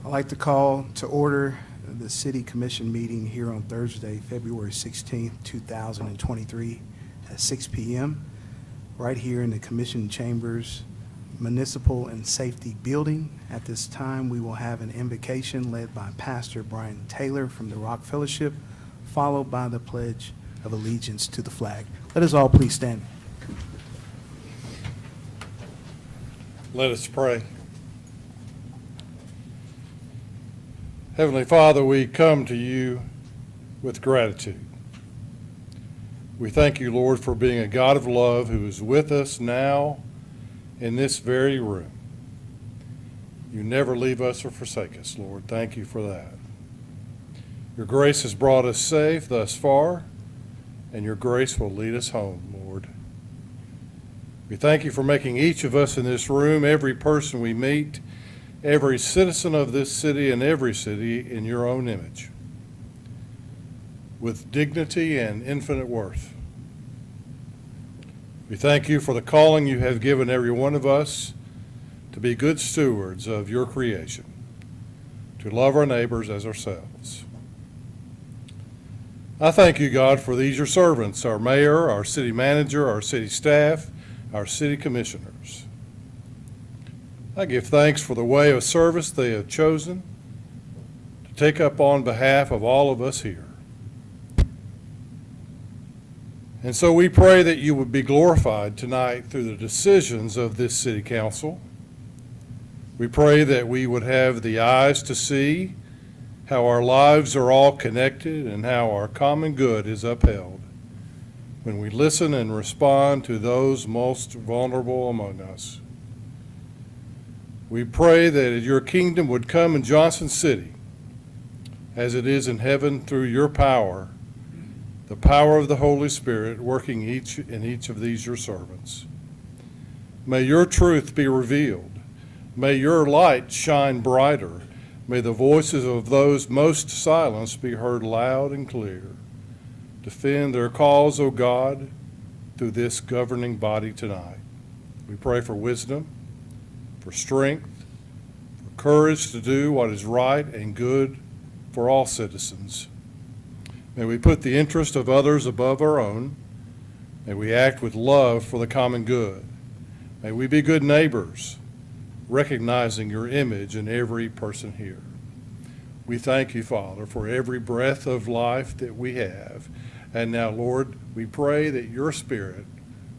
I'd like to call to order the City Commission meeting here on Thursday, February 16th, 2023 at 6 p.m. right here in the Commission Chambers Municipal and Safety Building. At this time, we will have an invocation led by Pastor Brian Taylor from the Rock Fellowship, followed by the Pledge of Allegiance to the flag. Let us all please stand. Let us pray. Heavenly Father, we come to you with gratitude. We thank you, Lord, for being a God of love who is with us now in this very room. You never leave us or forsake us, Lord. Thank you for that. Your grace has brought us safe thus far, and your grace will lead us home, Lord. We thank you for making each of us in this room, every person we meet, every citizen of this city and every city in your own image, with dignity and infinite worth. We thank you for the calling you have given every one of us to be good stewards of your creation, to love our neighbors as ourselves. I thank you, God, for these your servants, our mayor, our city manager, our city staff, our city commissioners. I give thanks for the way of service they have chosen to take up on behalf of all of us here. And so we pray that you would be glorified tonight through the decisions of this city council. We pray that we would have the eyes to see how our lives are all connected and how our common good is upheld when we listen and respond to those most vulnerable among us. We pray that your kingdom would come in Johnson City as it is in heaven through your power, the power of the Holy Spirit working in each of these your servants. May your truth be revealed. May your light shine brighter. May the voices of those most silenced be heard loud and clear. Defend their cause, O God, through this governing body tonight. We pray for wisdom, for strength, for courage to do what is right and good for all citizens. May we put the interest of others above our own. May we act with love for the common good. May we be good neighbors, recognizing your image in every person here. We thank you, Father, for every breath of life that we have. And now, Lord, we pray that your Spirit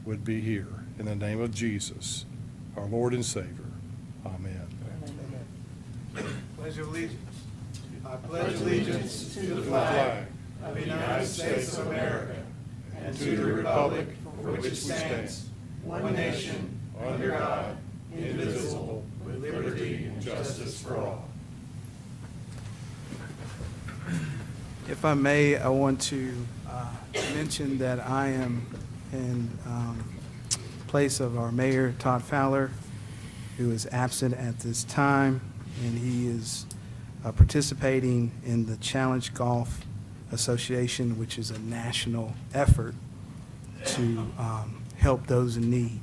would be here. In the name of Jesus, our Lord and Savior. Amen. Pledge of Allegiance. I pledge allegiance to the flag of the United States of America and to the republic for which it stands, one nation, under God, indivisible, with liberty and justice for all. If I may, I want to mention that I am in place of our mayor, Todd Fowler, who is absent at this time, and he is participating in the Challenge Golf Association, which is a national effort to help those in need.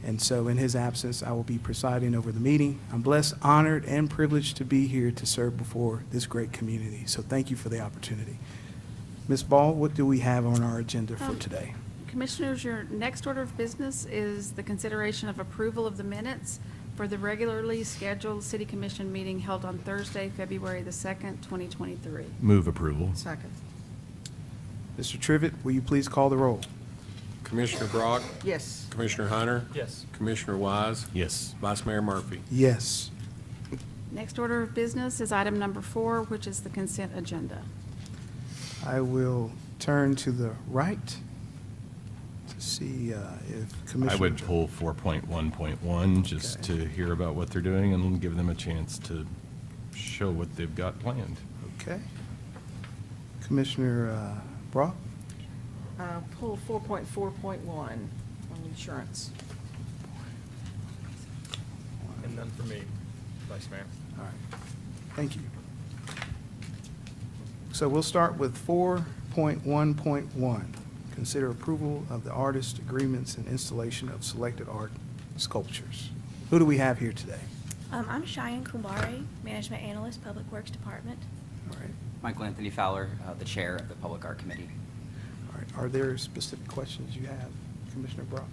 And so in his absence, I will be presiding over the meeting. I'm blessed, honored, and privileged to be here to serve before this great community. So thank you for the opportunity. Ms. Ball, what do we have on our agenda for today? Commissioners, your next order of business is the consideration of approval of the minutes for the regularly scheduled City Commission meeting held on Thursday, February the 2nd, 2023. Move approval. Second. Mr. Trivett, will you please call the roll? Commissioner Brock, Yes. Commissioner Hunter, Yes. Commissioner Wise, Yes. Vice Mayor Murphy. Yes. Next order of business is item number 4, which is the consent agenda. I will turn to the right to see if Commissioner... I would pull 4.1.1 just Okay. to hear about what they're doing and give them a chance to show what they've got planned. Okay. Commissioner Brock? Pull 4.4.1 on insurance. And none for me, Vice Mayor. All right. Thank you. So we'll start with 4.1.1. Consider approval of the artist agreements and installation of selected art sculptures. Who do we have here today? I'm Cheyenne Kumbare, Management Analyst, Public Works Department. All right. Michael Anthony Fowler, the Chair of the Public Art Committee. All right. Are there specific questions you have, Commissioner Brock?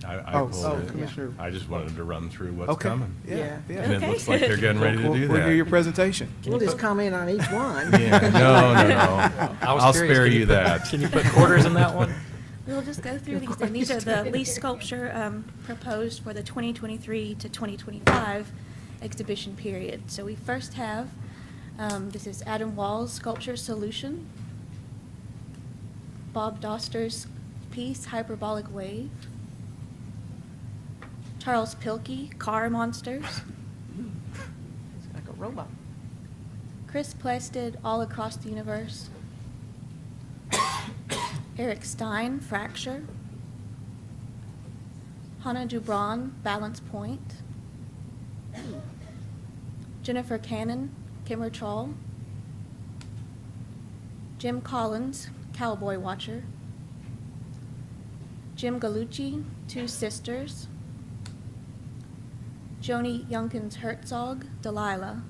I Commissioner. I just wanted to run through what's Okay. coming. Yeah, yeah. And it Okay. looks like they're getting ready to do We'll hear your that. presentation. We'll just comment on each one. Yeah, no. I was I'll curious, spare can you that. Can you put quarters in that one? We'll just go through these. And these are the least sculpture proposed for the 2023 to 2025 exhibition period. So we first have, this is Adam Wall's Sculpture Solution, Bob Doster's piece, Hyperbolic Wave, Charles Pilkey, Car Monsters, It's like a robot. Chris Plested, All Across the Universe, Eric Stein, Fracture, Hannah Dubron, Balance Point, Jennifer Cannon, Kimmer Trawl, Jim Collins, Cowboy Watcher, Jim Gallucci, Two Sisters, Joni Junkins Herzog, Delilah,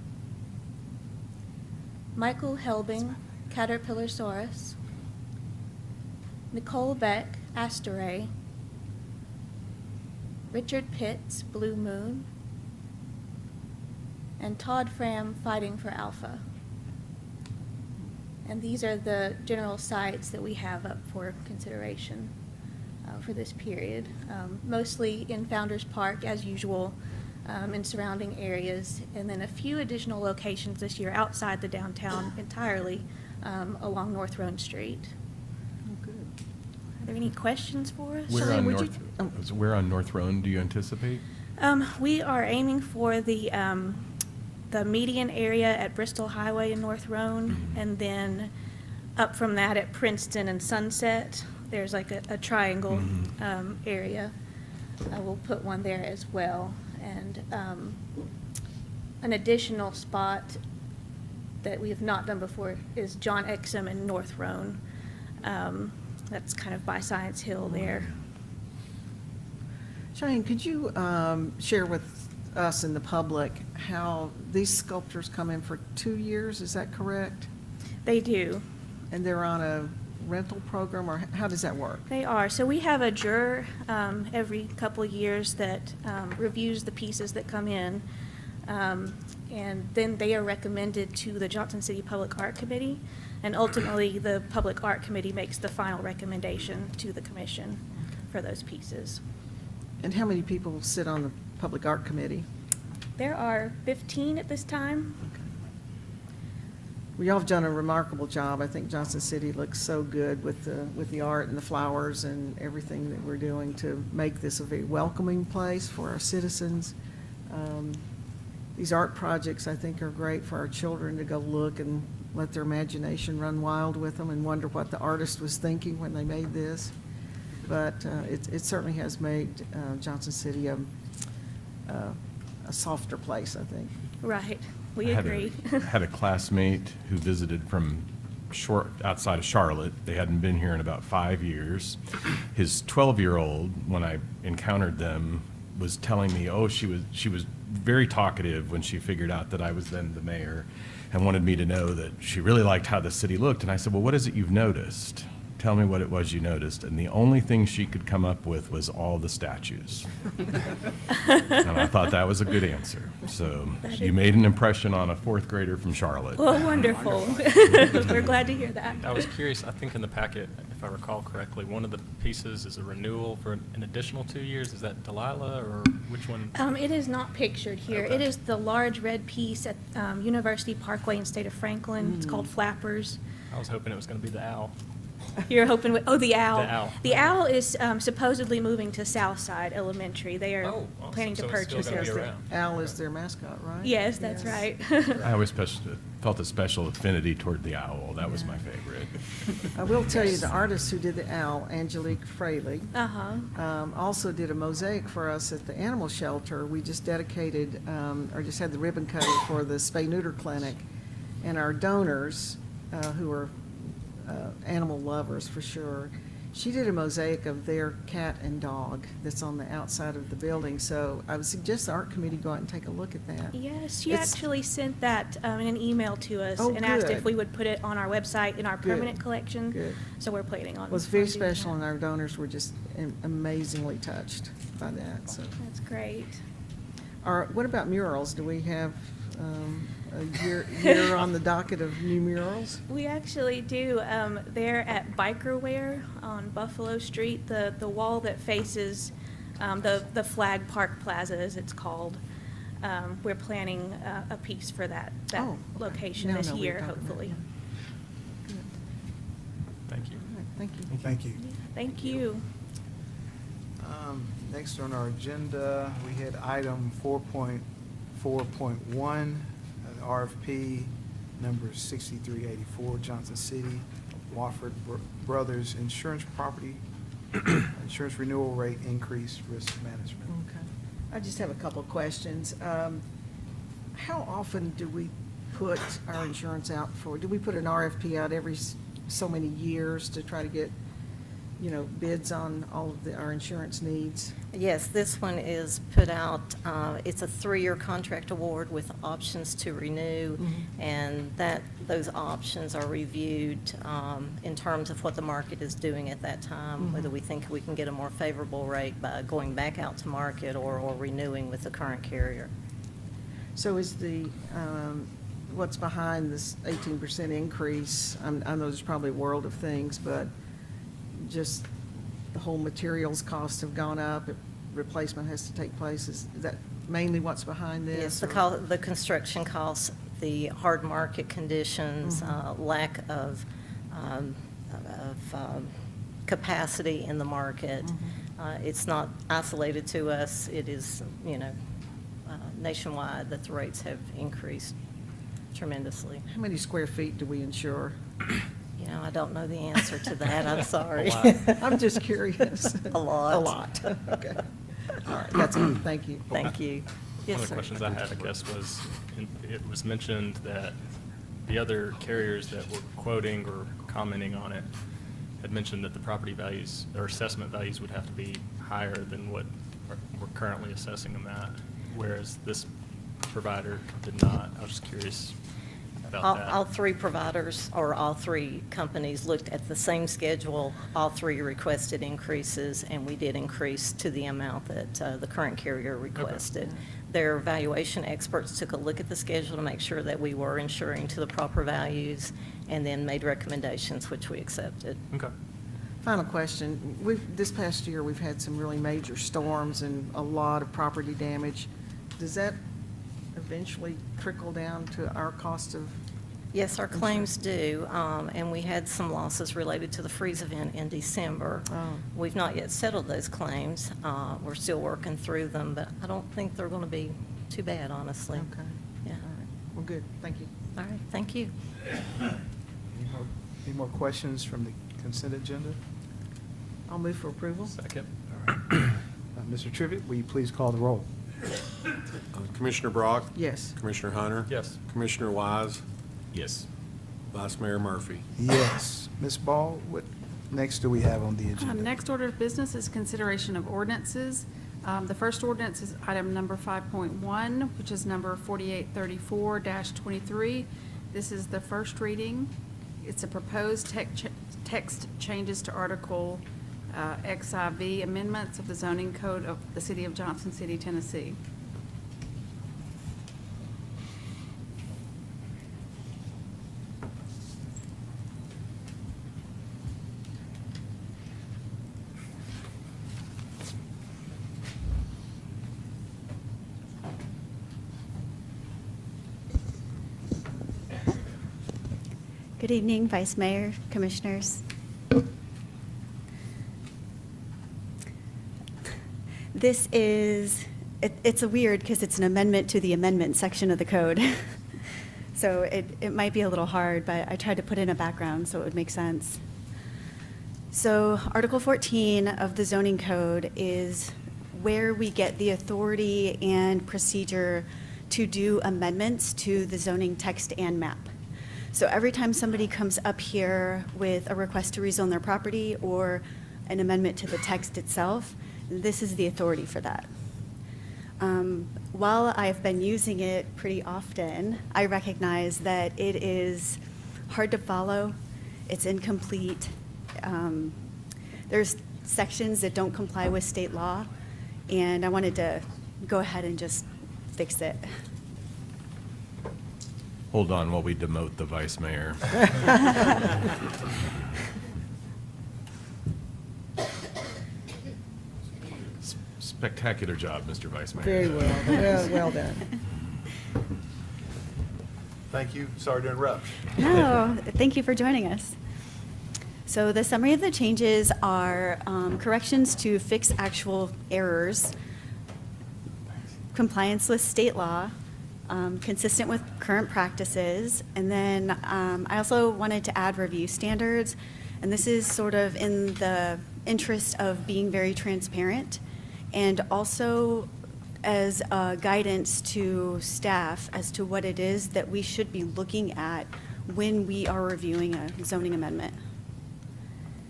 Michael Helbing, Caterpillarsaurus, Nicole Beck, Asteray, Richard Pitts, Blue Moon, and Todd Fram, Fighting for Alpha. And these are the general sites that we have up for consideration for this period, mostly in Founders Park, as usual, in surrounding areas, and then a few additional locations this year outside the downtown entirely, along North Roan Street. Oh, good. Are there any questions for us? Where Cheyenne, on would you- Where on North Roan do you anticipate? We are aiming for the median area at Bristol Highway in North Roan, Mhm. and then up from that at Princeton and Sunset. There's like a triangle Mhm. area. We'll put one there as well. And an additional spot that we have not done before is John Exum in North Roan. That's kind of by Science Hill there. Cheyenne, could you share with us and the public how these sculptures come in for 2 years? Is that correct? They do. And they're on a rental program, or how does that work? They are. So we have a juror every couple of years that reviews the pieces that come in. And then they are recommended to the Johnson City Public Art Committee. And ultimately, the Public Art Committee makes the final recommendation to the commission for those pieces. And how many people sit on the Public Art Committee? There are 15 at this time. Well, y'all have done a remarkable job. I think Johnson City looks so good with the art and the flowers and everything that we're doing to make this a very welcoming place for our citizens. These art projects, I think, are great for our children to go look and let their imagination run wild with them and wonder what the artist was thinking when they made this. But it certainly has made Johnson City a softer place, I think. Right. We I agree. had a classmate who visited from outside of Charlotte. They hadn't been here in about 5 years. His 12-year-old, when I encountered them, was telling me, oh, she was very talkative when she figured out that I was then the mayor, and wanted me to know that she really liked how the city looked. And I said, well, what is it you've noticed? Tell me what it was you noticed. And the only thing she could come up with was all the statues. And I thought that was a good answer. So you made an impression on a fourth grader from Charlotte. Well, wonderful. We're glad to hear that. I was curious, I think in the packet, if I recall correctly, one of the pieces is a renewal for an additional 2 years. Is that Delilah, or which one? It is not pictured here. Okay. It is the large red piece at University Parkway in State of Franklin. It's called Flappers. I was hoping it was going to be the owl. You're hoping, the owl. The owl. The owl is supposedly moving to Southside Elementary. They are Oh, awesome. planning to So it's still purchase gonna it. be around. Al is their mascot, right? Yes, that's Yes. right. I always felt a special affinity toward the owl. That was my favorite. I will tell you, the artist who did the owl, Angelique Fraley, Uh-huh. also did a mosaic for us at the animal shelter. We just dedicated, or just had the ribbon cutting for the spay-neuter clinic. And our donors, who are animal lovers for sure, She did a mosaic of their cat and dog that's on the outside of the building, so I would suggest the art committee go out and take a look at that. Yes, she It's- actually sent that in an email to us Oh, and asked good. if we would put it on our website in our Good. permanent collection. Good. So we're planning on. It was very on doing special, that. and our donors were just amazingly touched by that, so. That's great. What about murals? Do we have a year on the docket of new murals? We actually do. There at Biker Wear on Buffalo Street, the wall that faces the Flag Park Plaza, as it's called. We're planning a piece for that Oh, okay. location Now I this know what you're year, talking about, hopefully. yeah. Good. Thank you. All right, thank you. Thank you. Thank you. Next on our agenda, we had item 4.4.1, RFP number 6384, Johnson City, Wofford Brothers Insurance Property, insurance renewal rate increase, risk management. Okay. I just have a couple of questions. How often do we put our insurance out for, do we put an RFP out every so many years to try to get, bids on all of our insurance needs? Yes, this one is put out, it's a 3-year contract award with options to renew, and those options are reviewed in terms of what the market is doing at that time, whether we think we can get a more favorable rate by going back out to market or renewing with the current carrier. So is what's behind this 18% increase? I know there's probably a world of things, but just the whole materials costs have gone up, replacement has to take place. Is that mainly what's behind this? Yes, or- the construction costs, the hard market conditions, lack of capacity in the market. It's not isolated to us. It is, nationwide that the rates have increased tremendously. How many square feet do we insure? I don't know the answer to that. I'm sorry. I'm just curious. A lot. A lot, okay. All right, that's it, thank you. Thank you. One Yes, of the sir. questions I had, I guess, was, it was mentioned that the other carriers that were quoting or commenting on it had mentioned that the property values or assessment values would have to be higher than what we're currently assessing them at, whereas this provider did not. I was just curious about that. All 3 providers, or all 3 companies, looked at the same schedule. All 3 requested increases, and we did increase to the amount that the current carrier requested. Their valuation experts took a look at the schedule to make sure that we were insuring to the proper values, and then made recommendations, which we accepted. Okay. Final question. This past year, we've had some really major storms and a lot of property damage. Does that eventually trickle down to our cost of? Yes, our claims do, and we had some losses related to the freeze event in December. Oh. We've not yet settled those claims. We're still working through them, but I don't think they're going to be too bad, honestly. Okay. Yeah. All right. Well, good. Thank you. All right, thank you. Any more questions from the consent agenda? I'll move for approval. Second. Mr. Trivett, will you please call the roll? Commissioner Brock? Yes. Commissioner Hunter? Yes. Commissioner Wise? Yes. Vice Mayor Murphy? Yes. Ms. Ball, what next do we have on the agenda? Next order of business is consideration of ordinances. The first ordinance is item number 5.1, which is number 4834-23. This is the first reading. It's a proposed text changes to Article XIV amendments of the zoning code of the City of Johnson City, Tennessee. Good evening, Vice Mayor, Commissioners. This is, it's a weird because it's an amendment to the amendment section of the code. So it might be a little hard, but I tried to put in a background so it would make sense. So Article 14 of the zoning code is where we get the authority and procedure to do amendments to the zoning text and map. So every time somebody comes up here with a request to rezone their property or an amendment to the text itself, this is the authority for that. While I've been using it pretty often, I recognize that it is hard to follow, it's incomplete. There's sections that don't comply with state law, and I wanted to go ahead and just fix it. Hold on while we demote the vice mayor. Spectacular job, Mr. Vice Mayor. Very well, well done. Thank you. Sorry to interrupt. No, thank you for joining us. So the summary of the changes are corrections to fix actual errors, compliance with state law, consistent with current practices, and then I also wanted to add review standards, and this is sort of in the interest of being very transparent, and also as guidance to staff as to what it is that we should be looking at when we are reviewing a zoning amendment.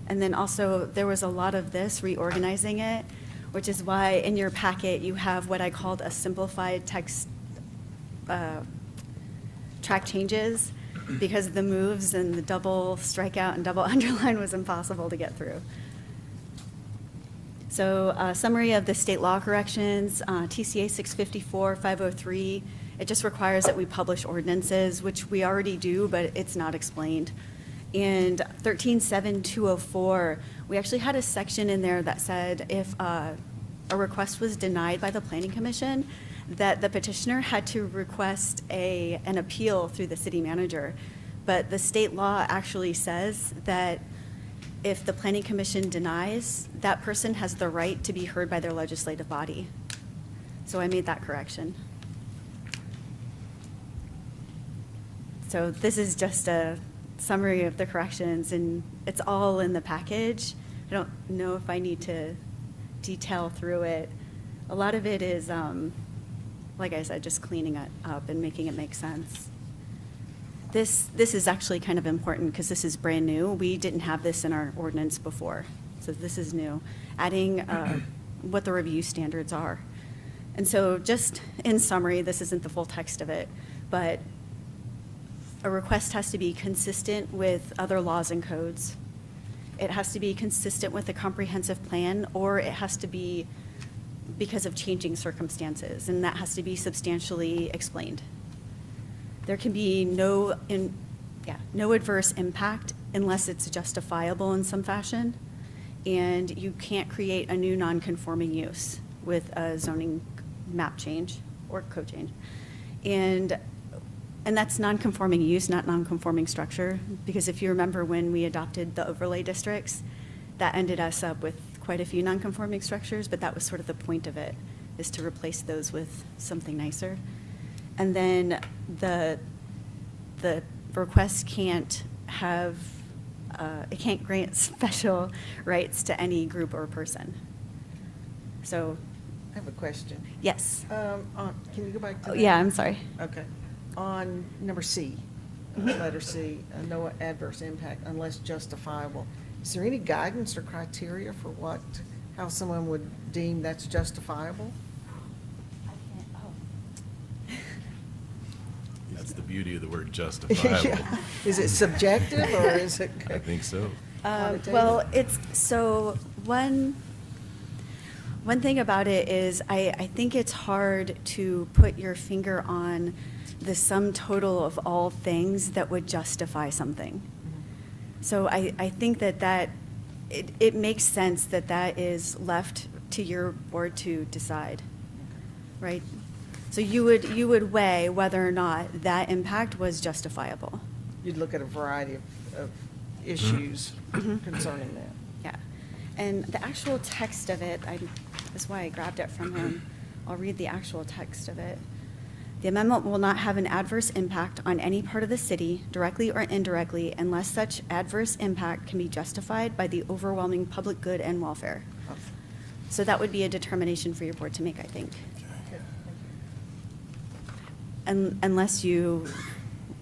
And then also, there was a lot of this, reorganizing it, which is why in your packet you have what I called a simplified text track changes, because the moves and the double strikeout and double underline was impossible to get through. So a summary of the state law corrections, TCA 654-503, it just requires that we publish ordinances, which we already do, but it's not explained. And 13-7-204, we actually had a section in there that said if a request was denied by the Planning Commission, that the petitioner had to request an appeal through the city manager. But the state law actually says that if the Planning Commission denies, that person has the right to be heard by their legislative body. So I made that correction. So this is just a summary of the corrections, and it's all in the package. I don't know if I need to detail through it. A lot of it is, like I said, just cleaning it up and making it make sense. This is actually kind of important because this is brand new. We didn't have this in our ordinance before, so this is new. Adding what the review standards are. And so just in summary, this isn't the full text of it, but a request has to be consistent with other laws and codes. It has to be consistent with a comprehensive plan, or it has to be because of changing circumstances, and that has to be substantially explained. There can be no adverse impact unless it's justifiable in some fashion, and you can't create a new non-conforming use with a zoning map change or code change. And that's non-conforming use, not non-conforming structure, because if you remember when we adopted the overlay districts, that ended us up with quite a few non-conforming structures, but that was sort of the point of it, is to replace those with something nicer. And then the request can't have, it can't grant special rights to any group or person. So, I have a question. yes. Can you go back to that? Yeah, I'm sorry. Okay. On number C, letter C, no adverse impact unless justifiable. Is there any guidance or criteria for how someone would deem that's justifiable? That's the beauty of the word justifiable. Yeah. Is it subjective or is it? I think so. Well, so one thing about it is I think it's hard to put your finger on the sum total of all things that would justify something. So I think that it makes sense that is left to your board to decide, right? So you would weigh whether or not that impact was justifiable. You'd look at a variety of issues concerning that. Yeah, and the actual text of it, that's why I grabbed it from him. I'll read the actual text of it. The amendment will not have an adverse impact on any part of the city, directly or indirectly, unless such adverse impact can be justified by the overwhelming public good and welfare. So that would be a determination for your board to make, I think. Unless you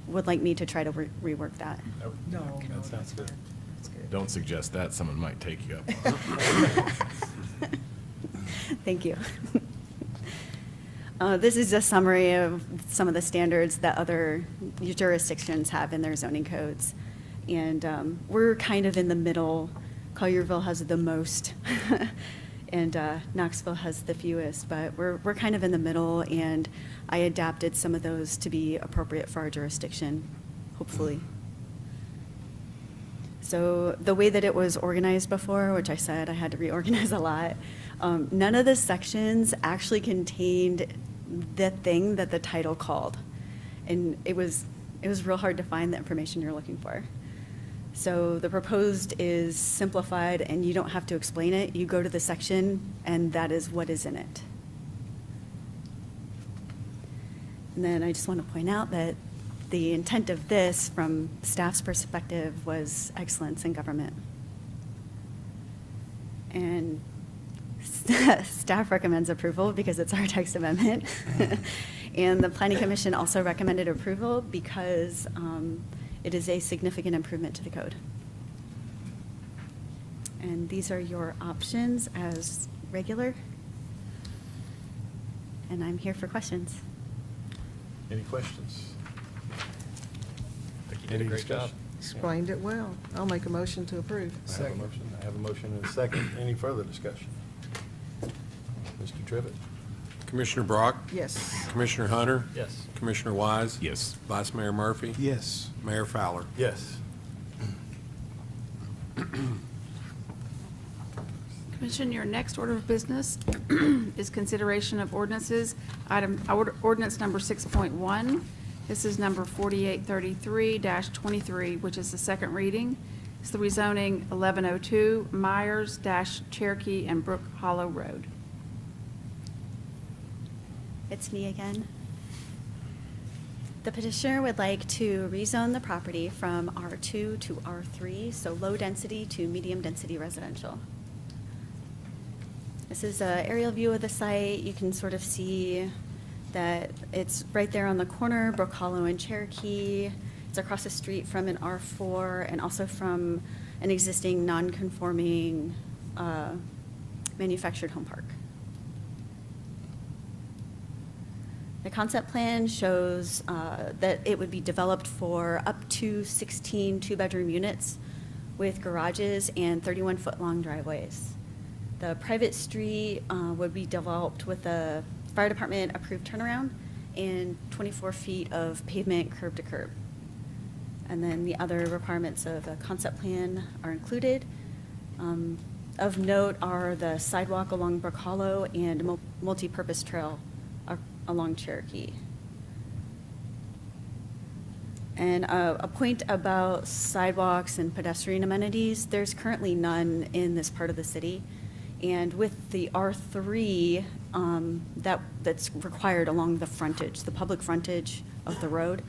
would like me to try to rework that. No. That sounds good. That's good. Don't suggest that, someone might take you up. Thank you. This is a summary of some of the standards that other jurisdictions have in their zoning codes. And we're kind of in the middle. Collierville has the most, and Knoxville has the fewest, but we're kind of in the middle, and I adapted some of those to be appropriate for our jurisdiction, hopefully. So the way that it was organized before, which I said I had to reorganize a lot, none of the sections actually contained the thing that the title called. And it was real hard to find the information you're looking for. So the proposed is simplified, and you don't have to explain it. You go to the section, and that is what is in it. And then I just want to point out that the intent of this, from staff's perspective, was excellence in government. And staff recommends approval because it's our text amendment. And the Planning Commission also recommended approval because it is a significant improvement to the code. And these are your options as regular. And I'm here for questions. Any questions? I think you did Any a great job. discussion? Explained it well. I'll make a motion to approve. I have a motion and a second. Any further discussion? Mr. Trivett? Commissioner Brock? Yes. Commissioner Hunter? Yes. Commissioner Wise? Yes. Vice Mayor Murphy? Yes. Mayor Fowler? Yes. Commission, your next order of business is consideration of ordinances. Ordinance number 6.1. This is number 4833-23, which is the second reading. It's the rezoning 1102 Myers-Cherokee and Brook Hollow Road. It's me again. The petitioner would like to rezone the property from R2 to R3, so low density to medium density residential. This is an aerial view of the site. You can sort of see that it's right there on the corner, Brook Hollow and Cherokee. It's across the street from an R4 and also from an existing non-conforming manufactured home park. The concept plan shows that it would be developed for up to 16 two-bedroom units with garages and 31-foot-long driveways. The private street would be developed with a fire department approved turnaround and 24 feet of pavement curb to curb. And then the other requirements of a concept plan are included. Of note are the sidewalk along Brook Hollow and multi-purpose trail along Cherokee. And a point about sidewalks and pedestrian amenities, there's currently none in this part of the city. And with the R3, that's required along the frontage, the public frontage of the road.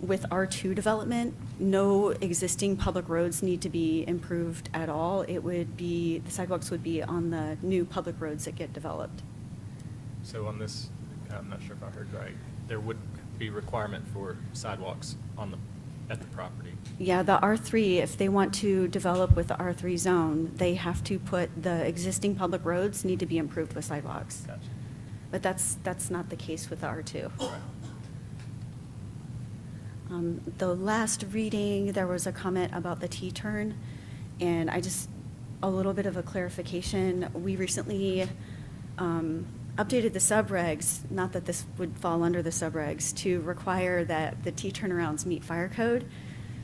With R2 development, no existing public roads need to be improved at all. It would be, the sidewalks would be on the new public roads that get developed. So on this, I'm not sure if I heard right, there would be requirement for sidewalks at the property. Yeah, the R3, if they want to develop with the R3 zone, they have to put the existing public roads need to be improved with sidewalks. Gotcha. But that's not the case with the R2. The last reading, there was a comment about the T-turn, and a little bit of a clarification. We recently updated the subregs, not that this would fall under the subregs, to require that the T-turnarounds meet fire code.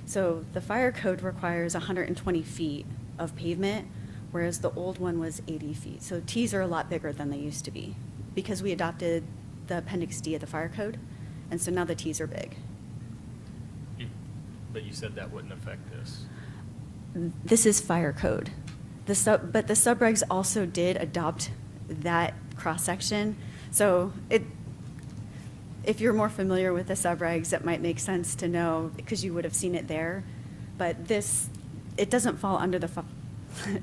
So the fire code requires 120 feet of pavement, whereas the old one was 80 feet. So Ts are a lot bigger than they used to be because we adopted the Appendix D of the fire code, and so now the Ts are big. But you said that wouldn't affect this. This is fire code. But the subregs also did adopt that cross-section. So if you're more familiar with the subregs, it might make sense to know, because you would have seen it there. But it doesn't fall under the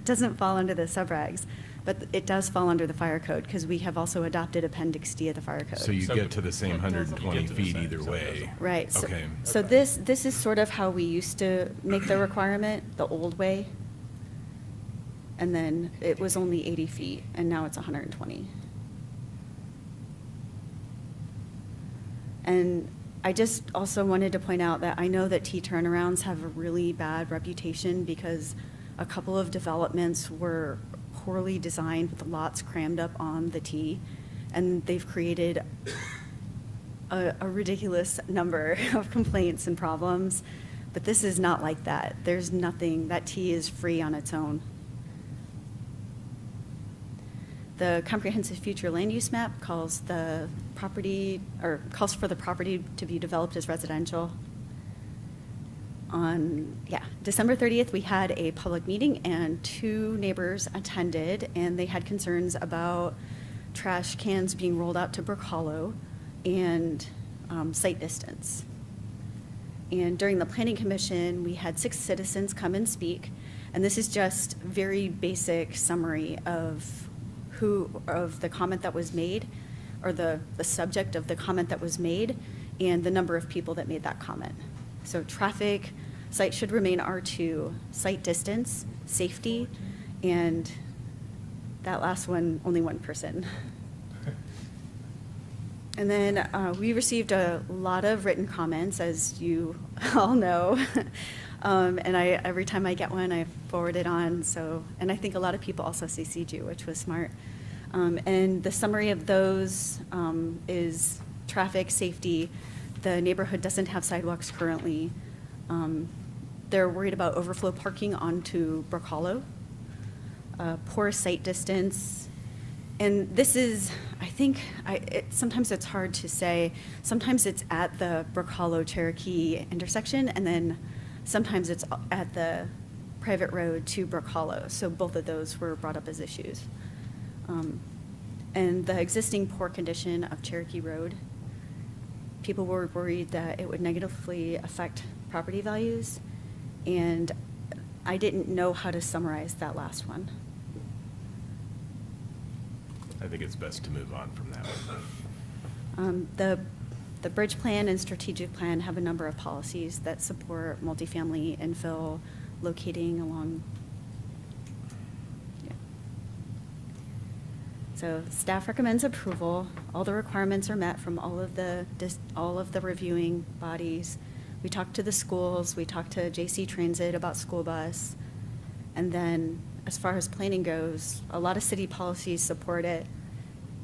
subregs. But it does fall under the fire code, because we have also adopted Appendix D of the fire code. So you So get to the same you 120 get to the feet same, either so it way. doesn't- Right. So- Okay. So this is sort of how we used to make the requirement, the old way. And then it was only 80 feet, and now it's 120. And I just also wanted to point out that I know that T-turnarounds have a really bad reputation because a couple of developments were poorly designed with the lots crammed up on the T, and they've created a ridiculous number of complaints and problems. But this is not like that. There's nothing, that T is free on its own. The comprehensive future land use map calls the property, or calls for the property to be developed as residential. On, December 30th, we had a public meeting and 2 neighbors attended, and they had concerns about trash cans being rolled out to Brook Hollow and site distance. And during the planning commission, we had 6 citizens come and speak, and this is just very basic summary of the comment that was made, or the subject of the comment that was made, and the number of people that made that comment. So traffic, site should remain R2, site distance, safety, and that last one, only 1 person. And then we received a lot of written comments, as you all know. And every time I get one, I forward it on. So, and I think a lot of people also CC'd you, which was smart. And the summary of those is traffic, safety. The neighborhood doesn't have sidewalks currently. They're worried about overflow parking onto Brook Hollow. Poor site distance. And this is, I think, sometimes it's hard to say. Sometimes it's at the Brook Hollow Cherokee intersection, and then sometimes it's at the private road to Brook Hollow. So both of those were brought up as issues. And the existing poor condition of Cherokee Road, people were worried that it would negatively affect property values, and I didn't know how to summarize that last one. I think it's best to move on from that one. The bridge plan and strategic plan have a number of policies that support multifamily infill locating along. Yeah. So staff recommends approval. All the requirements are met from all of the reviewing bodies. We talked to the schools, we talked to JC Transit about school bus. And then as far as planning goes, a lot of city policies support it.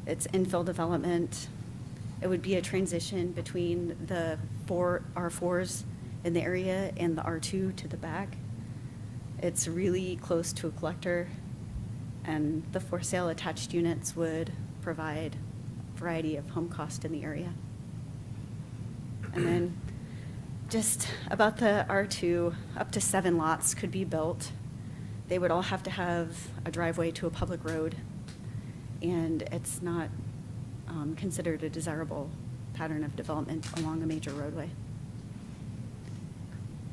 It's infill development. It would be a transition between the 4 R4s in the area and the R2 to the back. It's really close to a collector, and the for sale attached units would provide a variety of home cost in the area. And then just about the R2, up to 7 lots could be built. They would all have to have a driveway to a public road, and it's not considered a desirable pattern of development along a major roadway.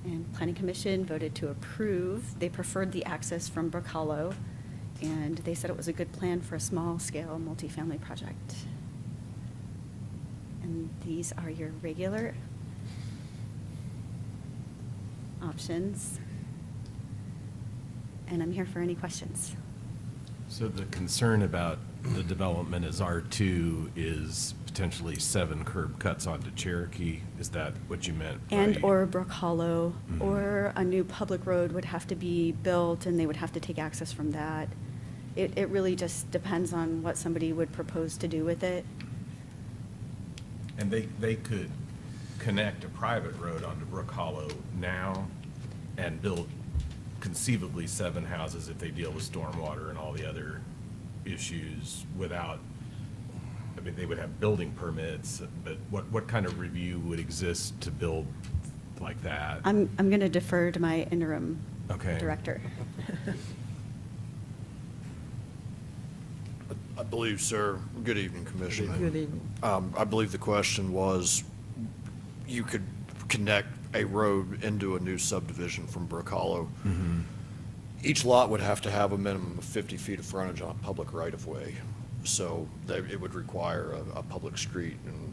And Planning Commission voted to approve. They preferred the access from Brook Hollow, and they said it was a good plan for a small-scale multifamily project. And these are your regular options. And I'm here for any questions. So the concern about the development as R2 is potentially 7 curb cuts onto Cherokee? Is that what you meant by? And/or Brook Hollow, Mhm. or a new public road would have to be built, and they would have to take access from that. It really just depends on what somebody would propose to do with it. And they could connect a private road onto Brook Hollow now and build conceivably 7 houses if they deal with stormwater and all the other issues without, I mean, they would have building permits, but what kind of review would exist to build like that? I'm going to defer to my interim Okay. director. I believe, sir, good evening, Commissioner. Good evening. I believe the question was, you could connect a road into a new subdivision from Brook Hollow. Mhm. each lot would have to have a minimum of 50 feet of frontage on a public right-of-way. So it would require a public street and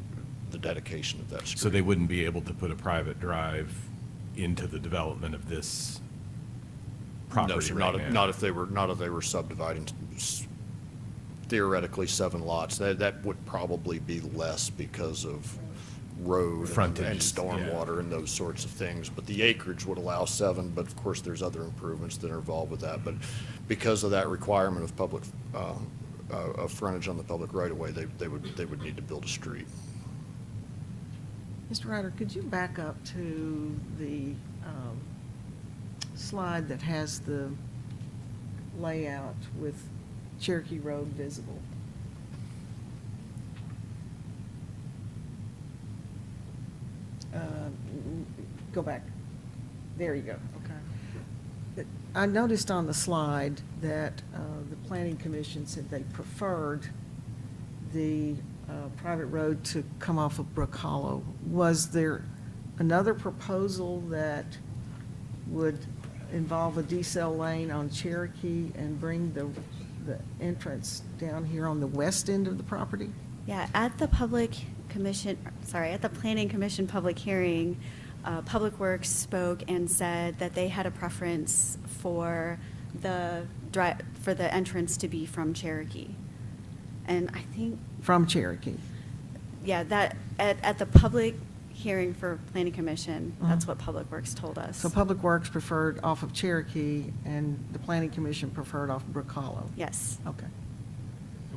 the dedication of that street. So they wouldn't be able to put a private drive into the development of this property No, sir, right now? not if they were subdividing theoretically 7 lots. That would probably be less because of road and Frontages, stormwater and those sorts of things. But the acreage would allow 7, but of course, there's other improvements that are involved with that. But because of that requirement of public, of frontage on the public right-of-way, they would need to build a street. Mr. Ryder, could you back up to the slide that has the layout with Cherokee Road visible? Go back. There you go, okay. I noticed on the slide that the Planning Commission said they preferred the private road to come off of Brook Hollow. Was there another proposal that would involve a decel lane on Cherokee and bring the entrance down here on the west end of the property? Yeah, at the at the Planning Commission public hearing, Public Works spoke and said that they had a preference for the entrance to be from Cherokee. And I think, From Cherokee? yeah, that, at the public hearing for Planning Commission, that's what Public Works told us. So Public Works preferred off of Cherokee, and the Planning Commission preferred off Brook Hollow? Yes. Okay.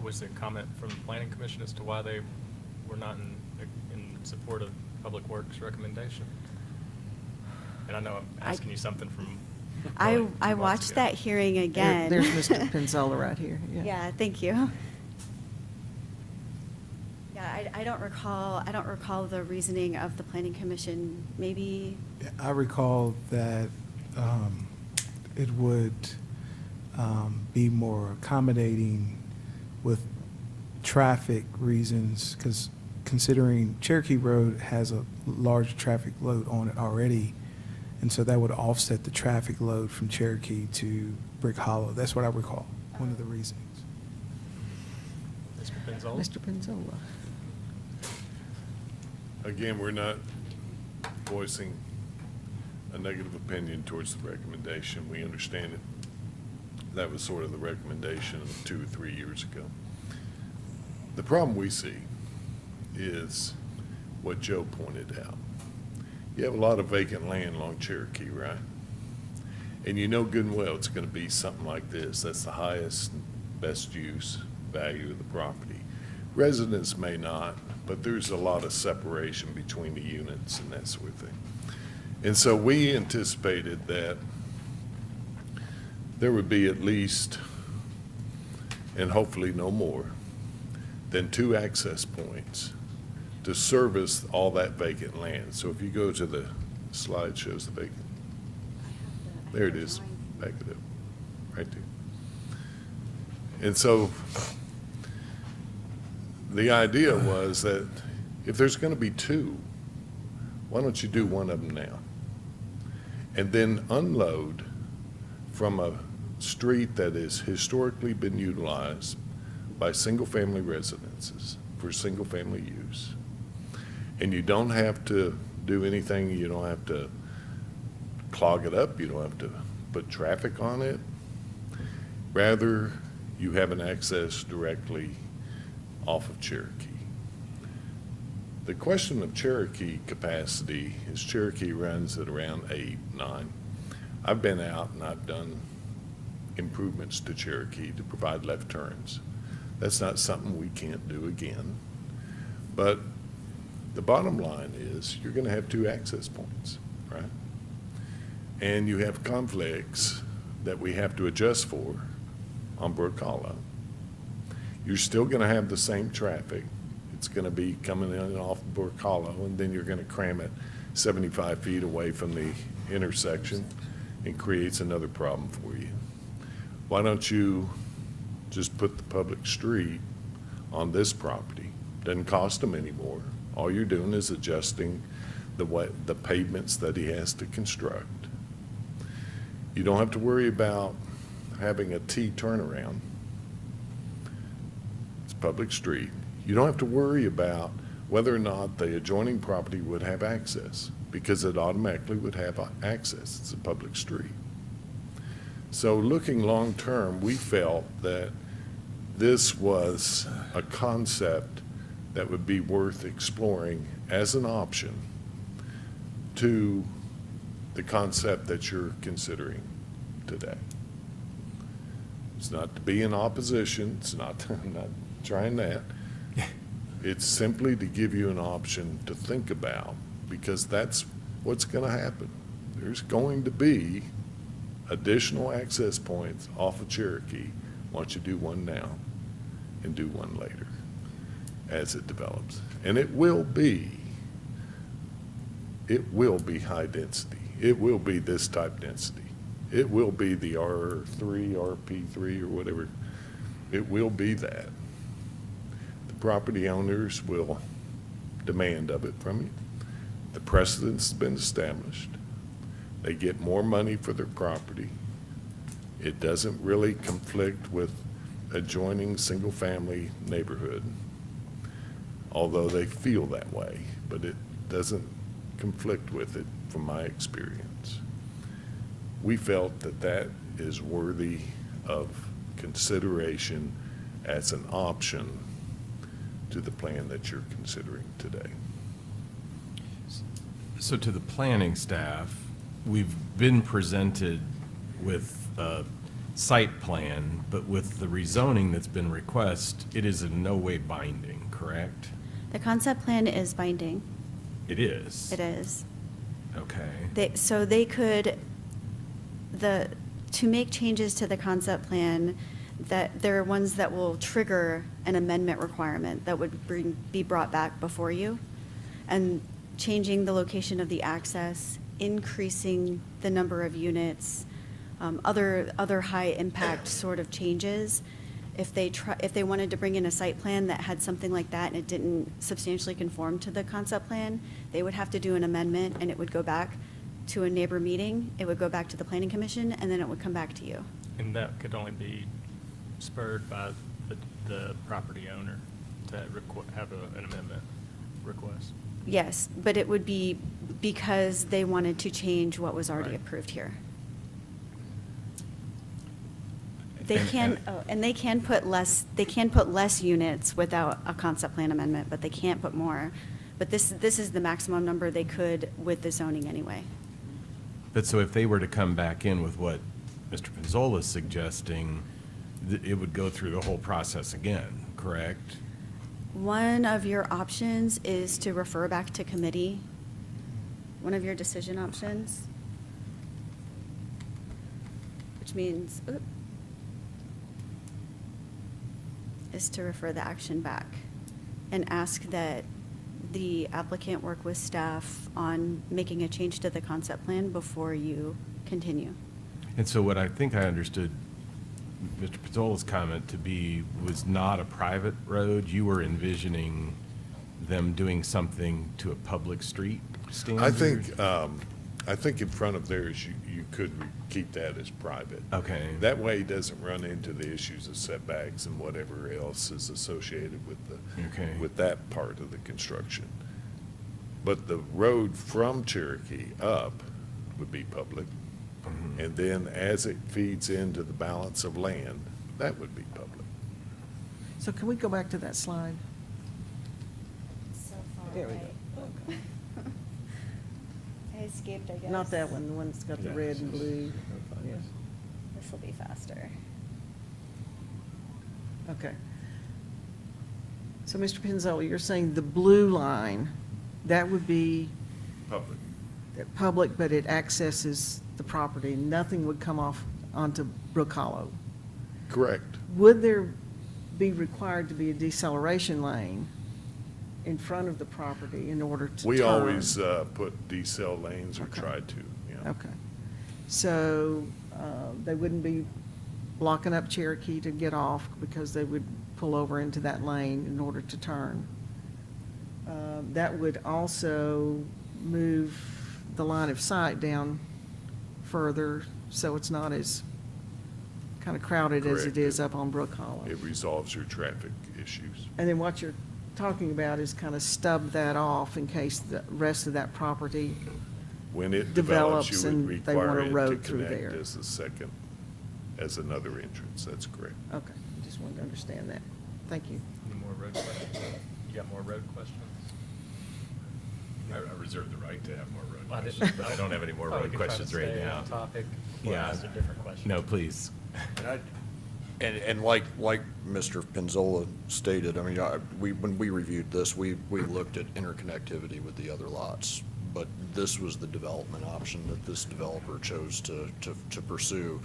Was there comment from the planning commission as to why they were not in support of Public Works recommendation? And I know I'm asking you something from. I probably 2 months watched ago. that hearing again. There's Mr. Penzola right here, yeah. Yeah, thank you. Yeah, I don't recall the reasoning of the Planning Commission. Maybe, I recall that it would be more accommodating with traffic reasons, because considering Cherokee Road has a large traffic load on it already, and so that would offset the traffic load from Cherokee to Brick Hollow. That's what I recall, one of the reasons. Mr. Penzola? Mr. Penzola. Again, we're not voicing a negative opinion towards the recommendation. We understand it. That was sort of the recommendation 2 or 3 years ago. The problem we see is what Joe pointed out. You have a lot of vacant land along Cherokee, right? And you know good and well it's going to be something like this. That's the highest, best use value of the property. Residents may not, but there's a lot of separation between the units and that sort of thing. And so we anticipated that there would be at least, and hopefully no more, than 2 access points to service all that vacant land. So if you go to the slide, shows the vacant. There it is, back it up, right there. And so the idea was that if there's going to be 2, why don't you do one of them now? And then unload from a street that has historically been utilized by single-family residences for single-family use. And you don't have to do anything, you don't have to clog it up, you don't have to put traffic on it. Rather, you have an access directly off of Cherokee. The question of Cherokee capacity is Cherokee runs at around 8, 9. I've been out and I've done improvements to Cherokee to provide left turns. That's not something we can't do again. But the bottom line is you're going to have 2 access points, right? And you have conflicts that we have to adjust for on Brook Hollow. You're still going to have the same traffic. It's going to be coming in and off Brook Hollow, and then you're going to cram it 75 feet away from the intersection and creates another problem for you. Why don't you just put the public street on this property? Doesn't cost them any more. All you're doing is adjusting the pavements that he has to construct. You don't have to worry about having a T turnaround. It's a public street. You don't have to worry about whether or not the adjoining property would have access, because it automatically would have access. It's a public street. So looking long-term, we felt that this was a concept that would be worth exploring as an option to the concept that you're considering today. It's not to be in opposition, it's not, I'm not trying that. It's simply to give you an option to think about, because that's what's gonna happen. There's going to be additional access points off of Cherokee once you do one now and do one later as it develops. And it will be high density. It will be this type density. It will be the R3, RP3, or whatever. It will be that. The property owners will demand of it from you. The precedent's been established. They get more money for their property. It doesn't really conflict with adjoining single-family neighborhood, although they feel that way, but it doesn't conflict with it from my experience. We felt that that is worthy of consideration as an option to the plan that you're considering today. So to the planning staff, we've been presented with a site plan, but with the rezoning that's been requested, it is in no way binding, correct? The concept plan is binding. It is? It is. Okay. So they could, to make changes to the concept plan, that there are ones that will trigger an amendment requirement that would be brought back before you. And changing the location of the access, increasing the number of units, other high impact sort of changes. If they wanted to bring in a site plan that had something like that and it didn't substantially conform to the concept plan, they would have to do an amendment, and it would go back to a neighbor meeting, it would go back to the planning commission, and then it would come back to you. And that could only be spurred by the property owner to have an amendment request. Yes, but it would be because they wanted to change what was already Right. approved here. They And- can, and- and they can put less units without a concept plan amendment, but they can't put more. But this is the maximum number they could with the zoning anyway. But so if they were to come back in with what Mr. Pinzola is suggesting, it would go through the whole process again, correct? One of your options is to refer back to committee, one of your decision options, which means, is to refer the action back and ask that the applicant work with staff on making a change to the concept plan before you continue. And so what I think I understood Mr. Pizzola's comment to be was not a private road. You were envisioning them doing something to a public street standard? I think in front of theirs, you could keep that as private. Okay. That way it doesn't run into the issues of setbacks and whatever else is associated with Okay. with that part of the construction. But the road from Cherokee up would be public. Mhm. And then as it feeds into the balance of land, that would be public. So can we go back to that slide? So far There we go. I escaped, I guess. Not that one, the one that's got the red and blue. Yeah. This will be faster. Okay. So, Mr. Pinzola, you're saying the blue line, that would be Public. public, but it accesses the property, nothing would come off onto Brook Hollow. Correct. Would there be required to be a deceleration lane in front of the property in order to turn? We always put decel lanes or Okay. try to, yeah. Okay. So they wouldn't be blocking up Cherokee to get off because they would pull over into that lane in order to turn. That would also move the line of sight down further, so it's not as kind of crowded as it Correct. is up on Brook Hollow. It resolves your traffic issues. And then what you're talking about is kind of stub that off in case the rest of that property, When it Develops develops, you would and they want a require it to road through connect there. as a second, as another entrance. That's correct. okay, just wanted to understand that. Thank you. Any more road questions? You got more road questions? I reserve the right to have more road I questions, didn't- but I don't have any more Thought we road could try to questions right stay now. on topic. Or Yeah. ask a different question. No, please. And like Mr. Penzola stated, I mean, when we reviewed this, we looked at interconnectivity with the other lots. But this was the development option that this developer chose to pursue.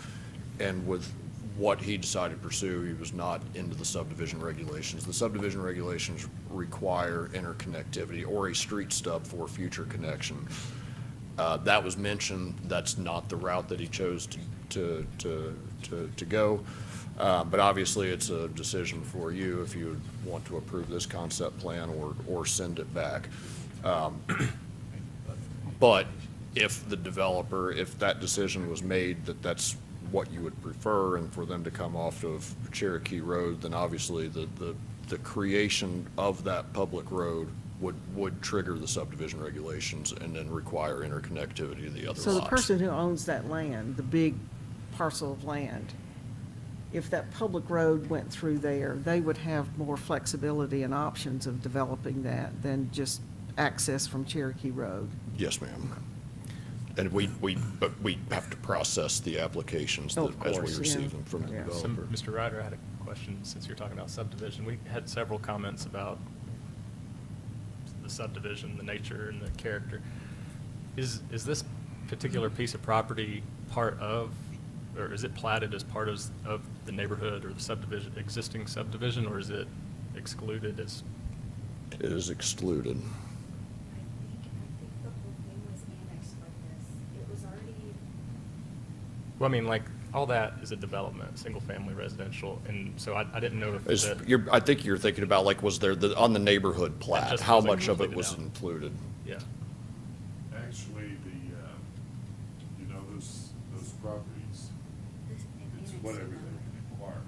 And with what he decided to pursue, he was not into the subdivision regulations. The subdivision regulations require interconnectivity or a street stub for future connection. That was mentioned, that's not the route that he chose to go. But obviously, it's a decision for you if you want to approve this concept plan or send it back. But if the developer, if that decision was made that that's what you would prefer and for them to come off of Cherokee Road, then obviously the creation of that public road would trigger the subdivision regulations and then require interconnectivity to the other lots. So the person who owns that land, the big parcel of land, if that public road went through there, they would have more flexibility and options of developing that than just access from Cherokee Road. Yes, ma'am. And but we have to process the applications Oh, of as course, we yeah. receive them from the Yeah. So, developer. Mr. Ryder, I had a question, since you're talking about subdivision. We had several comments about the subdivision, the nature and the character. Is this particular piece of property part of, or is it platted as part of the neighborhood or the subdivision, existing subdivision, or is it excluded as? It is excluded. Well, I mean, like, all that is a development, single-family residential, and so I didn't know if Is, that. I think you're thinking about, like, was there, on the neighborhood plat, just how wasn't much of it completed was out. included? Yeah. Actually, those properties, it's whatever they require.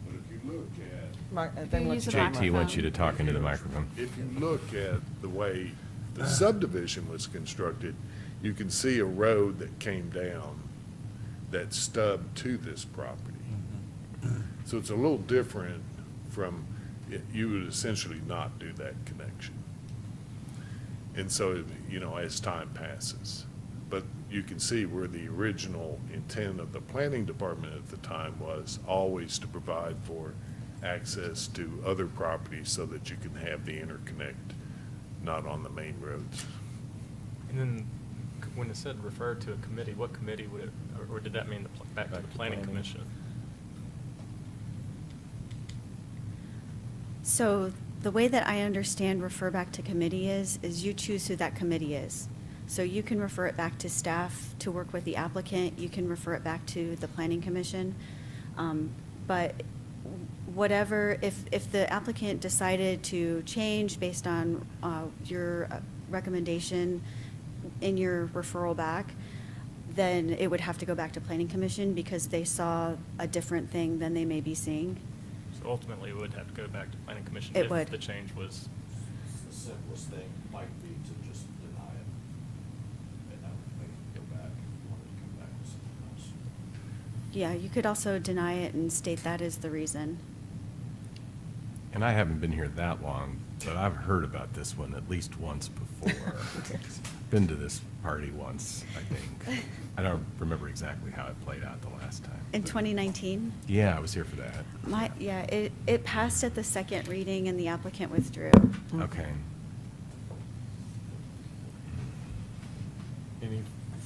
But if you look at, They want use you the to- JT wants you to talk into the microphone. if you look at the way the subdivision was constructed, you can see a road that came down that stubbed to this property. So it's a little different from, you would essentially not do that connection. And so, as time passes. But you can see where the original intent of the planning department at the time was always to provide for access to other properties so that you can have the interconnect, not on the main roads. And then, when it said referred to a committee, what committee would it, or did that mean back to the planning commission? So the way that I understand refer back to committee is you choose who that committee is. So you can refer it back to staff to work with the applicant, you can refer it back to the planning commission. But whatever, if the applicant decided to change based on your recommendation in your referral back, then it would have to go back to planning commission because they saw a different thing than they may be seeing. So ultimately, it would have to go back to planning commission It if would. the change was. The simplest thing might be to just deny it. And that would make it go back, if you wanted to come back with something else. Yeah, you could also deny it and state that is the reason. And I haven't been here that long, but I've heard about this one at least once before. Been to this party once, I think. I don't remember exactly how it played out the last time. In but- 2019? Yeah, I was here for that. It passed at the second reading and the applicant withdrew. Okay. Any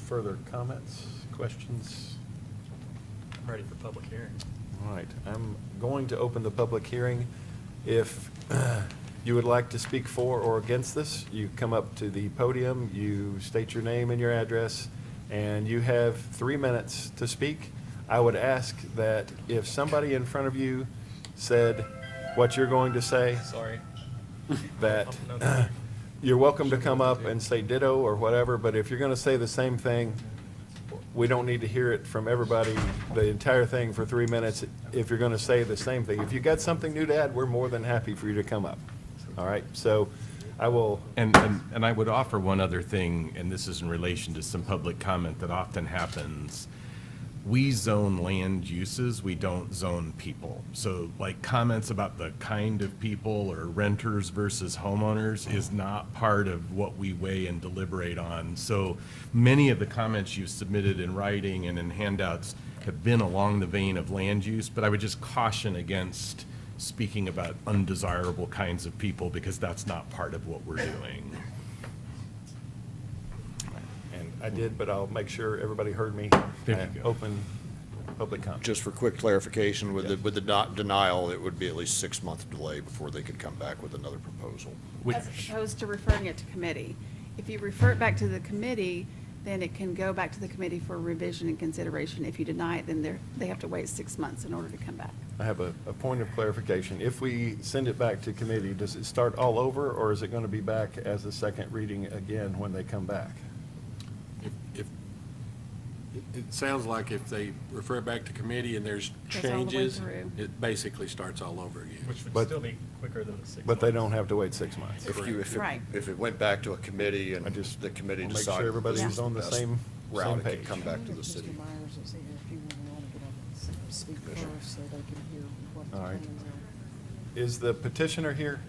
further comments, questions? I'm ready for public hearing. All right, I'm going to open the public hearing. If you would like to speak for or against this, you come up to the podium, you state your name and your address, and you have 3 minutes to speak. I would ask that if somebody in front of you said what you're going to say, Sorry. that No. you're welcome to come up and say ditto or whatever, but if you're going to say the same thing we don't need to hear it from everybody, the entire thing for 3 minutes, if you're going to say the same thing. If you got something new to add, we're more than happy for you to come up. All right, so I will, And I would offer one other thing, and this is in relation to some public comment that often happens. We zone land uses, we don't zone people. So like comments about the kind of people or renters versus homeowners is not part of what we weigh and deliberate on. So many of the comments you've submitted in writing and in handouts have been along the vein of land use, but I would just caution against speaking about undesirable kinds of people because that's not part of what we're doing. and I did, but I'll make sure everybody heard me. There you And go. Open public comment. Just for quick clarification, with the denial, it would be at least 6-month delay before they could come back with another proposal. As opposed to referring it to committee. If you refer it back to the committee, then it can go back to the committee for revision and consideration. If you deny it, then they have to wait 6 months in order to come back. I have a point of clarification. If we send it back to committee, does it start all over, or is it going to be back as a second reading again when they come back? If, it sounds like if they refer it back to committee and there's Goes all the way changes, through. it basically starts all over again. Which would But- still be quicker than the 6 months. But they don't have to wait 6 months. Right. If it went back to a committee and I just the committee wanna make decided. sure everybody's this is on the best same route, it page. could come back to the city. Mr. Myers is here if you want to get up and speak first so they can hear what the All right. plans are. Is the petitioner here?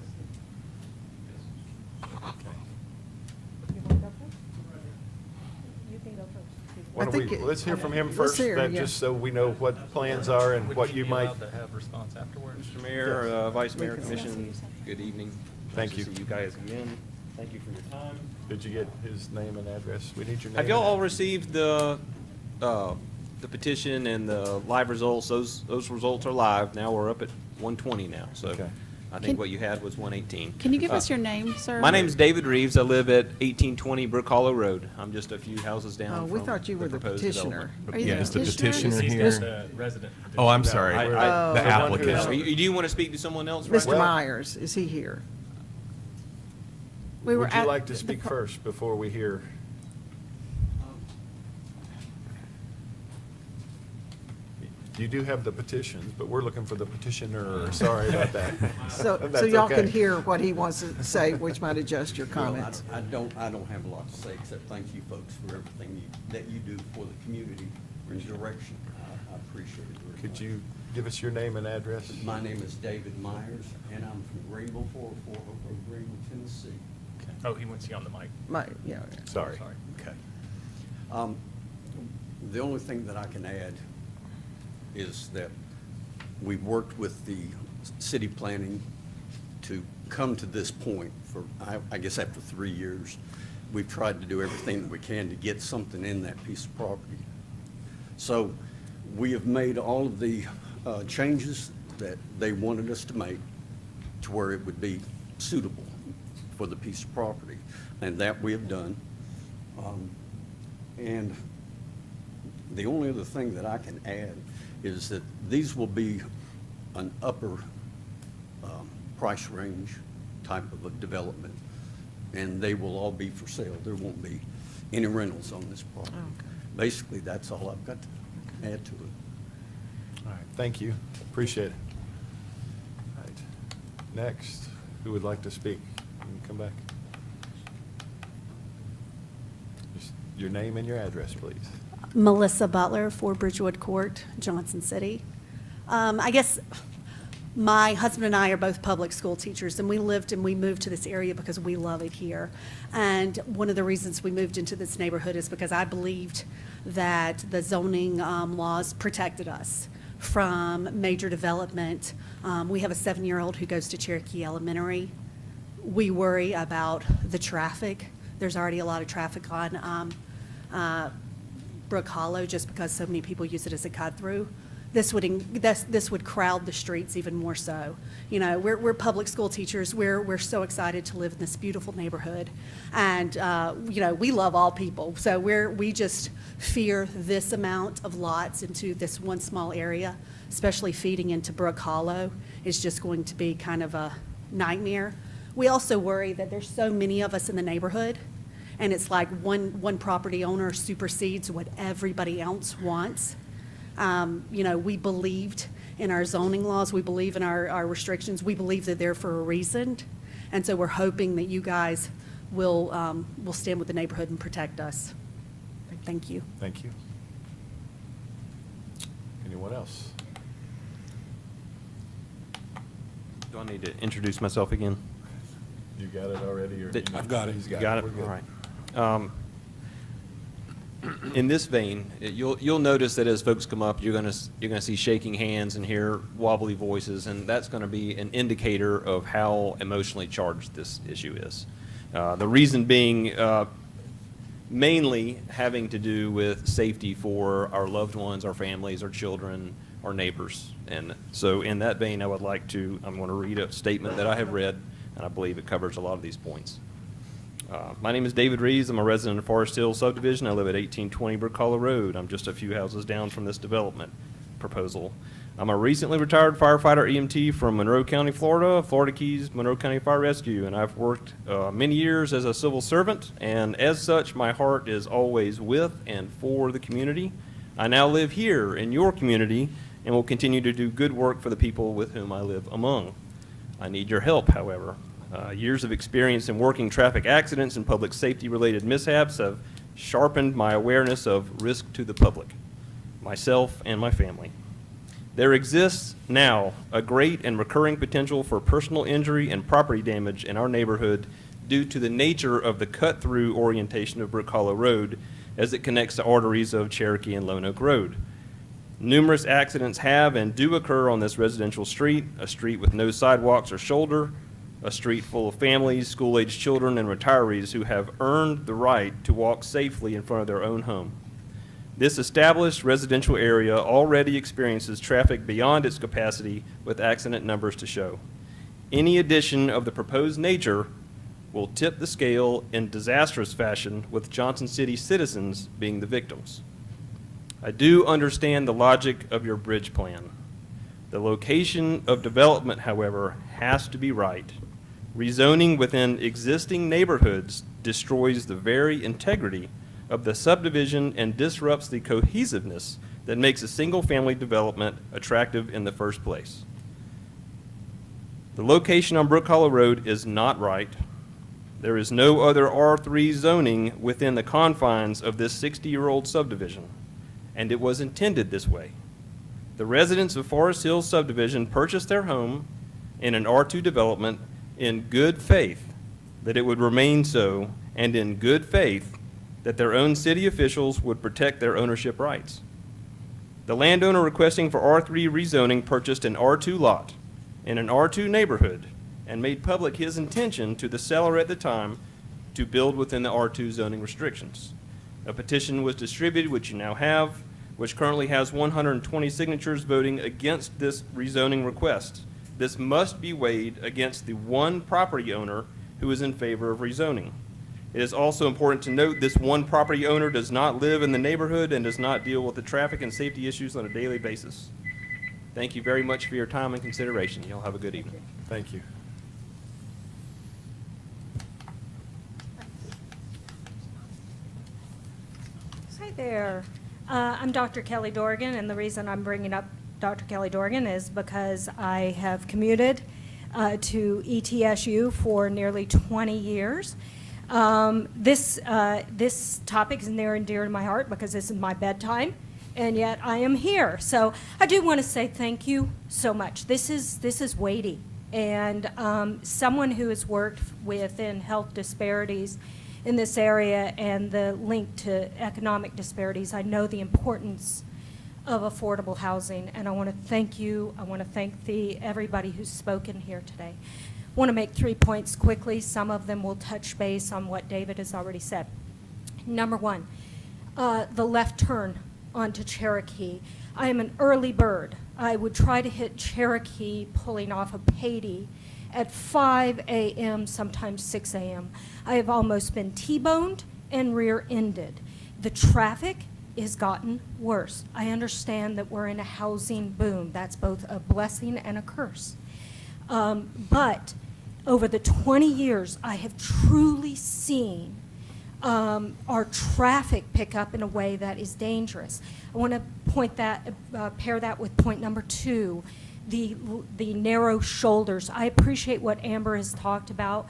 Why I don't we, think let's hear from him let's first, hear, that yeah. just so we know what plans are and what you might. Would you be allowed to have response afterwards? Mr. Mayor, Vice Mayor, can- Commission, good evening. Thank Nice you. to see you guys again. Thank you for your time. Did you get his name and address? We need your name. Have y'all and all address. received the petition and the live results? Those results are live. Now we're up at 120 now, so Okay. I Can- think what you had was 118. Can you give us your name, sir? My name's David Reeves. I live at 1820 Brook Hollow Road. I'm just a few houses down Oh, from we thought you were the proposed petitioner. development. Are you Yeah, the is the petitioner? petitioner He's here? just a resident. Oh, I'm petitioner. sorry. I- The the one who- applicant. Do you want to speak to someone else? right Mr. now? Myers, is he here? We were Would you at like to the speak pro- first before we hear? You do have the petitions, but we're looking for the petitioner. Sorry about that. So That's y'all okay. can hear what he wants to say, which might adjust your comments. I don't have a lot to say, except thank you folks for everything that you do for the community and direction. I appreciate it very Could much. you give us your name and address? My name is David Myers, and I'm from Greenville, 404, Greenville, Tennessee. Oh, he wants you on the mic. Yeah. Sorry. Okay. The only thing that I can add is that we've worked with the city planning to come to this point for, I guess after 3 years. We've tried to do everything that we can to get something in that piece of property. So we have made all of the changes that they wanted us to make to where it would be suitable for the piece of property, and that we have done. And the only other thing that I can add is that these will be an upper price range type of a development, and they will all be for sale. There won't be any rentals on this property. Okay. Basically, that's all I've got to add to it. All right, thank you. Appreciate it. All right. Next, who would like to speak? You can come back. Just your name and your address, please. Melissa Butler, 4 Bridgewood Court, Johnson City. I guess my husband and I are both public school teachers, and we lived and we moved to this area because we love it here. And one of the reasons we moved into this neighborhood is because I believed that the zoning laws protected us from major development. We have a 7-year-old who goes to Cherokee Elementary. We worry about the traffic. There's already a lot of traffic on Brook Hollow just because so many people use it as a cut-through. This would crowd the streets even more so. You know, we're public school teachers. We're so excited to live in this beautiful neighborhood, and you know, we love all people. So we just fear this amount of lots into this one small area, especially feeding into Brook Hollow, is just going to be kind of a nightmare. We also worry that there's so many of us in the neighborhood, and it's like one property owner supersedes what everybody else wants. You know, we believed in our zoning laws, we believe in our restrictions, we believe that they're for a reason. And so we're hoping that you guys will stand with the neighborhood and protect us. Thank you. Thank you. Anyone else? Do I need to introduce myself again? You got it already, or? I've got it. He's Got it? We're good. All right. In this vein, you'll notice that as folks come up, you're gonna see shaking hands and hear wobbly voices, and that's gonna be an indicator of how emotionally charged this issue is. The reason being mainly having to do with safety for our loved ones, our families, our children, our neighbors. And so in that vein, I'm going to read a statement that I have read, and I believe it covers a lot of these points. My name is David Reeves. I'm a resident of Forest Hill subdivision. I live at 1820 Brook Hollow Road. I'm just a few houses down from this development proposal. I'm a recently retired firefighter EMT from Monroe County, Florida, Florida Keys, Monroe County Fire Rescue, and I've worked many years as a civil servant, and as such, my heart is always with and for the community. I now live here in your community and will continue to do good work for the people with whom I live among. I need your help, however. Years of experience in working traffic accidents and public safety-related mishaps have sharpened my awareness of risk to the public, myself, and my family. There exists now a great and recurring potential for personal injury and property damage in our neighborhood due to the nature of the cut-through orientation of Brook Hollow Road as it connects the arteries of Cherokee and Lone Oak Road. Numerous accidents have and do occur on this residential street, a street with no sidewalks or shoulder, a street full of families, school-aged children, and retirees who have earned the right to walk safely in front of their own home. This established residential area already experiences traffic beyond its capacity with accident numbers to show. Any addition of the proposed nature will tip the scale in disastrous fashion, with Johnson City citizens being the victims. I do understand the logic of your bridge plan. The location of development, however, has to be right. Rezoning within existing neighborhoods destroys the very integrity of the subdivision and disrupts the cohesiveness that makes a single-family development attractive in the first place. The location on Brook Hollow Road is not right. There is no other R3 zoning within the confines of this 60-year-old subdivision, and it was intended this way. The residents of Forest Hills subdivision purchased their home in an R2 development in good faith that it would remain so, and in good faith that their own city officials would protect their ownership rights. The landowner requesting for R3 rezoning purchased an R2 lot in an R2 neighborhood and made public his intention to the seller at the time to build within the R2 zoning restrictions. A petition was distributed, which you now have, which currently has 120 signatures voting against this rezoning request. This must be weighed against the one property owner who is in favor of rezoning. It is also important to note this one property owner does not live in the neighborhood and does not deal with the traffic and safety issues on a daily basis. Thank you very much for your time and consideration. Y'all have a good evening. Thank you. Hi there. I'm Dr. Kelly Dorgan, and the reason I'm bringing up Dr. Kelly Dorgan is because I have commuted to ETSU for nearly 20 years. This topic is near and dear to my heart because this is my bedtime, and yet I am here. So I do want to say thank you so much. This is weighty, and someone who has worked within health disparities in this area and the link to economic disparities, I know the importance of affordable housing, and I want to thank you. I want to thank everybody who's spoken here today. I want to make 3 points quickly. Some of them will touch base on what David has already said. Number one, the left turn onto Cherokee. I am an early bird. I would try to hit Cherokee pulling off of Patey at 5 a.m., sometimes 6 a.m. I have almost been T-boned and rear-ended. The traffic has gotten worse. I understand that we're in a housing boom. That's both a blessing and a curse. But over the 20 years, I have truly seen our traffic pick up in a way that is dangerous. I want to pair that with point number 2, the narrow shoulders. I appreciate what Amber has talked about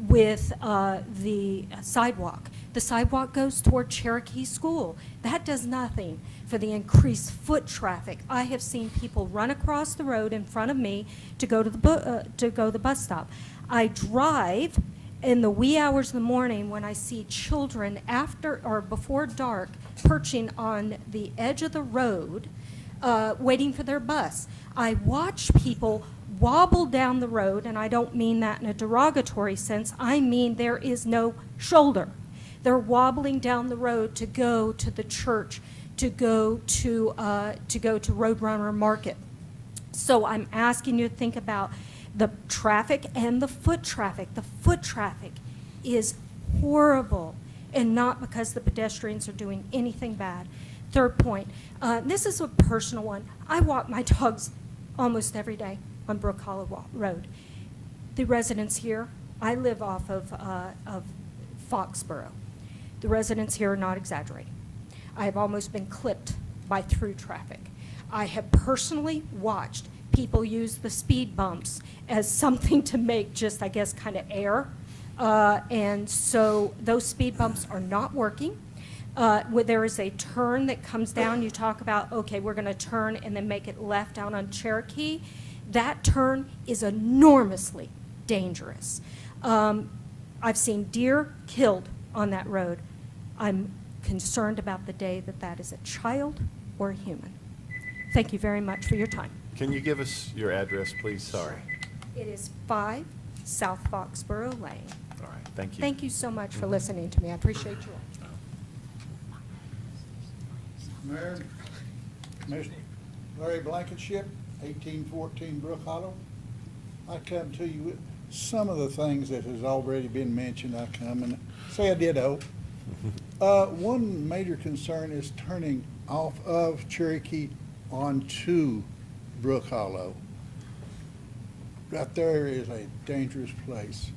with the sidewalk. The sidewalk goes toward Cherokee School. That does nothing for the increased foot traffic. I have seen people run across the road in front of me to go to the bus stop. I drive in the wee hours of the morning when I see children after or before dark perching on the edge of the road waiting for their bus. I watch people wobble down the road, and I don't mean that in a derogatory sense. I mean there is no shoulder. They're wobbling down the road to go to the church, to go to Roadrunner Market. So I'm asking you to think about the traffic and the foot traffic. The foot traffic is horrible, and not because the pedestrians are doing anything bad. Third point, this is a personal one. I walk my dogs almost every day on Brook Hollow Road. The residents here, I live off of Foxborough. The residents here are not exaggerating. I have almost been clipped by through traffic. I have personally watched people use the speed bumps as something to make just, I guess, kind of air. And so those speed bumps are not working. Where there is a turn that comes down, you talk about, okay, we're going to turn and then make it left out on Cherokee. That turn is enormously dangerous. I've seen deer killed on that road. I'm concerned about the day that that is a child or a human. Thank you very much for your time. Can you give us your address, please? Sorry. It is 5 South Foxborough Lane. All right, thank you. Thank you so much for listening to me. I appreciate you all. Mayor, Mr. Larry Blankenship, 1814 Brook Hollow. I come to you with some of the things that has already been mentioned. I come and say I ditto. One major concern is turning off of Cherokee onto Brook Hollow. Right there is a dangerous place.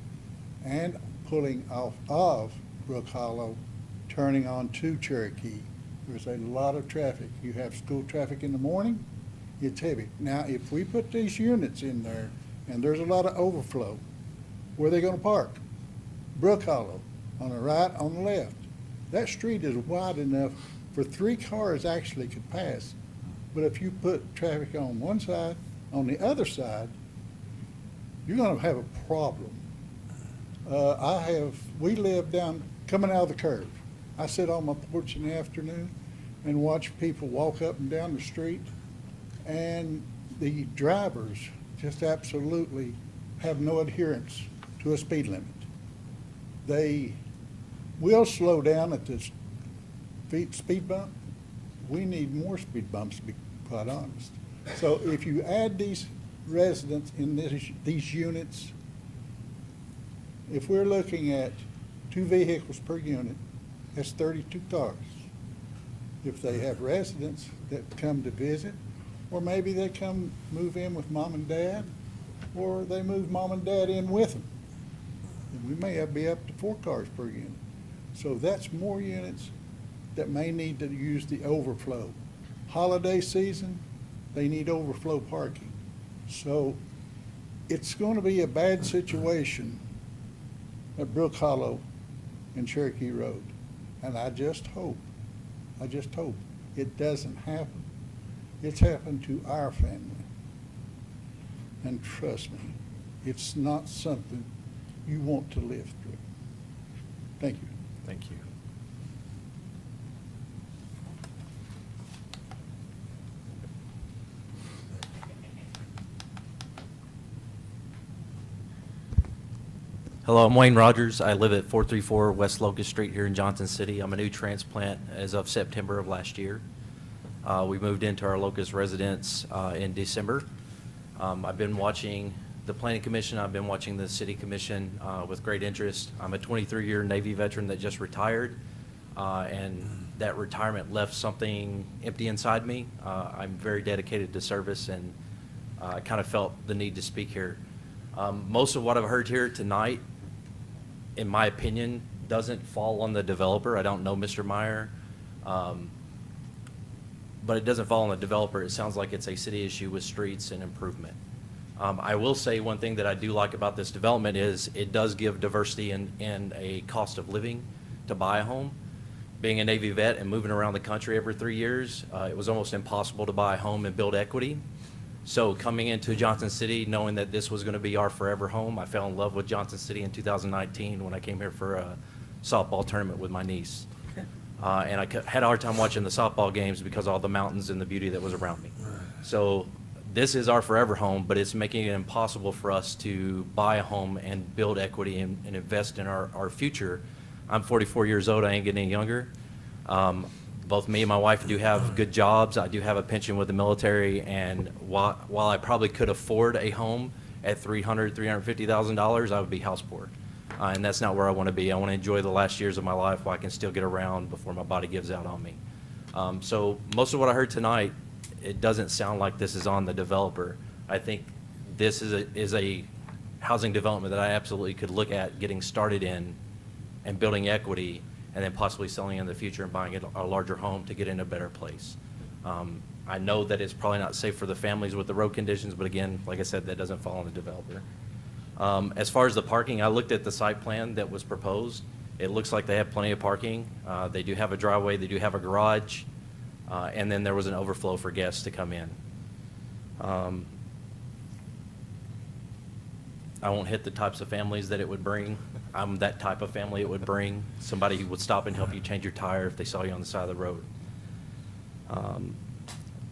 And pulling off of Brook Hollow, turning onto Cherokee. There's a lot of traffic. You have school traffic in the morning, it's heavy. Now, if we put these units in there and there's a lot of overflow, where are they gonna park? Brook Hollow, on the right, on the left. That street is wide enough for 3 cars actually could pass. But if you put traffic on one side, on the other side, you're gonna have a problem. We live down, coming out of the curve. I sit on my porch in the afternoon and watch people walk up and down the street, and the drivers just absolutely have no adherence to a speed limit. They will slow down at this speed bump. We need more speed bumps, to be quite honest. So if you add these residents in these units, if we're looking at 2 vehicles per unit, that's 32 cars. If they have residents that come to visit, or maybe they come move in with mom and dad, or they move mom and dad in with them, and we may be up to 4 cars per unit. So that's more units that may need to use the overflow. Holiday season, they need overflow parking. So it's going to be a bad situation at Brook Hollow and Cherokee Road. And I just hope it doesn't happen. It's happened to our family. And trust me, it's not something you want to live through. Thank you. Thank you. Hello, I'm Wayne Rogers. I live at 434 West Locust Street here in Johnson City. I'm a new transplant as of September of last year. We moved into our Locust residence in December. I've been watching the Planning Commission. I've been watching the City Commission with great interest. I'm a 23-year Navy veteran that just retired, and that retirement left something empty inside me. I'm very dedicated to service, and I kind of felt the need to speak here. Most of what I've heard here tonight, in my opinion, doesn't fall on the developer. I don't know Mr. Meyer. But it doesn't fall on the developer. It sounds like it's a city issue with streets and improvement. I will say one thing that I do like about this development is it does give diversity in a cost of living to buy a home. Being a Navy vet and moving around the country every 3 years, it was almost impossible to buy a home and build equity. So coming into Johnson City, knowing that this was going to be our forever home, I fell in love with Johnson City in 2019 when I came here for a softball tournament with my niece. And I had a hard time watching the softball games because of all the mountains and the beauty that was around me. So this is our forever home, but it's making it impossible for us to buy a home and build equity and invest in our future. I'm 44 years old. I ain't getting any younger. Both me and my wife do have good jobs. I do have a pension with the military, and while I probably could afford a home at $350,000, I would be house poor. And that's not where I want to be. I want to enjoy the last years of my life while I can still get around before my body gives out on me. So most of what I heard tonight, it doesn't sound like this is on the developer. I think this is a housing development that I absolutely could look at getting started in and building equity, and then possibly selling in the future and buying a larger home to get in a better place. I know that it's probably not safe for the families with the road conditions, but again, like I said, that doesn't fall on the developer. As far as the parking, I looked at the site plan that was proposed. It looks like they have plenty of parking. They do have a driveway, they do have a garage, and then there was an overflow for guests to come in. I won't hit the types of families that it would bring. I'm that type of family it would bring. Somebody who would stop and help you change your tire if they saw you on the side of the road.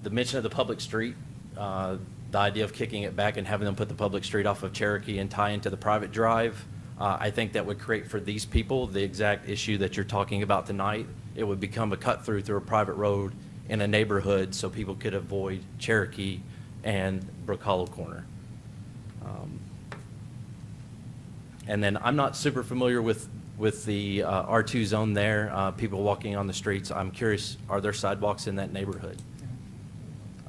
The mention of the public street, the idea of kicking it back and having them put the public street off of Cherokee and tie into the private drive, I think that would create for these people the exact issue that you're talking about tonight. It would become a cut through a private road in a neighborhood so people could avoid Cherokee and Brook Hollow Corner. And then I'm not super familiar with the R2 zone there, people walking on the streets. I'm curious, are there sidewalks in that neighborhood?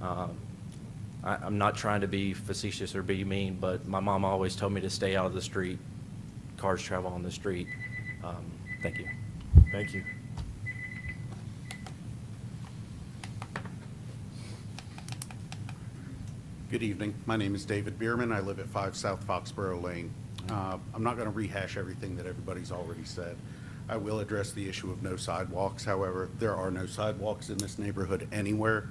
I'm not trying to be facetious or be mean, but my mom always told me to stay out of the street. Cars travel on the street. Thank you. Thank you. Good evening. My name is David Bierman. I live at 5 South Foxborough Lane. I'm not going to rehash everything that everybody's already said. I will address the issue of no sidewalks. However, there are no sidewalks in this neighborhood anywhere.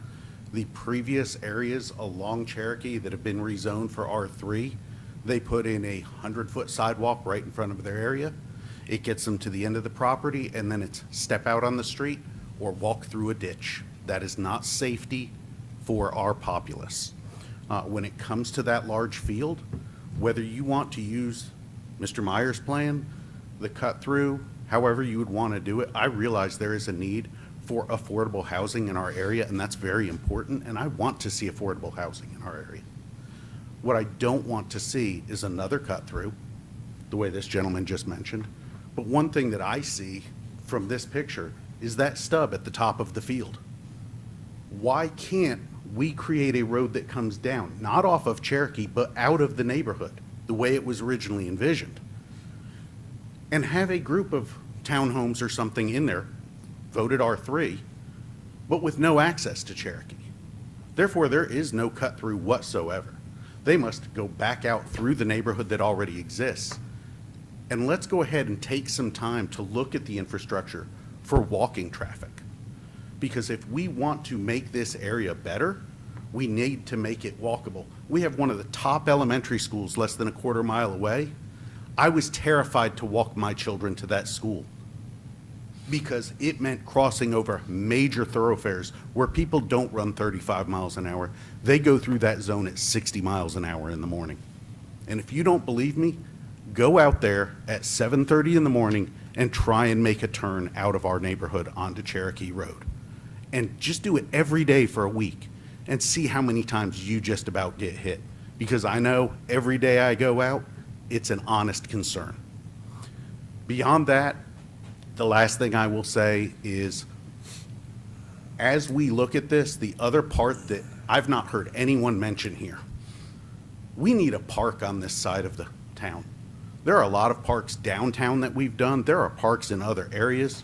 The previous areas along Cherokee that have been rezoned for R3, they put in a 100-foot sidewalk right in front of their area. It gets them to the end of the property, and then it's step out on the street or walk through a ditch. That is not safety for our populace. When it comes to that large field, whether you want to use Mr. Meyer's plan, the cut through, however you would want to do it, I realize there is a need for affordable housing in our area, and that's very important, and I want to see affordable housing in our area. What I don't want to see is another cut through, the way this gentleman just mentioned. But one thing that I see from this picture is that stub at the top of the field. Why can't we create a road that comes down, not off of Cherokee, but out of the neighborhood, the way it was originally envisioned, and have a group of townhomes or something in there, voted R3, but with no access to Cherokee? Therefore, there is no cut through whatsoever. They must go back out through the neighborhood that already exists. And let's go ahead and take some time to look at the infrastructure for walking traffic. Because if we want to make this area better, we need to make it walkable. We have one of the top elementary schools less than a quarter mile away. I was terrified to walk my children to that school because it meant crossing over major thoroughfares where people don't run 35 miles an hour. They go through that zone at 60 miles an hour in the morning. And if you don't believe me, go out there at 7:30 in the morning and try and make a turn out of our neighborhood onto Cherokee Road. And just do it every day for a week and see how many times you just about get hit. Because I know every day I go out, it's an honest concern. Beyond that, the last thing I will say is, as we look at this, the other part that I've not heard anyone mention here, we need a park on this side of the town. There are a lot of parks downtown that we've done. There are parks in other areas.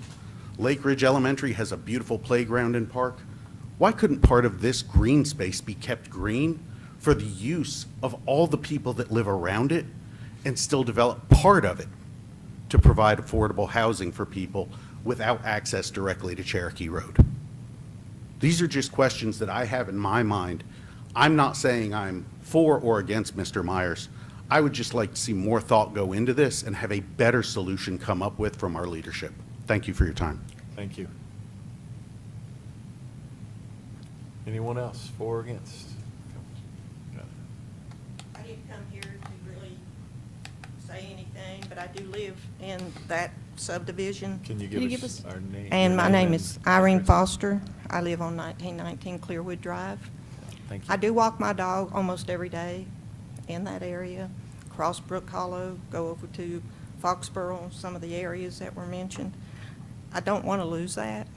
Lake Ridge Elementary has a beautiful playground and park. Why couldn't part of this green space be kept green for the use of all the people that live around it and still develop part of it to provide affordable housing for people without access directly to Cherokee Road? These are just questions that I have in my mind. I'm not saying I'm for or against Mr. Myers. I would just like to see more thought go into this and have a better solution come up with from our leadership. Thank you for your time. Thank you. Anyone else, for or against? I didn't come here to really say anything, but I do live in that subdivision. Can you give us our name? And your my name and is Irene address? Foster. I live on 1919 Clearwood Drive. Thank you. I do walk my dog almost every day in that area, cross Brook Hollow, go over to Foxborough, some of the areas that were mentioned. I don't want to lose that.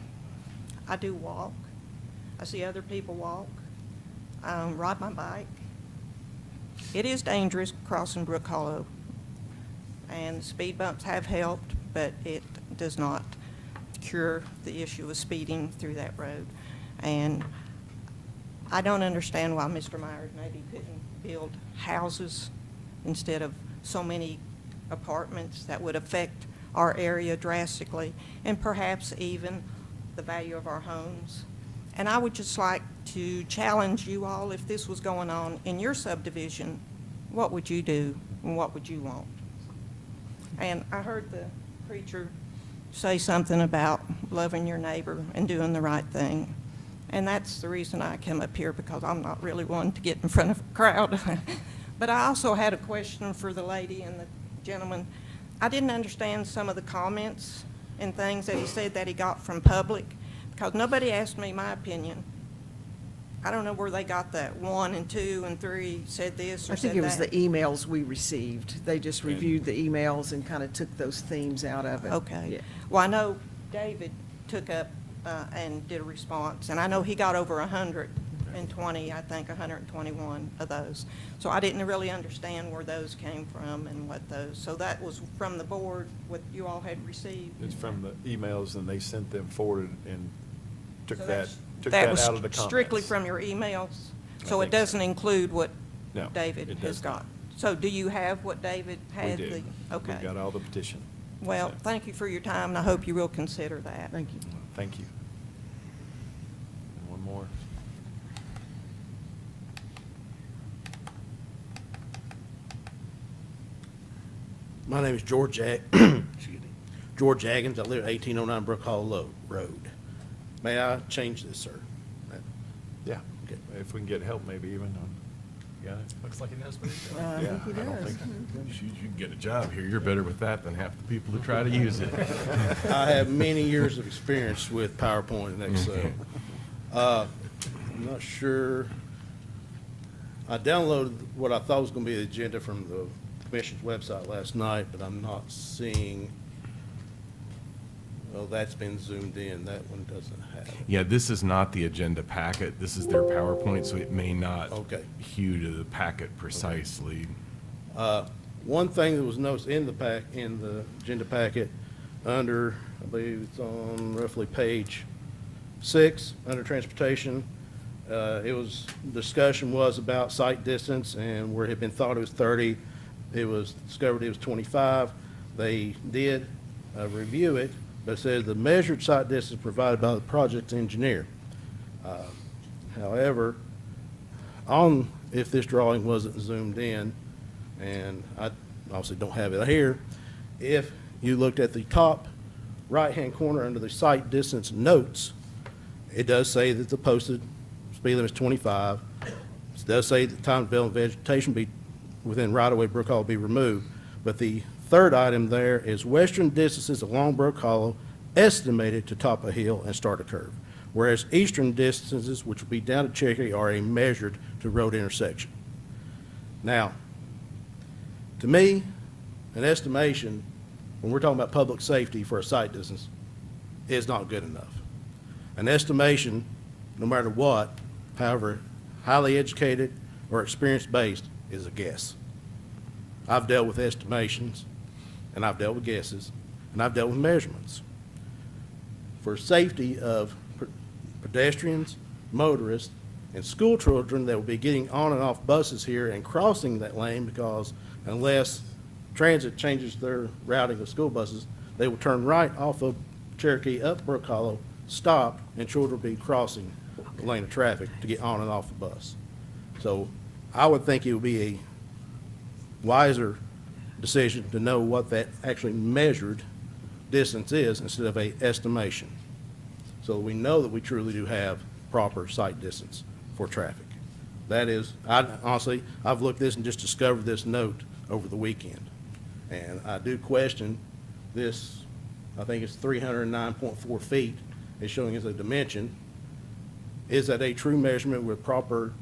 I do walk. I see other people walk, ride my bike. It is dangerous crossing Brook Hollow, and the speed bumps have helped, but it does not cure the issue of speeding through that road. And I don't understand why Mr. Myers maybe couldn't build houses instead of so many apartments that would affect our area drastically, and perhaps even the value of our homes. And I would just like to challenge you all, if this was going on in your subdivision, what would you do and what would you want? And I heard the preacher say something about loving your neighbor and doing the right thing. And that's the reason I came up here, because I'm not really one to get in front of a crowd. But I also had a question for the lady and the gentleman. I didn't understand some of the comments and things that he said that he got from public, because nobody asked me my opinion. I don't know where they got that 1 and 2 and 3 said this or I think said it was the that. emails we received. They just reviewed the emails and kind of took those themes out of it. Okay. Yeah. Well, I know David took up and did a response, and I know he got over 120, I think 121 of those. So I didn't really understand where those came from and what those, so that was from the board, what you all had received. It's from the emails, and they sent them forward and took So that that was out of the comments. strictly from your emails? I So it think so. doesn't include what No, David it has does got? So do you have what David We had? do. Okay. We've got all the petition. Well, So, thank you for your time, and I hope you will consider that. Thank you. Thank you. And one more. My name is George excuse me, George Aggins. I live at 1809 Brook Hollow Road. May I change this, sir? Yeah, if we can get help, maybe even on, got it? Looks like he knows what he's doing. I Yeah, think he I don't does. think- You can get a job here. You're better with that than half the people who try to use it. I have many years of experience with PowerPoint and Excel. I'm not sure. I downloaded what I thought was going to be the agenda from the commission's website last night, but I'm not seeing, oh, that's been zoomed in. That one doesn't have it. Yeah, this is not the agenda packet. This is their PowerPoint, so it may not Okay. hew to the packet precisely. One thing that was noticed in the agenda packet, under, I believe it's on roughly page 6, under transportation, discussion was about site distance, and where it had been thought it was 30, it was discovered it was 25. They did review it, but it says the measured site distance provided by the project engineer. However, if this drawing wasn't zoomed in, and I obviously don't have it here, if you looked at the top right-hand corner under the site distance notes, it does say that the posted speed limit is 25. It does say that time to develop vegetation be within right-of-way Brook Hollow be removed. But the third item there is western distances along Brook Hollow estimated to top a hill and start a curve, whereas eastern distances, which would be down to Cherokee, are measured to road intersection. Now, to me, an estimation, when we're talking about public safety for a site distance, is not good enough. An estimation, no matter what, however highly educated or experience-based, is a guess. I've dealt with estimations, and I've dealt with guesses, and I've dealt with measurements. For safety of pedestrians, motorists, and school children that will be getting on and off buses here and crossing that lane, because unless transit changes their routing of school buses, they will turn right off of Cherokee up Brook Hollow, stop, and children will be crossing the lane of traffic to get on and off the bus. So I would think it would be a wiser decision to know what that actually measured distance is instead of a estimation. So we know that we truly do have proper sight distance for traffic. That is, honestly, I've looked at this and just discovered this note over the weekend. And I do question this, I think it's 309.4 feet, is showing as a dimension. Is that a true measurement with proper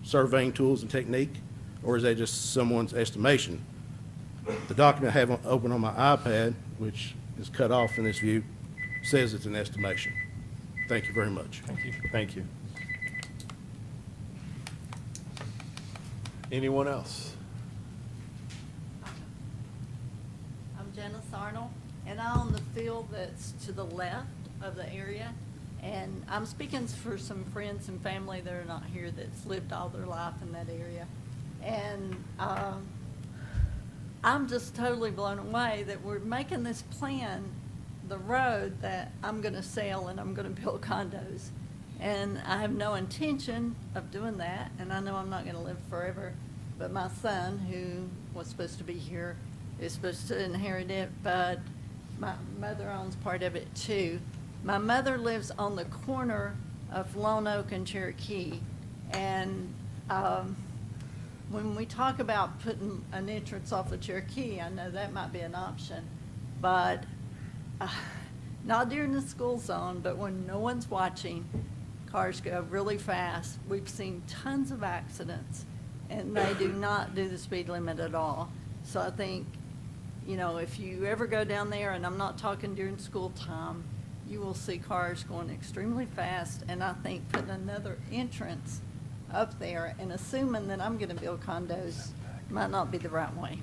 surveying tools and technique, or is that just someone's estimation? The document I have open on my iPad, which is cut off in this view, says it's an estimation. Thank you very much. Thank you. Thank you. Anyone else? I'm Janice Arnold, and I own the field that's to the left of the area. And I'm speaking for some friends and family that are not here that's lived all their life in that area. And I'm just totally blown away that we're making this plan, the road that I'm going to sell and I'm going to build condos. And I have no intention of doing that, and I know I'm not going to live forever. But my son, who was supposed to be here, is supposed to inherit it, but my mother owns part of it too. My mother lives on the corner of Lone Oak and Cherokee, and when we talk about putting an entrance off of Cherokee, I know that might be an option, but not during the school zone, but when no one's watching, cars go really fast. We've seen tons of accidents, and they do not do the speed limit at all. So I think, you know, if you ever go down there, and I'm not talking during school time, you will see cars going extremely fast, and I think putting another entrance up there and assuming that I'm going to build condos might not be the right way.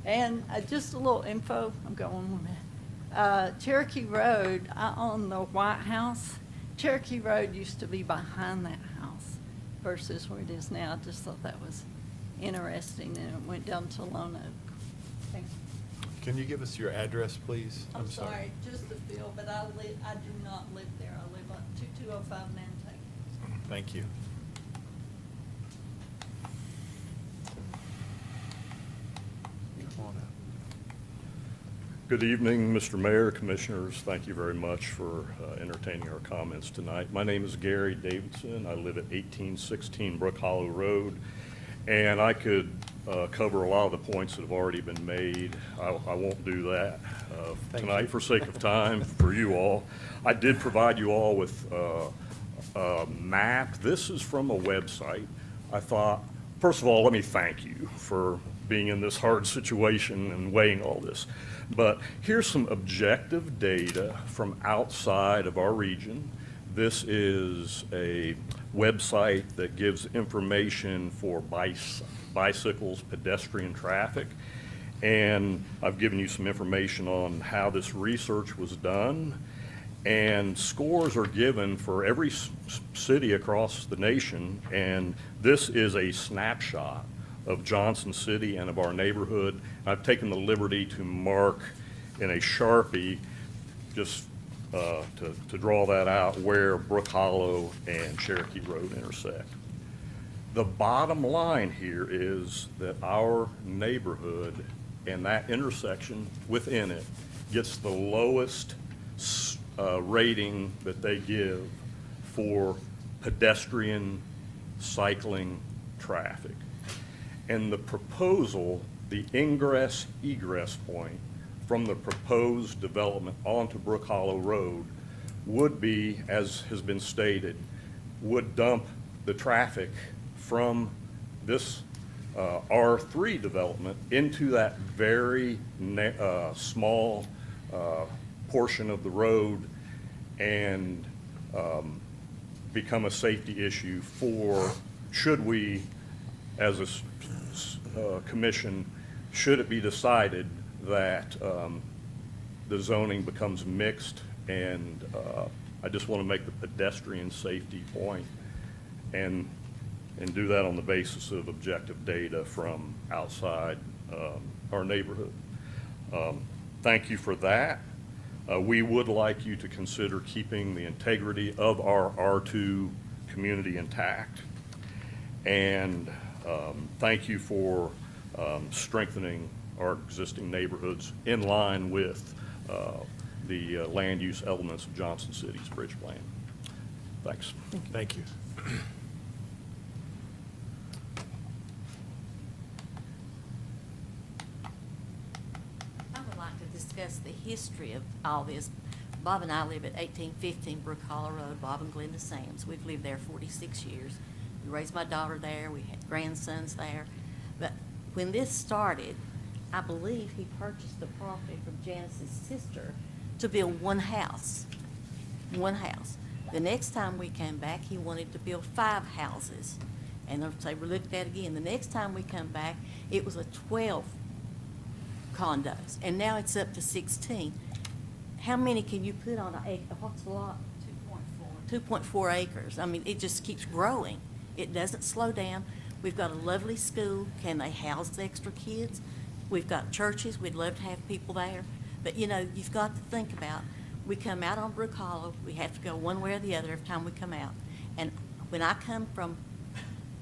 And just a little info, I'm going 1 minute. Cherokee Road, I own the White House. Cherokee Road used to be behind that house versus where it is now. I just thought that was interesting, and it went down to Lone Oak. Thanks. Can you give us your address, please? I'm sorry, just the field, but I do not live there. I live on 2205 Nantucket. Thank you. Come on up. Good evening, Mr. Mayor, Commissioners. Thank you very much for entertaining our comments tonight. My name is Gary Davidson. I live at 1816 Brook Hollow Road, and I could cover a lot of the points that have already been made. I won't do that tonight for sake of time for you all. I did provide you all with a map. This is from a website. I thought, first of all, let me thank you for being in this hard situation and weighing all this. But here's some objective data from outside of our region. This is a website that gives information for bicycles, pedestrian traffic, and I've given you some information on how this research was done, and scores are given for every city across the nation, and this is a snapshot of Johnson City and of our neighborhood. I've taken the liberty to mark in a Sharpie, just to draw that out, where Brook Hollow and Cherokee Road intersect. The bottom line here is that our neighborhood and that intersection within it gets the lowest rating that they give for pedestrian cycling traffic. And the proposal, the ingress-egress point from the proposed development onto Brook Hollow Road would be, as has been stated, would dump the traffic from this R3 development into that very small portion of the road and become a safety issue for, should we, as a commission, should it be decided that the zoning becomes mixed, and I just want to make the pedestrian safety point and do that on the basis of objective data from outside our neighborhood. Thank you for that. We would like you to consider keeping the integrity of our R2 community intact. And thank you for strengthening our existing neighborhoods in line with the land use elements of Johnson City's bridge plan. Thanks. Thank you. I would like to discuss the history of all this. Bob and I live at 1815 Brook Hollow Road, Bob and Glenda Sams. We've lived there 46 years. We raised my daughter there. We had grandsons there. But when this started, I believe he purchased the property from Janice's sister to build one house. One house. The next time we came back, he wanted to build 5 houses. And they were looked at again. The next time we come back, it was a 12 condos, and now it's up to 16. How many can you put on an acre? What's the lot? 2.4 acres. I mean, it just keeps growing. It doesn't slow down. We've got a lovely school. Can they house the extra kids? We've got churches. We'd love to have people there. But, you know, you've got to think about, we come out on Brook Hollow, we have to go one way or the other every time we come out. And when I come from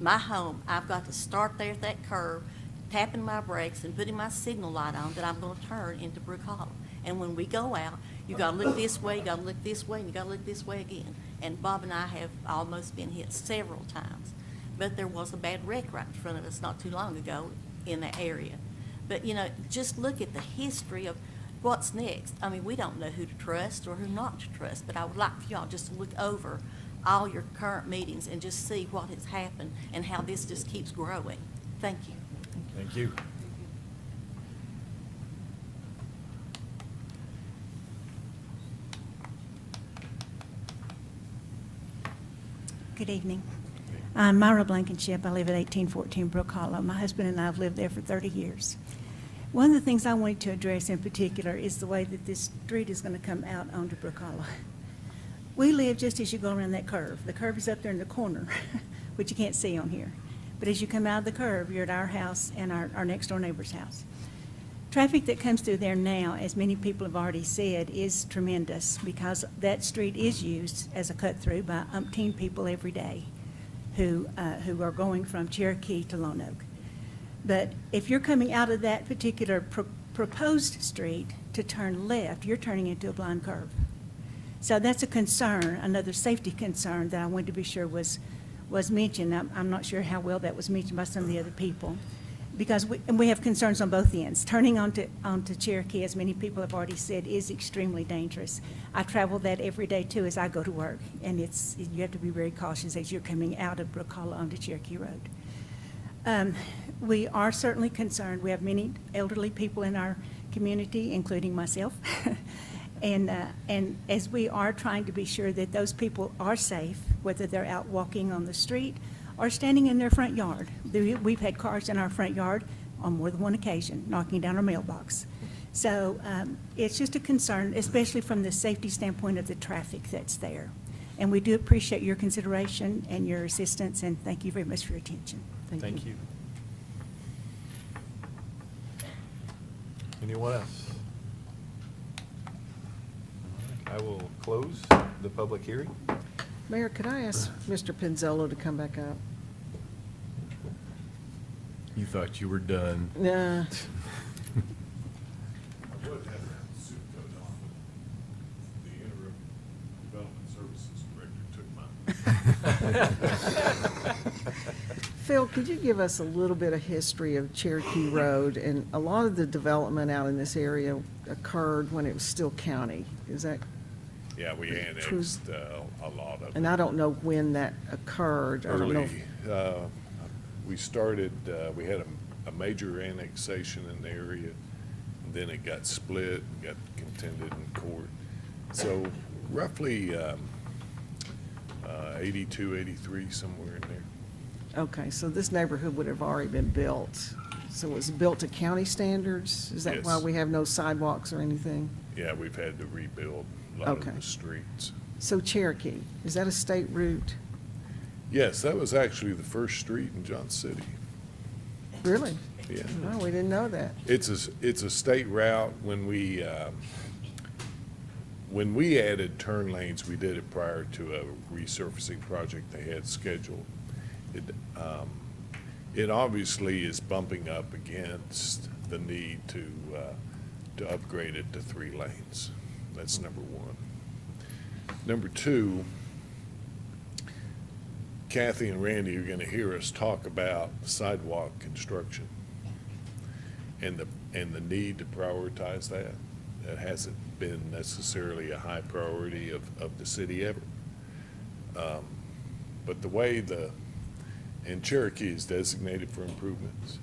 my home, I've got to start there at that curve, tapping my brakes and putting my signal light on that I'm going to turn into Brook Hollow. And when we go out, you got to look this way, you got to look this way, and you got to look this way again. And Bob and I have almost been hit several times. But there was a bad wreck right in front of us not too long ago in that area. But, you know, just look at the history of what's next. I mean, we don't know who to trust or who not to trust, but I would like for y'all just to look over all your current meetings and just see what has happened and how this just keeps growing. Thank you. Thank you. Good evening. I'm Myra Blankenship. I live at 1814 Brook Hollow. My husband and I have lived there for 30 years. One of the things I wanted to address in particular is the way that this street is going to come out onto Brook Hollow. We live just as you go around that curve. The curve is up there in the corner, which you can't see on here. But as you come out of the curve, you're at our house and our next door neighbor's house. Traffic that comes through there now, as many people have already said, is tremendous because that street is used as a cut through by umpteen people every day who are going from Cherokee to Lone Oak. But if you're coming out of that particular proposed street to turn left, you're turning into a blind curve. So that's a concern, another safety concern that I wanted to be sure was mentioned. I'm not sure how well that was mentioned by some of the other people. Because we have concerns on both ends. Turning onto Cherokee, as many people have already said, is extremely dangerous. I travel that every day too as I go to work, and you have to be very cautious as you're coming out of Brook Hollow onto Cherokee Road. We are certainly concerned. We have many elderly people in our community, including myself, and as we are trying to be sure that those people are safe, whether they're out walking on the street or standing in their front yard. We've had cars in our front yard on more than one occasion, knocking down our mailbox. So it's just a concern, especially from the safety standpoint of the traffic that's there. And we do appreciate your consideration and your assistance, and thank you very much for your attention. Thank you. Anyone else? I will close the public hearing. Mayor, could I ask Mr. Penzolo to come back up? You thought you were done. Nah. I would have that suit coat on, but the interim development services director took mine. Phil, could you give us a little bit of history of Cherokee Road? And a lot of the development out in this area occurred when it was still county. Is that Yeah, we true? annexed a lot of it. And I don't know when that occurred. I don't know if- Early. We started, we had a major annexation in the area, and then it got split and got contended in court. So roughly 82, 83, somewhere in there. Okay, so this neighborhood would have already been built So it was built to county standards? Is that why Yes. we have no sidewalks or anything? Yeah, we've had to rebuild a lot Okay. of the streets. So Cherokee, is that a state route? Yes, that was actually the first street in Johnson City. Really? Yeah. No, we didn't know that. It's a state route. When we added turn lanes, we did it prior to a resurfacing project they had scheduled. It obviously is bumping up against the need to upgrade it to 3 lanes. That's number one. Number two, Kathy and Randy are gonna hear us talk about sidewalk construction and the need to prioritize that. That hasn't been necessarily a high priority of the city ever. But the way and Cherokee is designated for improvements,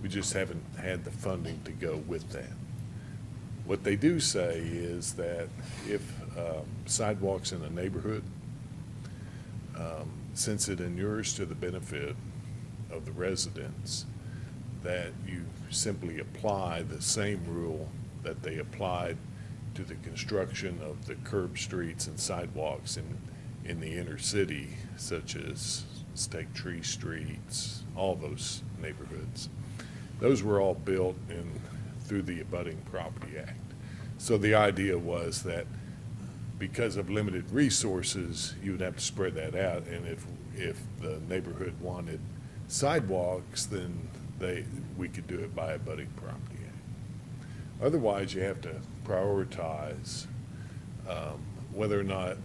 we just haven't had the funding to go with that. What they do say is that if sidewalks in a neighborhood, since it inures to the benefit of the residents, that you simply apply the same rule that they applied to the construction of the curb streets and sidewalks in the inner city, such as Stake Tree Streets, all those neighborhoods. Those were all built through the Abutting Property Act. So the idea was that because of limited resources, you would have to spread that out, and if the neighborhood wanted sidewalks, then we could do it by Abutting Property Act. Otherwise, you have to prioritize whether or not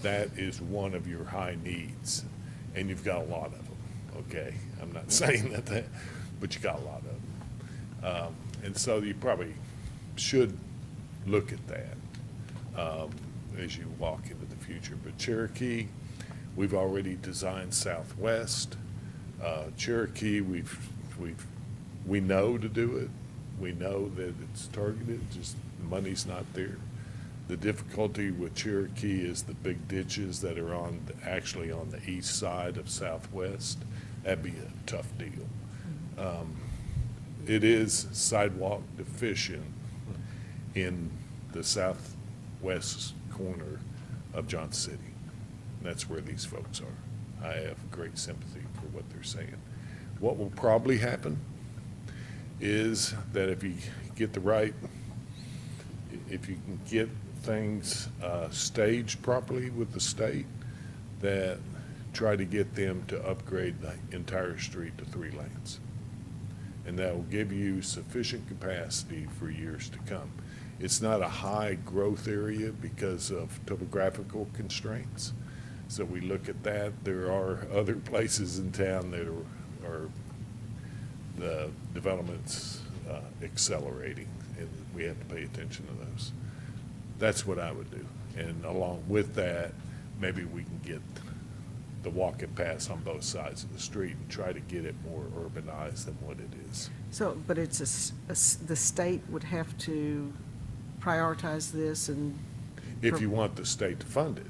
that is one of your high needs, and you've got a lot of them, okay? I'm not saying that, but you got a lot of them. And so you probably should look at that as you walk into the future. But Cherokee, we've already designed Southwest. Cherokee, we know to do it. We know that it's targeted, just the money's not there. The difficulty with Cherokee is the big ditches that are actually on the east side of Southwest. That'd be a tough deal. It is sidewalk deficient in the southwest corner of Johnson City. That's where these folks are. I have great sympathy for what they're saying. What will probably happen is that if you can get things staged properly with the state, that try to get them to upgrade the entire street to 3 lanes. And that will give you sufficient capacity for years to come. It's not a high growth area because of topographical constraints. So we look at that. There are other places in town that are the development's accelerating, and we have to pay attention to those. That's what I would do. And along with that, maybe we can get the walking paths on both sides of the street and try to get it more urbanized than what it is. So, but it's the state would have to prioritize this and. If you want the state to fund it.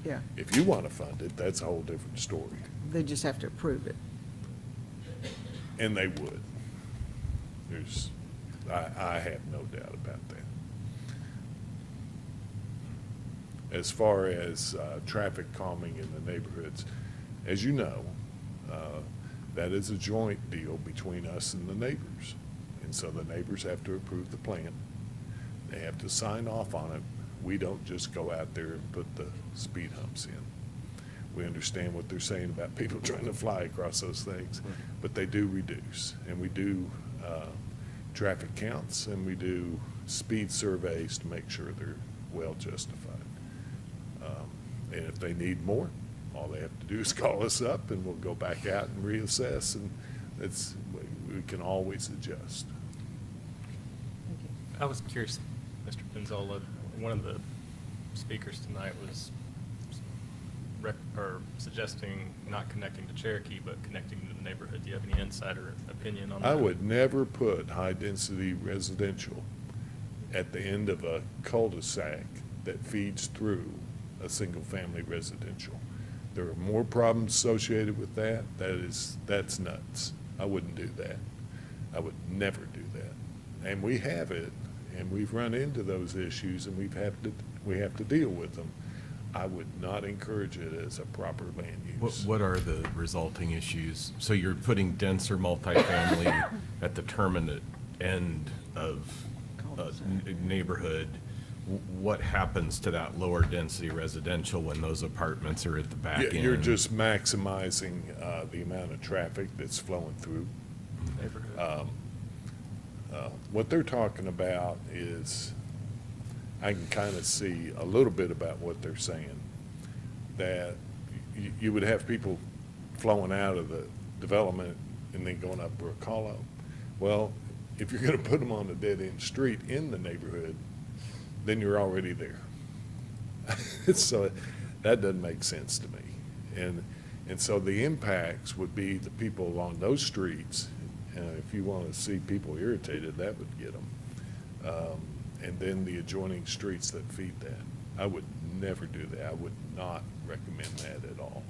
Yeah, If you want to fund it, that's a whole different story. they just have to approve it. And they would. I have no doubt about that. As far as traffic calming in the neighborhoods, as you know, that is a joint deal between us and the neighbors. And so the neighbors have to approve the plan. They have to sign off on it. We don't just go out there and put the speed humps in. We understand what they're saying about people trying to fly across those things, but they do reduce. And we do traffic counts, and we do speed surveys to make sure they're well justified. And if they need more, all they have to do is call us up, and we'll go back out and reassess, and we can always adjust. I was curious, Mr. Penzola, one of the speakers tonight was suggesting not connecting to Cherokee, but connecting to the neighborhood. Do you have any insight or opinion on that? I would never put high-density residential at the end of a cul-de-sac that feeds through a single-family residential. There are more problems associated with that. That's nuts. I wouldn't do that. I would never do that. And we have it, and we've run into those issues, and we have to deal with them. I would not encourage it as a proper land use. What are the resulting issues? So you're putting denser multifamily at the terminate end of a neighborhood. What happens to that lower density residential when those apartments are at the back end? You're just maximizing the amount of traffic that's flowing through. What they're talking about is, I can kind of see a little bit about what they're saying, that you would have people flowing out of the development and then going up Brook Hollow. Well, if you're going to put them on a dead-end street in the neighborhood, then you're already there. So that doesn't make sense to me. And so the impacts would be the people along those streets. If you want to see people irritated, that would get them. And then the adjoining streets that feed that. I would never do that. I would not recommend that at all.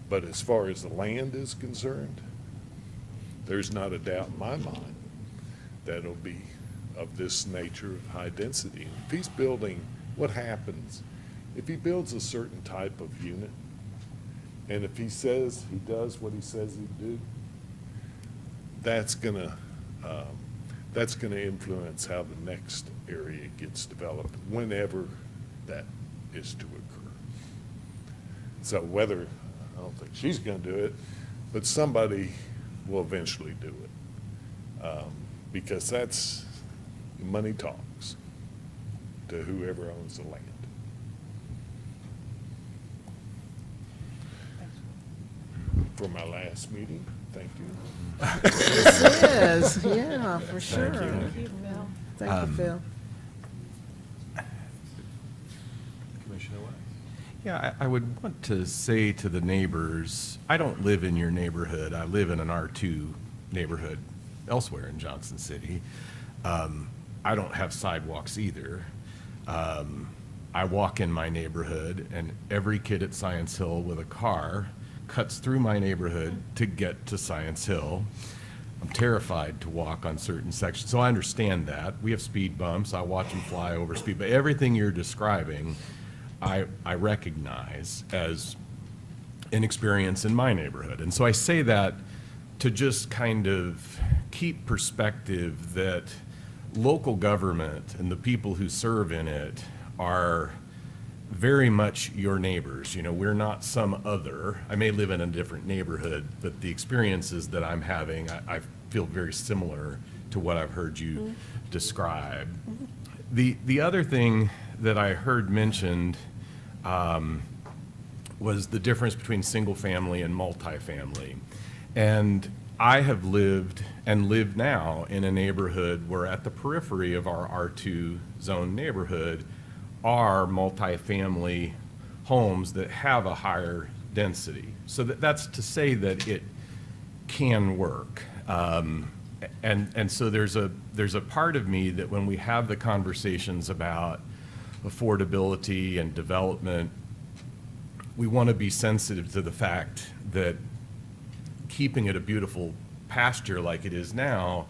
But as far as the land is concerned, there's not a doubt in my mind that it'll be of this nature of high density. And if he's building, what happens? If he builds a certain type of unit, and if he says he does what he says he'd do, that's gonna influence how the next area gets developed, whenever that is to occur. So whether, I don't think she's gonna do it, but somebody will eventually do it. Because that's, money talks to whoever owns the land. For my last meeting, thank you. Yes, yeah, for sure. Thank you. Thank you, Phil. Commissioner White? Yeah, I would want to say to the neighbors, I don't live in your neighborhood. I live in an R2 neighborhood elsewhere in Johnson City. I don't have sidewalks either. I walk in my neighborhood, and every kid at Science Hill with a car cuts through my neighborhood to get to Science Hill. I'm terrified to walk on certain sections, so I understand that. We have speed bumps. I watch them fly over speed, but everything you're describing, I recognize as an experience in my neighborhood. And so I say that to just kind of keep perspective that local government and the people who serve in it are very much your neighbors. You know, we're not some other. I may live in a different neighborhood, but the experiences that I'm having, I feel very similar to what I've heard you describe. The other thing that I heard mentioned was the difference between single family and multifamily. And I have lived and live now in a neighborhood where at the periphery of our R2 zone neighborhood are multifamily homes that have a higher density. So that's to say that it can work. And so there's a part of me that when we have the conversations about affordability and development, we want to be sensitive to the fact that keeping it a beautiful pasture like it is now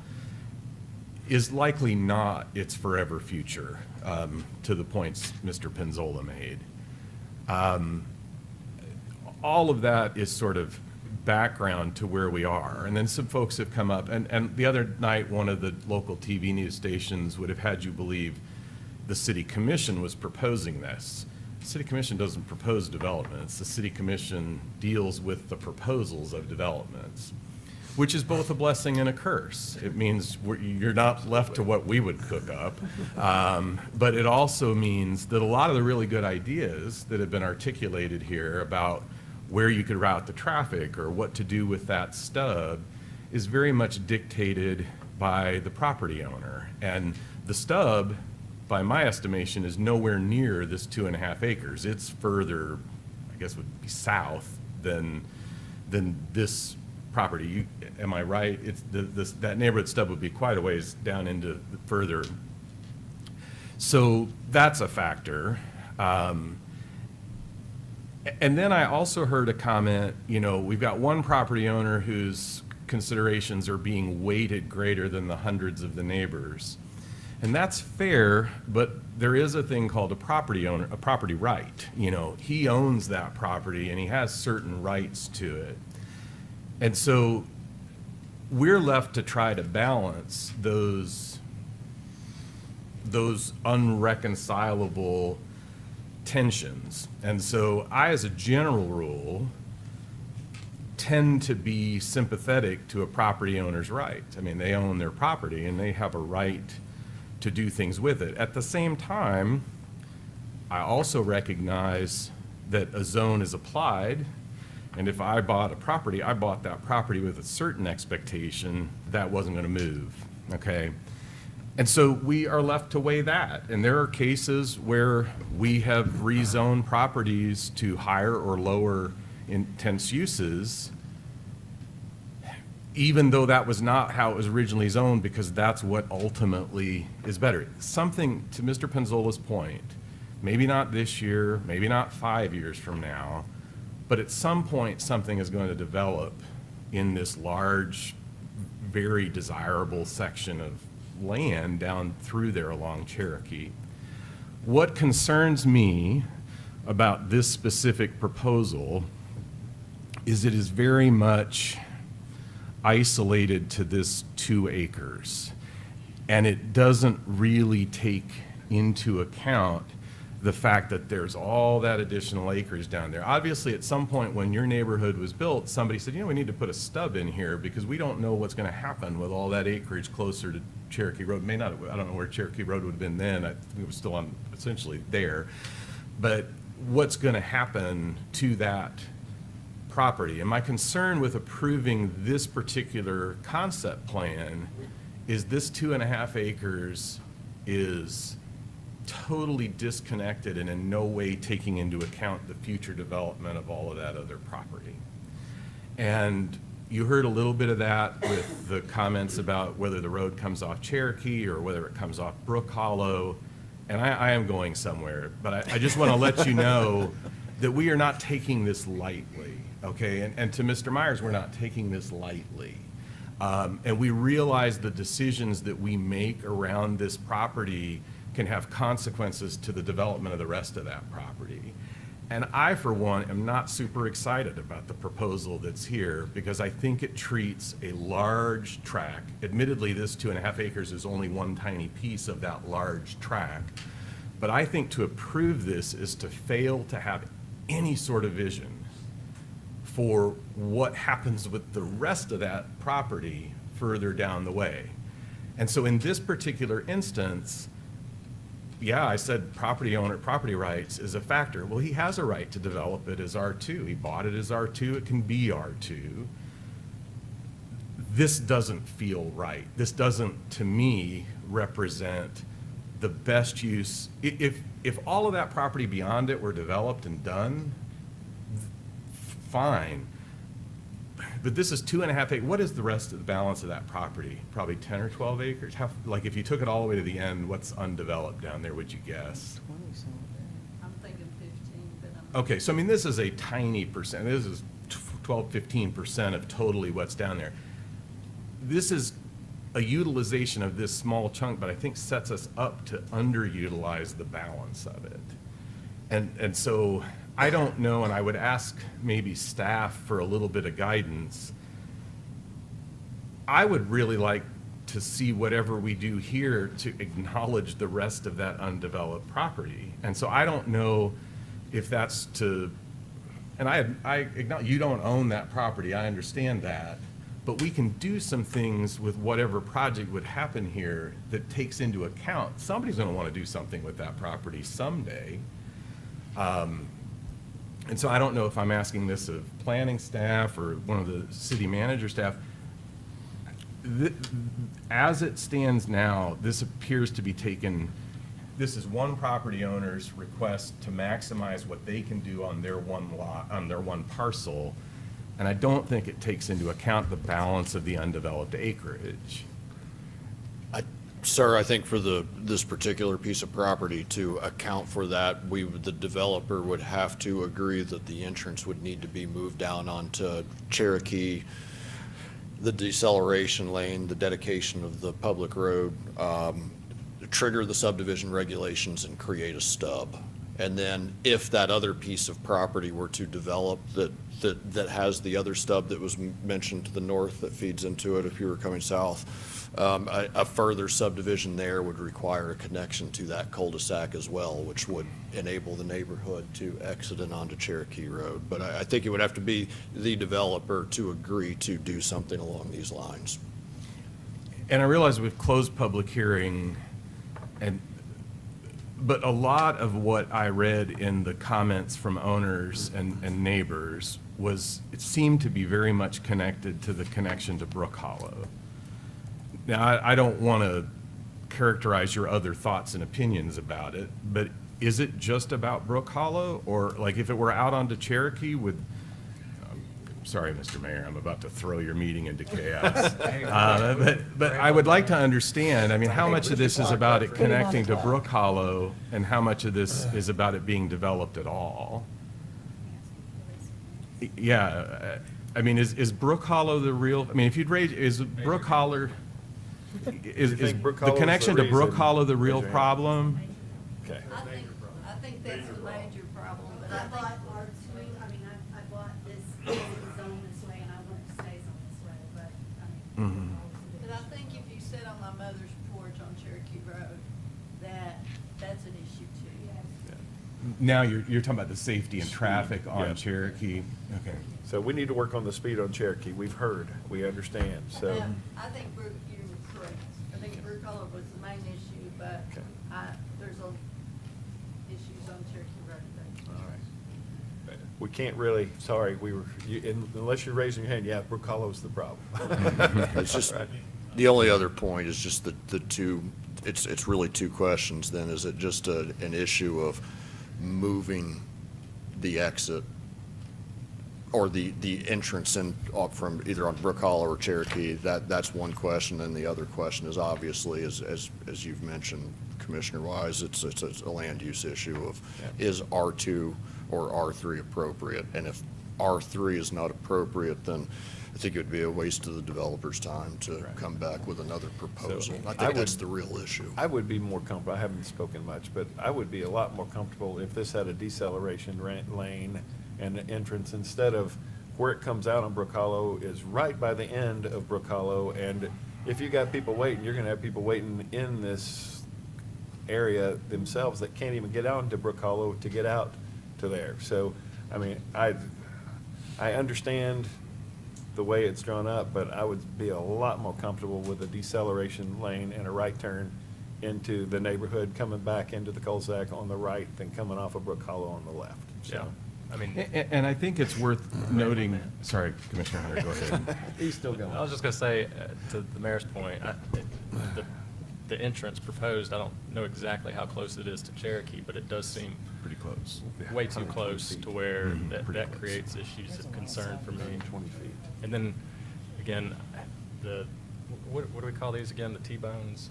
is likely not its forever future, to the points Mr. Penzola made. All of that is sort of background to where we are. And then some folks have come up, and the other night, one of the local TV news stations would have had you believe the city commission was proposing this. The city commission doesn't propose developments. The city commission deals with the proposals of developments, which is both a blessing and a curse. It means you're not left to what we would cook up, but it also means that a lot of the really good ideas that have been articulated here about where you could route the traffic or what to do with that stub is very much dictated by the property owner. And the stub, by my estimation, is nowhere near this 2.5 acres. It's further, I guess would be south than this property. Am I right? It's that neighborhood stub would be quite a ways down into further. So that's a factor. And then I also heard a comment, you know, we've got one property owner who's considerations are being weighted greater than the hundreds of the neighbors. And that's fair, but there is a thing called a property owner, a property right. You know, he owns that property and he has certain rights to it. And so we're left to try to balance those unreconcilable tensions. And so I, as a general rule, tend to be sympathetic to a property owner's right. I mean, they own their property and they have a right to do things with it. At the same time, I also recognize that a zone is applied, and if I bought a property, I bought that property with a certain expectation that wasn't going to move, okay? And so we are left to weigh that. And there are cases where we have rezoned properties to higher or lower intense uses, even though that was not how it was originally zoned, because that's what ultimately is better. Something, to Mr. Penzola's point, maybe not this year, maybe not 5 years from now, but at some point something is going to develop in this large, very desirable section of land down through there along Cherokee. What concerns me about this specific proposal is it is very much isolated to this 2 acres, and it doesn't really take into account the fact that there's all that additional acres down there. Obviously, at some point when your neighborhood was built, somebody said, you know, we need to put a stub in here because we don't know what's going to happen with all that acreage closer to Cherokee Road. May not, I don't know where Cherokee Road would have been then. I think it was still on, essentially there. But what's going to happen to that property? And my concern with approving this particular concept plan is this 2.5 acres is totally disconnected and in no way taking into account the future development of all of that other property. And you heard a little bit of that with the comments about whether the road comes off Cherokee or whether it comes off Brook Hollow. And I am going somewhere, but I just want to let you know that we are not taking this lightly, okay? And to Mr. Myers, we're not taking this lightly. And we realize the decisions that we make around this property can have consequences to the development of the rest of that property. And I, for one, am not super excited about the proposal that's here because I think it treats a large tract. Admittedly, this 2.5 acres is only one tiny piece of that large tract. But I think to approve this is to fail to have any sort of vision for what happens with the rest of that property further down the way. And so in this particular instance, yeah, I said property owner, property rights is a factor. Well, he has a right to develop it as R2. He bought it as R2. It can be R2. This doesn't feel right. This doesn't, to me, represent the best use. If all of that property beyond it were developed and done, fine. But this is 2.5 acres. What is the rest of the balance of that property? Probably 10 or 12 acres? How, like if you took it all the way to the end, what's undeveloped down there, would you guess? I'm thinking 15, but I'm. Okay, so I mean, this is a tiny percent. This is 12, 15% of totally what's down there. This is a utilization of this small chunk, but I think sets us up to underutilize the balance of it. And so I don't know, and I would ask maybe staff for a little bit of guidance. I would really like to see whatever we do here to acknowledge the rest of that undeveloped property. And so I don't know if that's to, and I acknowledge you don't own that property, I understand that, but we can do some things with whatever project would happen here that takes into account, somebody's gonna wanna do something with that property someday. And so I don't know if I'm asking this of planning staff or one of the city manager staff. As it stands now, this appears to be taken, this is one property owner's request to maximize what they can do on their one lot, on their one parcel. And I don't think it takes into account the balance of the undeveloped acreage. Sir, I think for this particular piece of property, to account for that, the developer would have to agree that the entrance would need to be moved down onto Cherokee the deceleration lane, the dedication of the public road, trigger the subdivision regulations and create a stub. And then if that other piece of property were to develop that has the other stub that was mentioned to the north that feeds into it if you were coming south, a further subdivision there would require a connection to that cul-de-sac as well, which would enable the neighborhood to exit and onto Cherokee Road. But I think it would have to be the developer to agree to do something along these lines. And I realize we've closed public hearing, but a lot of what I read in the comments from owners and neighbors it seemed to be very much connected to the connection to Brook Hollow. Now, I don't want to characterize your other thoughts and opinions about it, but is it just about Brook Hollow? Or like if it were out onto Cherokee sorry, Mr. Mayor, I'm about to throw your meeting into chaos. But I would like to understand, I mean, how much of this is about it connecting to Brook Hollow and how much of this is about it being developed at all? Yeah, I mean, is Brook Hollow the real, I mean, if you'd raise, is Brook Hollow, is the connection to Brook Hollow the real problem? Okay. I think that's the major problem, but I think. I bought this zone this way, and I want it to stay zone this way, but, I mean. But I think if you sit on my mother's porch on Cherokee Road, that's an issue too. Now you're talking about the safety and traffic on Yeah. Cherokee. Okay. So we need to work on the speed on Cherokee. We've heard, we understand, so. I think you were correct. I think Brook Hollow was the main issue, but Okay. there's issues on Cherokee Road. All right. We can't really, sorry, unless you're raising your hand, yeah, Brook Hollow's the problem. It's just, Right. the only other point is just the two, it's really two questions then. Is it just an issue of moving the exit or the entrance in from either on Brook Hollow or Cherokee? That's one question. And the other question is obviously, as you've mentioned, Commissioner Wise, it's a land use issue of is R2 or R3 appropriate? And if R3 is not appropriate, then I think it would be a waste of the developer's time to come back with another proposal. I think that's the real issue. I would be more comfortable, I haven't spoken much, but I would be a lot more comfortable if this had a deceleration lane and an entrance instead of where it comes out on Brook Hollow is right by the end of Brook Hollow. And if you got people waiting, you're gonna have people waiting in this area themselves that can't even get out into Brook Hollow to get out to there. So, I mean, I understand the way it's drawn up, but I would be a lot more comfortable with a deceleration lane and a right turn into the neighborhood, coming back into the cul-de-sac on the right than coming off of Brook Hollow on the left. So. Yeah. I mean, And I think it's worth noting, sorry, Commissioner Hunter, go ahead. He's still going. I was just going to say, to the mayor's point, the entrance proposed, I don't know exactly how close it is to Cherokee, but it does seem Pretty close. way too close to where pretty that close. creates issues of concern for me. 20 feet. And then, again, what do we call these again, the T-bones?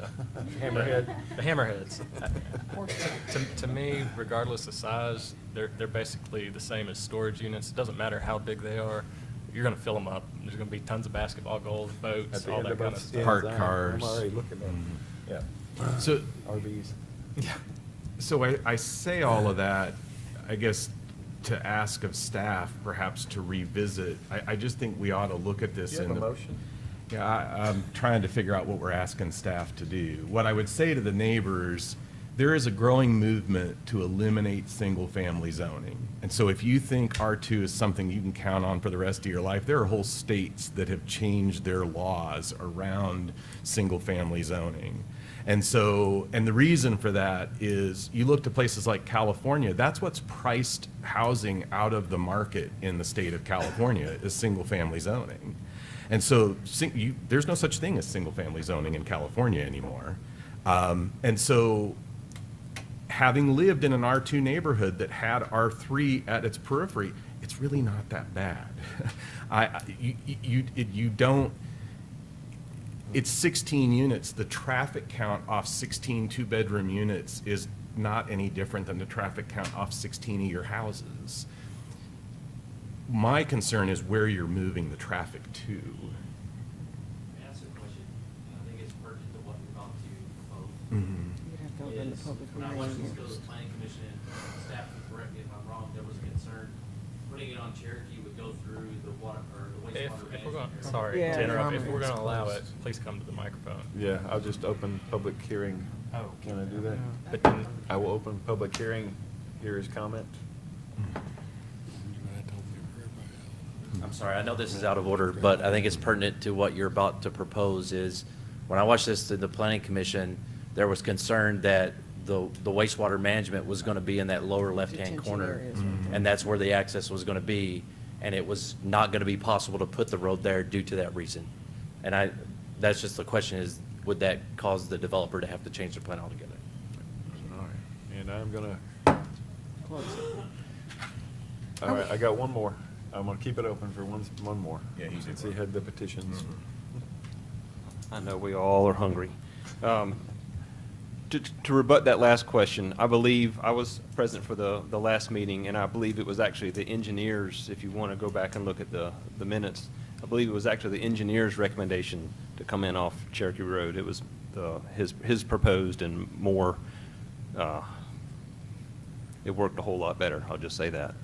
Hammerhead. The hammerheads. To me, regardless of size, they're basically the same as storage units. It doesn't matter how big they are. You're gonna fill them up. There's gonna be tons of basketball goals, At boats, the all end that of kind of us stuff. Parked I'm cars. already looking at, yeah. So, RVs. So I say all of that, I guess, to ask of staff perhaps to revisit. I just think we ought to look at this Do you in have a the. motion? Yeah, I'm trying to figure out what we're asking staff to do. What I would say to the neighbors, there is a growing movement to eliminate single-family zoning. And so if you think R2 is something you can count on for the rest of your life, there are whole states that have changed their laws around single-family zoning. And so, and the reason for that is you look to places like California, that's what's priced housing out of the market in the state of California is single-family zoning. And so there's no such thing as single-family zoning in California anymore. And so having lived in an R2 neighborhood that had R3 at its periphery, it's really not that bad. You don't, it's 16 units. The traffic count off 16 two-bedroom units is not any different than the traffic count off 16 of your houses. My concern is where you're moving the traffic to. You'd have to open the public When I watched this hearing. go to the planning commission, staff can correct me if I'm wrong, there was a concern, putting it on Cherokee would go through the water, or the If wastewater we're going, management. sorry Yeah, to interrupt, if we're comments, gonna allow please. it, please come to the microphone. Yeah, I'll just open public hearing. Oh. Can I do that? But then, I will open public hearing. Here is comment. I'm sorry, I know this is out of order, but I think it's pertinent to what you're about to propose is, when I watched this to the planning commission, there was concern that the wastewater management was gonna be in that lower left-hand Detention corner. areas right there. And that's where the access was gonna be, and it was not gonna be possible to put the road there due to that reason. And that's just the question is, would that cause the developer to have to change their plan altogether? All right, and I'm gonna, Close it. all right, I got one more. I'm gonna keep it open for one more. Yeah, he's Since he had the petitions. I know we all are hungry. To rebut that last question, I believe, I was present for the last meeting, and I believe it was actually the engineers, if you want to go back and look at the minutes, I believe it was actually the engineer's recommendation to come in off Cherokee Road. It was his proposed and more, it worked a whole lot better, I'll just say that.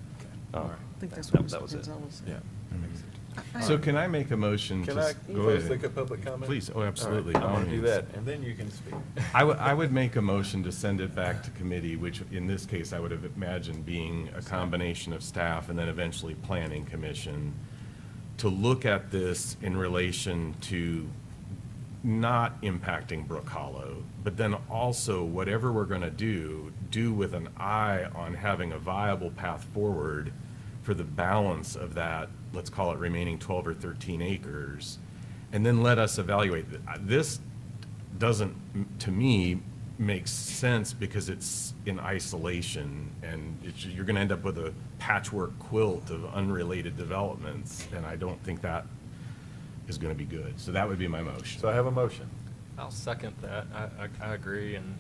I think that's what That was Mr. it. Gonzalez said. Yeah. So can I make a motion to? Can I Go first ahead. take a public comment? Please, oh, absolutely. All right, by all I'm gonna do means. that, and then you can speak. I would make a motion to send it back to committee, which in this case, I would have imagined being a combination of staff and then eventually planning commission, to look at this in relation to not impacting Brook Hollow, but then also whatever we're gonna do with an eye on having a viable path forward for the balance of that, let's call it remaining 12 or 13 acres, and then let us evaluate. This doesn't, to me, make sense because it's in isolation, and you're gonna end up with a patchwork quilt of unrelated developments, and I don't think that is gonna be good. So that would be my motion. So I have a motion. I'll second that. I agree, and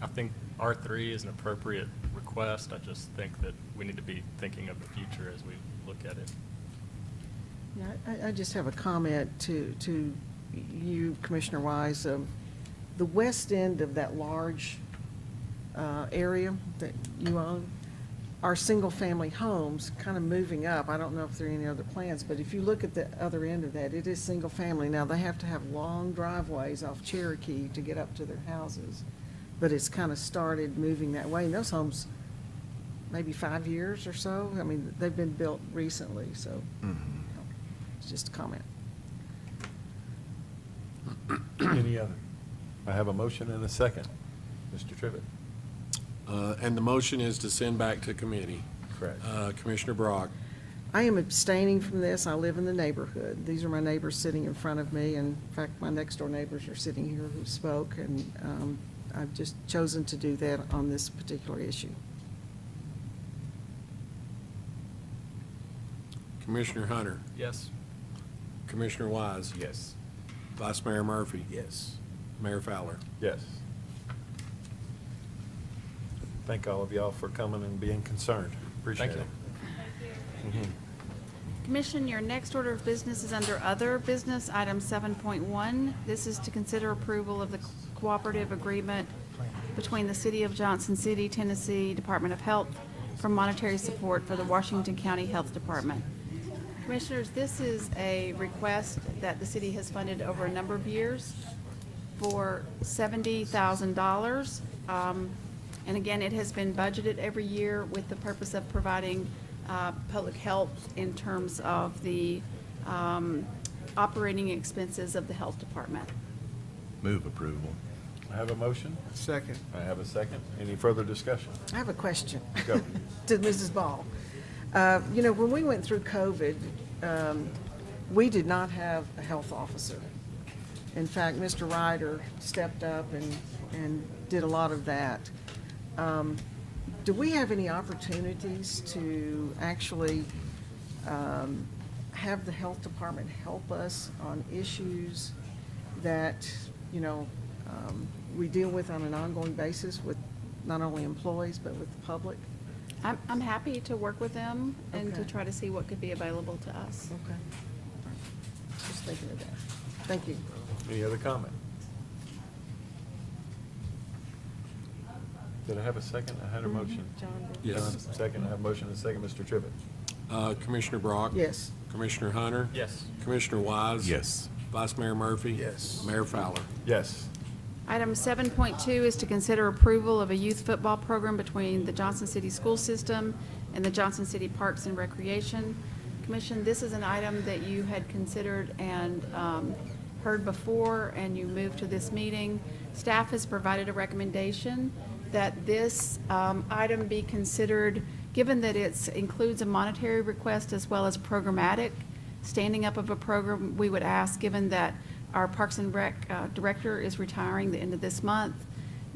I think R3 is an appropriate request. I just think that we need to be thinking of the future as we look at it. Yeah, I just have a comment to you, Commissioner Wise. The west end of that large area that you own are single-family homes kind of moving up. I don't know if there are any other plans, but if you look at the other end of that, it is single-family. Now, they have to have long driveways off Cherokee to get up to their houses, but it's kind of started moving that way. And those homes, maybe 5 years or so, I mean, they've been built recently, so it's just a comment. Any other? I have a motion and a second. Mr. Trivett? And the motion is to send back to committee. Correct. Commissioner Brock. I am abstaining from this. I live in the neighborhood. These are my neighbors sitting in front of me, and in fact, my next-door neighbors are sitting here who spoke, and I've just chosen to do that on this particular issue. Commissioner Hunter. Yes. Commissioner Wise. Yes. Vice Mayor Murphy. Yes. Mayor Fowler. Yes. Thank all of y'all for coming and being concerned. Appreciate Thank it. you. Mhm. Commission, your next order of business is under Other Business, item 7.1. This is to consider approval of the cooperative agreement between the City of Johnson City, Tennessee Department of Health for monetary support for the Washington County Health Department. Commissioners, this is a request that the city has funded over a number of years for $70,000. And again, it has been budgeted every year with the purpose of providing public health in terms of the operating expenses of the health department. Move approval. I have a motion. Second. I have a second. Any further discussion? I have a question. Go. To Mrs. Ball. You know, when we went through COVID, we did not have a health officer. In fact, Mr. Ryder stepped up and did a lot of that. Do we have any opportunities to actually have the health department help us on issues that, you know, we deal with on an ongoing basis with not only employees, but with the public? I'm happy to work with them and to Okay. try to see what could be available to us. Okay. Just thinking of that. Thank you. Any other comment? Did I have a second? I had a motion. John did. Yes. John, second, I have a motion and a second. Mr. Trivett? Commissioner Brock? Yes. Commissioner Hunter? Yes. Commissioner Wise? Yes. Vice Mayor Murphy? Yes. Mayor Fowler? Yes. Item 7.2 is to consider approval of a youth football program between the Johnson City School System and the Johnson City Parks and Recreation Commission. This is an item that you had considered and heard before, and you moved to this meeting. Staff has provided a recommendation that this item be considered, given that it includes a monetary request as well as programmatic standing up of a program. We would ask, given that our Parks and Rec director is retiring the end of this month,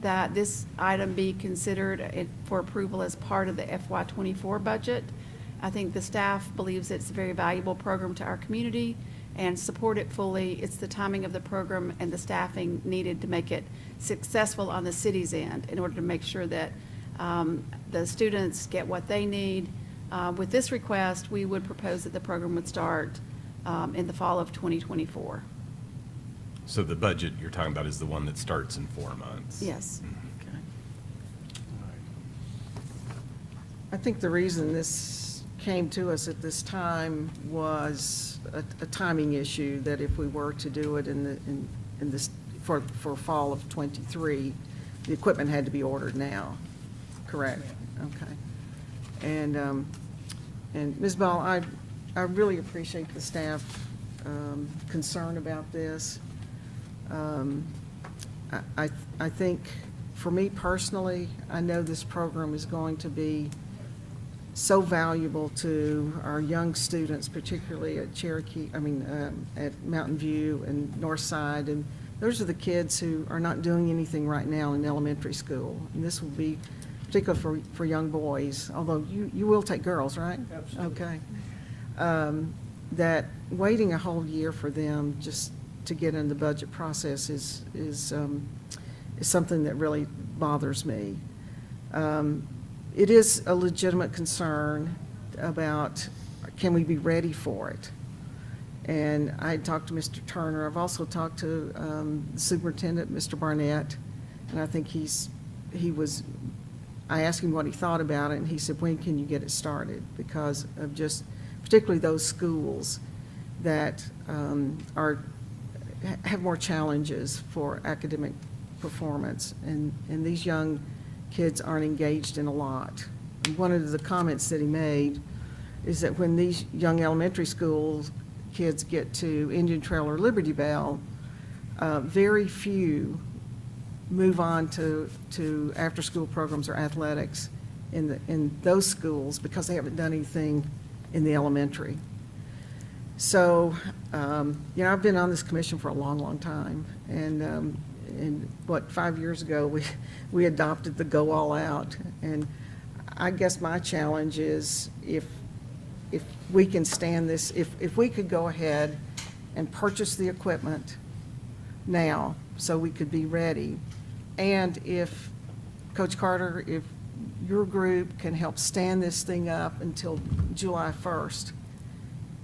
that this item be considered for approval as part of the FY24 budget. I think the staff believes it's a very valuable program to our community and support it fully. It's the timing of the program and the staffing needed to make it successful on the city's end in order to make sure that the students get what they need. With this request, we would propose that the program would start in the fall of 2024. So the budget you're talking about is the one that starts in 4 months? Yes. I think the reason this came to us at this time was a timing issue, that if we were to do it in this, for fall of '23, the equipment had to be ordered now, correct? Okay. And Ms. Ball, I really appreciate the staff concern about this. I think, for me personally, I know this program is going to be so valuable to our young students, particularly at at Mountain View and Northside. And those are the kids who are not doing anything right now in elementary school. And this will be particularly for young boys, although you will take girls, right? Absolutely. Okay. That waiting a whole year for them just to get in the budget process is something that really bothers me. It is a legitimate concern about, can we be ready for it? And I talked to Mr. Turner. I've also talked to the superintendent, Mr. Barnett, and I think I asked him what he thought about it, and he said, when can you get it started? Because of just, particularly those schools that have more challenges for academic performance, and these young kids aren't engaged in a lot. And one of the comments that he made is that when these young elementary school kids get to Indian Trail or Liberty Bell, very few move on to after-school programs or athletics in those schools because they haven't done anything in the elementary. So, I've been on this commission for a long, long time, and 5 years ago, we adopted the Go All Out, and I guess my challenge is if we can stand this, if we could go ahead and purchase the equipment now, so we could be ready, and if, Coach Carter, if your group can help stand this thing up until July 1st,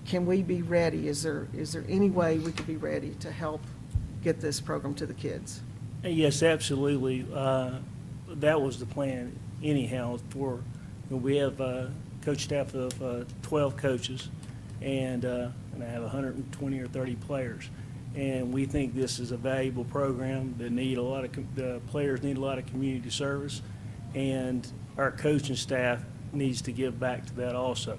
can we be ready? Is there any way we could be ready to help get this program to the kids? Yes, absolutely. That was the plan anyhow. We have a coach staff of 12 coaches, and I have 120 or 30 players. And we think this is a valuable program that the players need a lot of community service, and our coaching staff needs to give back to that also.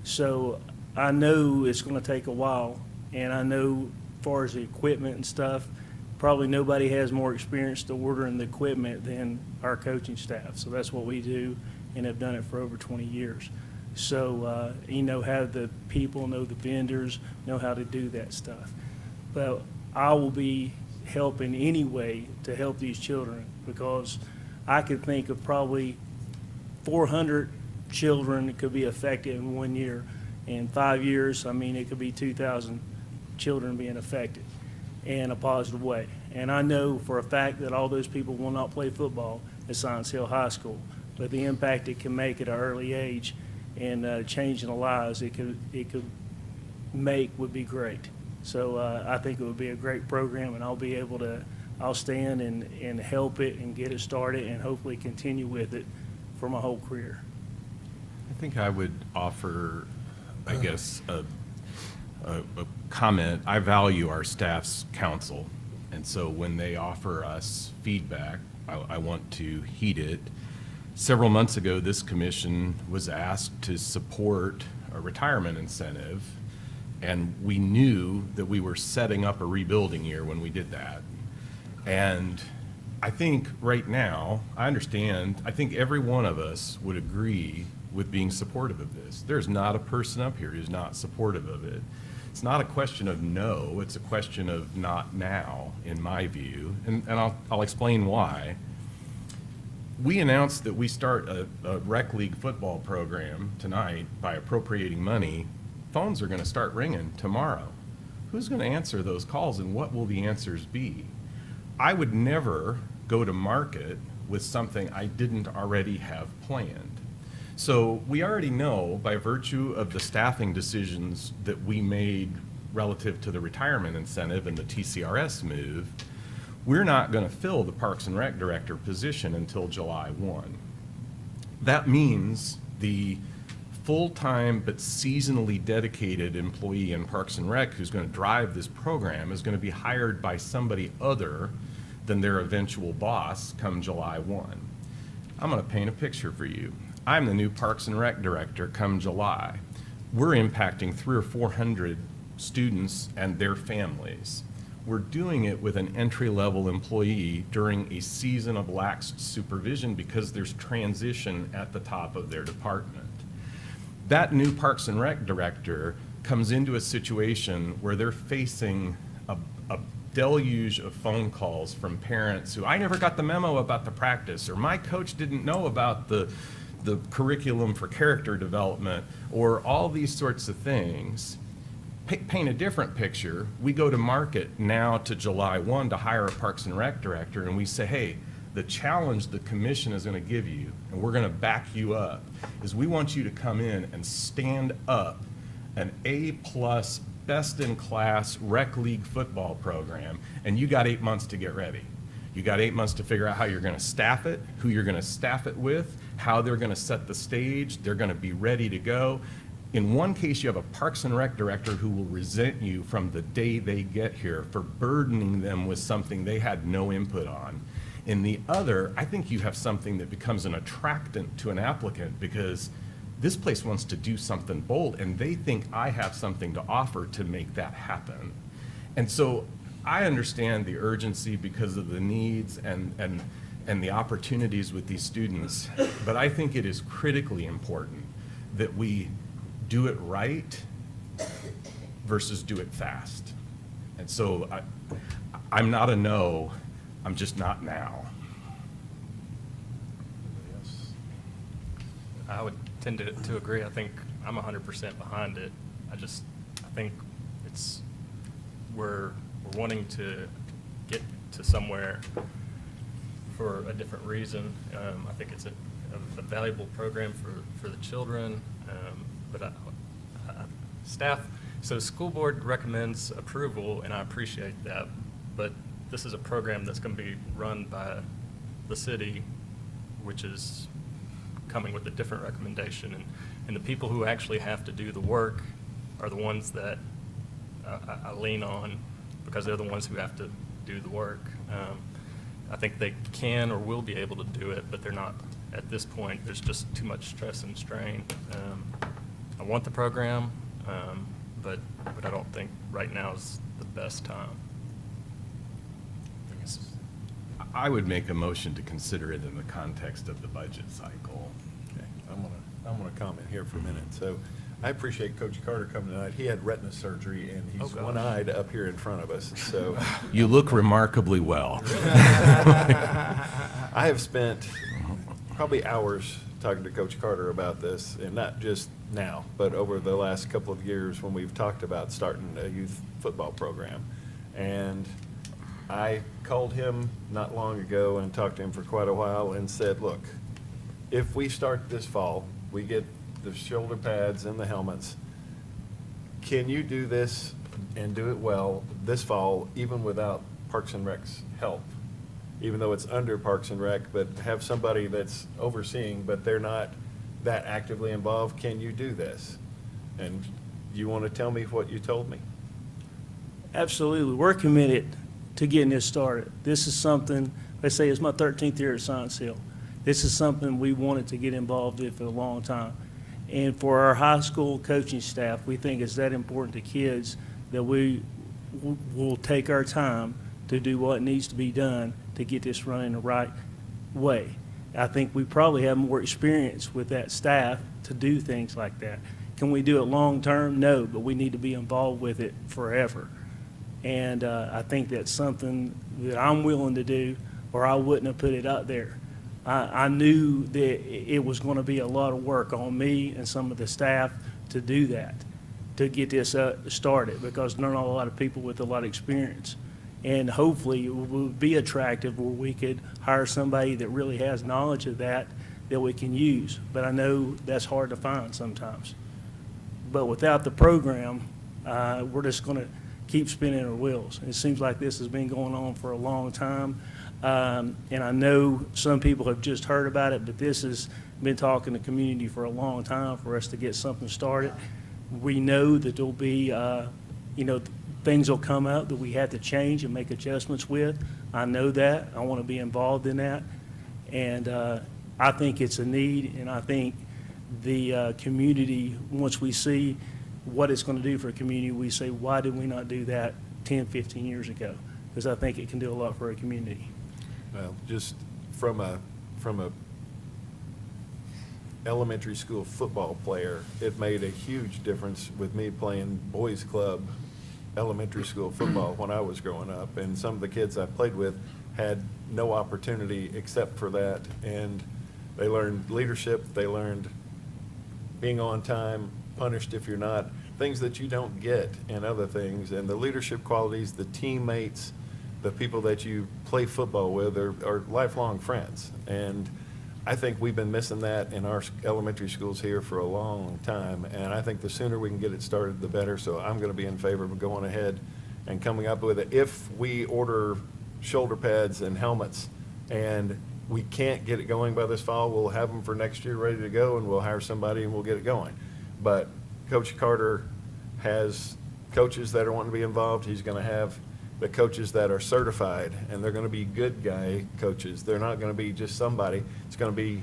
So I know it's going to take a while, and I know as far as the equipment and stuff, probably nobody has more experience to ordering the equipment than our coaching staff. So that's what we do and have done it for over 20 years. So, have the people, know the vendors, know how to do that stuff. But I will be helping anyway to help these children, because I could think of probably 400 children that could be affected in 1 year. In 5 years, it could be 2,000 children being affected in a positive way. And I know for a fact that all those people will not play football at Science Hill High School, but the impact it can make at an early age and changing the lives it could make would be great. So I think it would be a great program, and I'll be able to I'll stand and help it and get it started and hopefully continue with it for my whole career. I think I would offer, I guess, a comment. I value our staff's counsel, and so when they offer us feedback, I want to heed it. Several months ago, this commission was asked to support a retirement incentive, and we knew that we were setting up a rebuilding year when we did that. And I think right now, I understand, I think every one of us would agree with being supportive of this. There's not a person up here who's not supportive of it. It's not a question of no, it's a question of not now, in my view, and I'll explain why. We announced that we start a rec league football program tonight by appropriating money. Phones are gonna start ringing tomorrow. Who's gonna answer those calls, and what will the answers be? I would never go to market with something I didn't already have planned. So we already know, by virtue of the staffing decisions that we made relative to the retirement incentive and the TCRS move, we're not going to fill the Parks and Rec Director position until July 1. That means the full-time but seasonally dedicated employee in Parks and Rec who's going to drive this program is going to be hired by somebody other than their eventual boss come July 1. I'm going to paint a picture for you. I'm the new Parks and Rec Director come July. We're impacting 300 or 400 students and their families. We're doing it with an entry-level employee during a season of lax supervision because there's transition at the top of their department. That new Parks and Rec Director comes into a situation where they're facing a deluge of phone calls from parents who, I never got the memo about the practice, or my coach didn't know about the curriculum for character development, or all these sorts of things. Paint a different picture. We go to market now to July 1 to hire a Parks and Rec Director, and we say, hey, the challenge the commission is going to give you, and we're going to back you up, is we want you to come in and stand up an A-plus, best-in-class rec league football program, and you got 8 months to get ready. You got 8 months to figure out how you're going to staff it, who you're going to staff it with, how they're going to set the stage, they're going to be ready to go. In one case, you have a Parks and Rec Director who will resent you from the day they get here for burdening them with something they had no input on. In the other, I think you have something that becomes an attractant to an applicant because this place wants to do something bold, and they think I have something to offer to make that happen. And so I understand the urgency because of the needs and the opportunities with these students, but I think it is critically important that we do it right versus do it fast. And so I'm not a no, I'm just not now. I would tend to agree. I think I'm 100% behind it. I think we're wanting to get to somewhere for a different reason. I think it's a valuable program for the children, but staff, so school board recommends approval, and I appreciate that, but this is a program that's going to be run by the city, which is coming with a different recommendation, and the people who actually have to do the work are the ones that I lean on because they're the ones who have to do the work. I think they can or will be able to do it, but they're not at this point. There's just too much stress and strain. I want the program, but I don't think right now is the best time. I would make a motion to consider it in the context of the budget cycle. Okay, I'm gonna comment here for a minute. So I appreciate Coach Carter coming tonight. He had retina surgery and he's one-eyed up here in front of us, so. You look remarkably well. I have spent probably hours talking to Coach Carter about this, and not just now, but over the last couple of years when we've talked about starting a youth football program. And I called him not long ago and talked to him for quite a while and said, look, if we start this fall, we get the shoulder pads and the helmets, can you do this and do it well this fall, even without Parks and Rec's help, even though it's under Parks and Rec, but have somebody that's overseeing, but they're not that actively involved. Can you do this? And you want to tell me what you told me? Absolutely. We're committed to getting this started. This is something, let's say it's my 13th year at Science Hill. This is something we wanted to get involved in for a long time. And for our high school coaching staff, we think it's that important to kids that we will take our time to do what needs to be done to get this running the right way. I think we probably have more experience with that staff to do things like that. Can we do it long-term? No, but we need to be involved with it forever. And I think that's something that I'm willing to do, or I wouldn't have put it out there. I knew that it was going to be a lot of work on me and some of the staff to do that, to get this started, because there are not a lot of people with a lot of experience. And hopefully it would be attractive where we could hire somebody that really has knowledge of that we can use. But I know that's hard to find sometimes. But without the program, we're just going to keep spinning our wheels. It seems like this has been going on for a long time. And I know some people have just heard about it, but this has been talking to the community for a long time for us to get something started. We know that there'll be, things will come up that we have to change and make adjustments with. I know that. I want to be involved in that. And I think it's a need, and I think the community, once we see what it's going to do for a community, we say, why did we not do that 10, 15 years ago? Because I think it can do a lot for a community. Well, just from a elementary school football player, it made a huge difference with me playing boys club elementary school football when I was growing up. And some of the kids I played with had no opportunity except for that. And they learned leadership, they learned being on time, punished if you're not, things that you don't get in other things. And the leadership qualities, the teammates, the people that you play football with are lifelong friends. And I think we've been missing that in our elementary schools here for a long time. And I think the sooner we can get it started, the better. So I'm going to be in favor of going ahead and coming up with it. If we order shoulder pads and helmets and we can't get it going by this fall, we'll have them for next year ready to go, and we'll hire somebody and we'll get it going. But Coach Carter has coaches that are wanting to be involved. He's going to have the coaches that are certified, and they're going to be good guy coaches. They're not going to be just somebody. It's going to be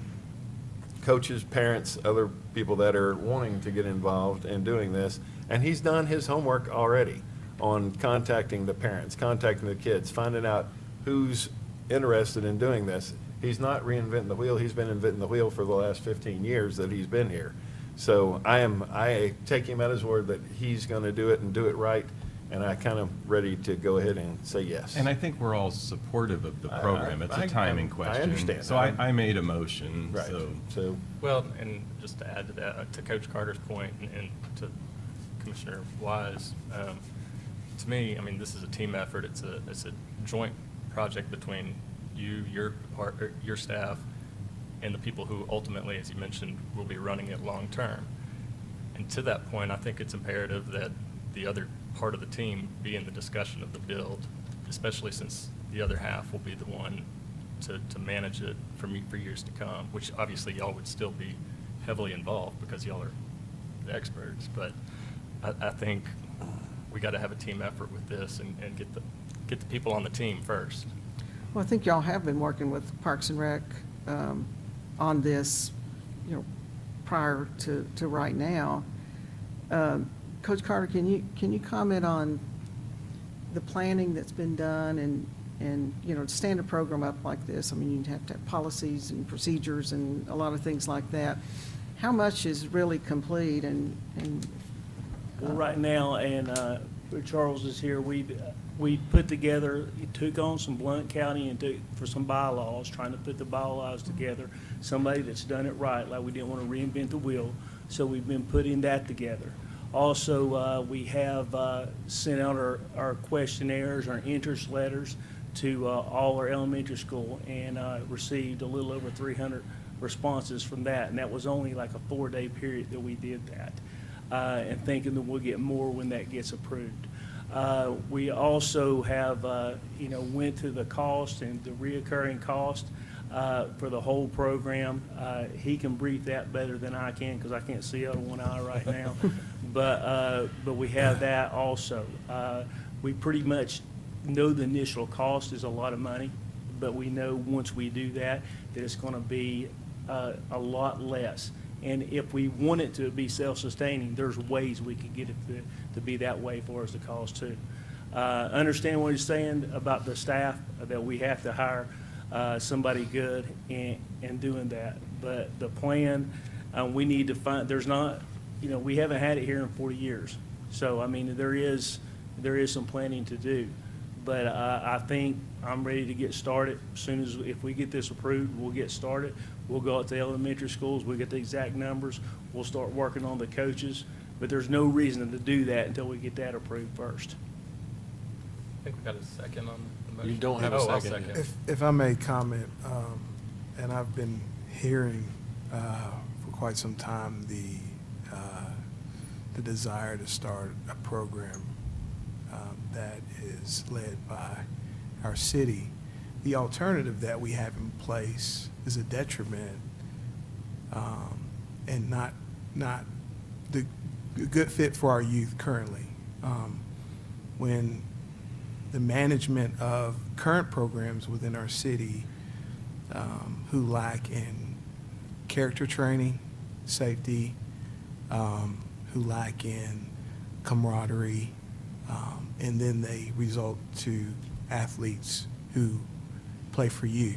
coaches, parents, other people that are wanting to get involved in doing this. And he's done his homework already on contacting the parents, contacting the kids, finding out who's interested in doing this. He's not reinventing the wheel. He's been inventing the wheel for the last 15 years that he's been here. So I take him at his word that he's going to do it and do it right. And I kind of ready to go ahead and say yes. And I think we're all supportive of the program. It's a timing question. I understand. So I made a motion, Right. so. Well, and just to add to that, to Coach Carter's point and to Commissioner Wise, to me, I mean, this is a team effort. It's a joint project between you, your staff, and the people who ultimately, as you mentioned, will be running it long term. And to that point, I think it's imperative that the other part of the team be in the discussion of the build, especially since the other half will be the one to manage it for years to come, which obviously y'all would still be heavily involved because y'all are the experts. But I think we got to have a team effort with this and get the people on the team first. Well, I think y'all have been working with Parks and Rec on this, prior to right now. Coach Carter, can you comment on the planning that's been done and to stand a program up like this? I mean, you'd have to have policies and procedures and a lot of things like that. How much is really complete and Well, right now, and Charles is here, we put together, took on some Blount County and for some bylaws, trying to put the bylaws together, somebody that's done it right, like we didn't want to reinvent the wheel, so we've been putting that together. Also, we have sent out our questionnaires, our interest letters to all our elementary school and received a little over 300 responses from that, and that was only like a 4-day period that we did that, and thinking that we'll get more when that gets approved. We also have, went to the cost and the reoccurring cost for the whole program. He can brief that better than I can because I can't see out of one eye right now. But we have that also. We pretty much know the initial cost is a lot of money, but we know once we do that it's going to be a lot less. And if we want it to be self-sustaining, there's ways we could get it to be that way for us to cost too. Understand what he's saying about the staff, that we have to hire somebody good and doing that. But the plan, we need to find, there's not, we haven't had it here in 40 years. So, I mean, there is some planning to do. But I think I'm ready to get started. As soon as, if we get this approved, we'll get started. We'll go out to elementary schools. We'll get the exact numbers. We'll start working on the coaches. But there's no reason to do that until we get that approved first. I think we got a second on the motion. You don't have a Oh, I'll second yet. If I may comment, and I've been hearing for quite some time the desire to start a program that is led by our city. The alternative that we have in place is a detriment and not the good fit for our youth currently. When the management of current programs within our city who lack in character training, safety, who lack in camaraderie, and then they result to athletes who play for you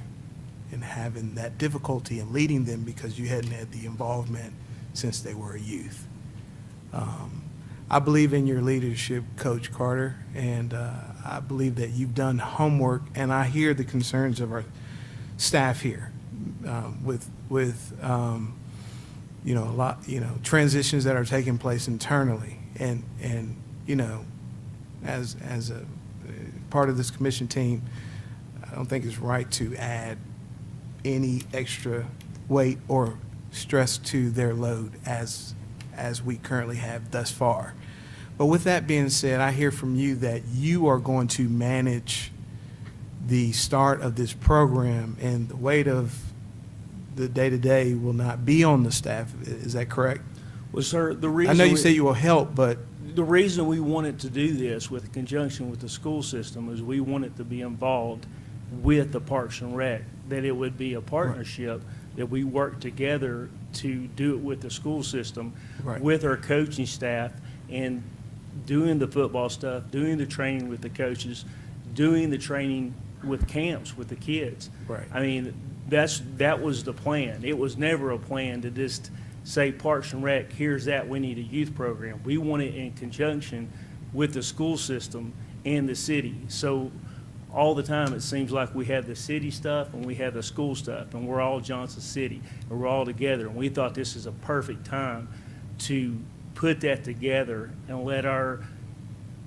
and having that difficulty in leading them because you hadn't had the involvement since they were a youth. I believe in your leadership, Coach Carter, and I believe that you've done homework, and I hear the concerns of our staff here with a lot, transitions that are taking place internally, and as a part of this commission team, I don't think it's right to add any extra weight or stress to their load as we currently have thus far. But with that being said, I hear from you that you are going to manage the start of this program, and the weight of the day-to-day will not be on the staff. Is that correct? Well, sir, the I reason know you say you will help, but the reason we wanted to do this with conjunction with the school system is we wanted to be involved with the Parks and Rec, that it would be a partnership, that we work together to do it with the school system, Right. with our coaching staff, and doing the football stuff, doing the training with the coaches, doing the training with camps with the kids. Right. I mean, that was the plan. It was never a plan to just say Parks and Rec, here's that, we need a youth program. We want it in conjunction with the school system and the city. So all the time it seems like we have the city stuff and we have the school stuff, and we're all Johnson City, and we're all together. And we thought this is a perfect time to put that together and let our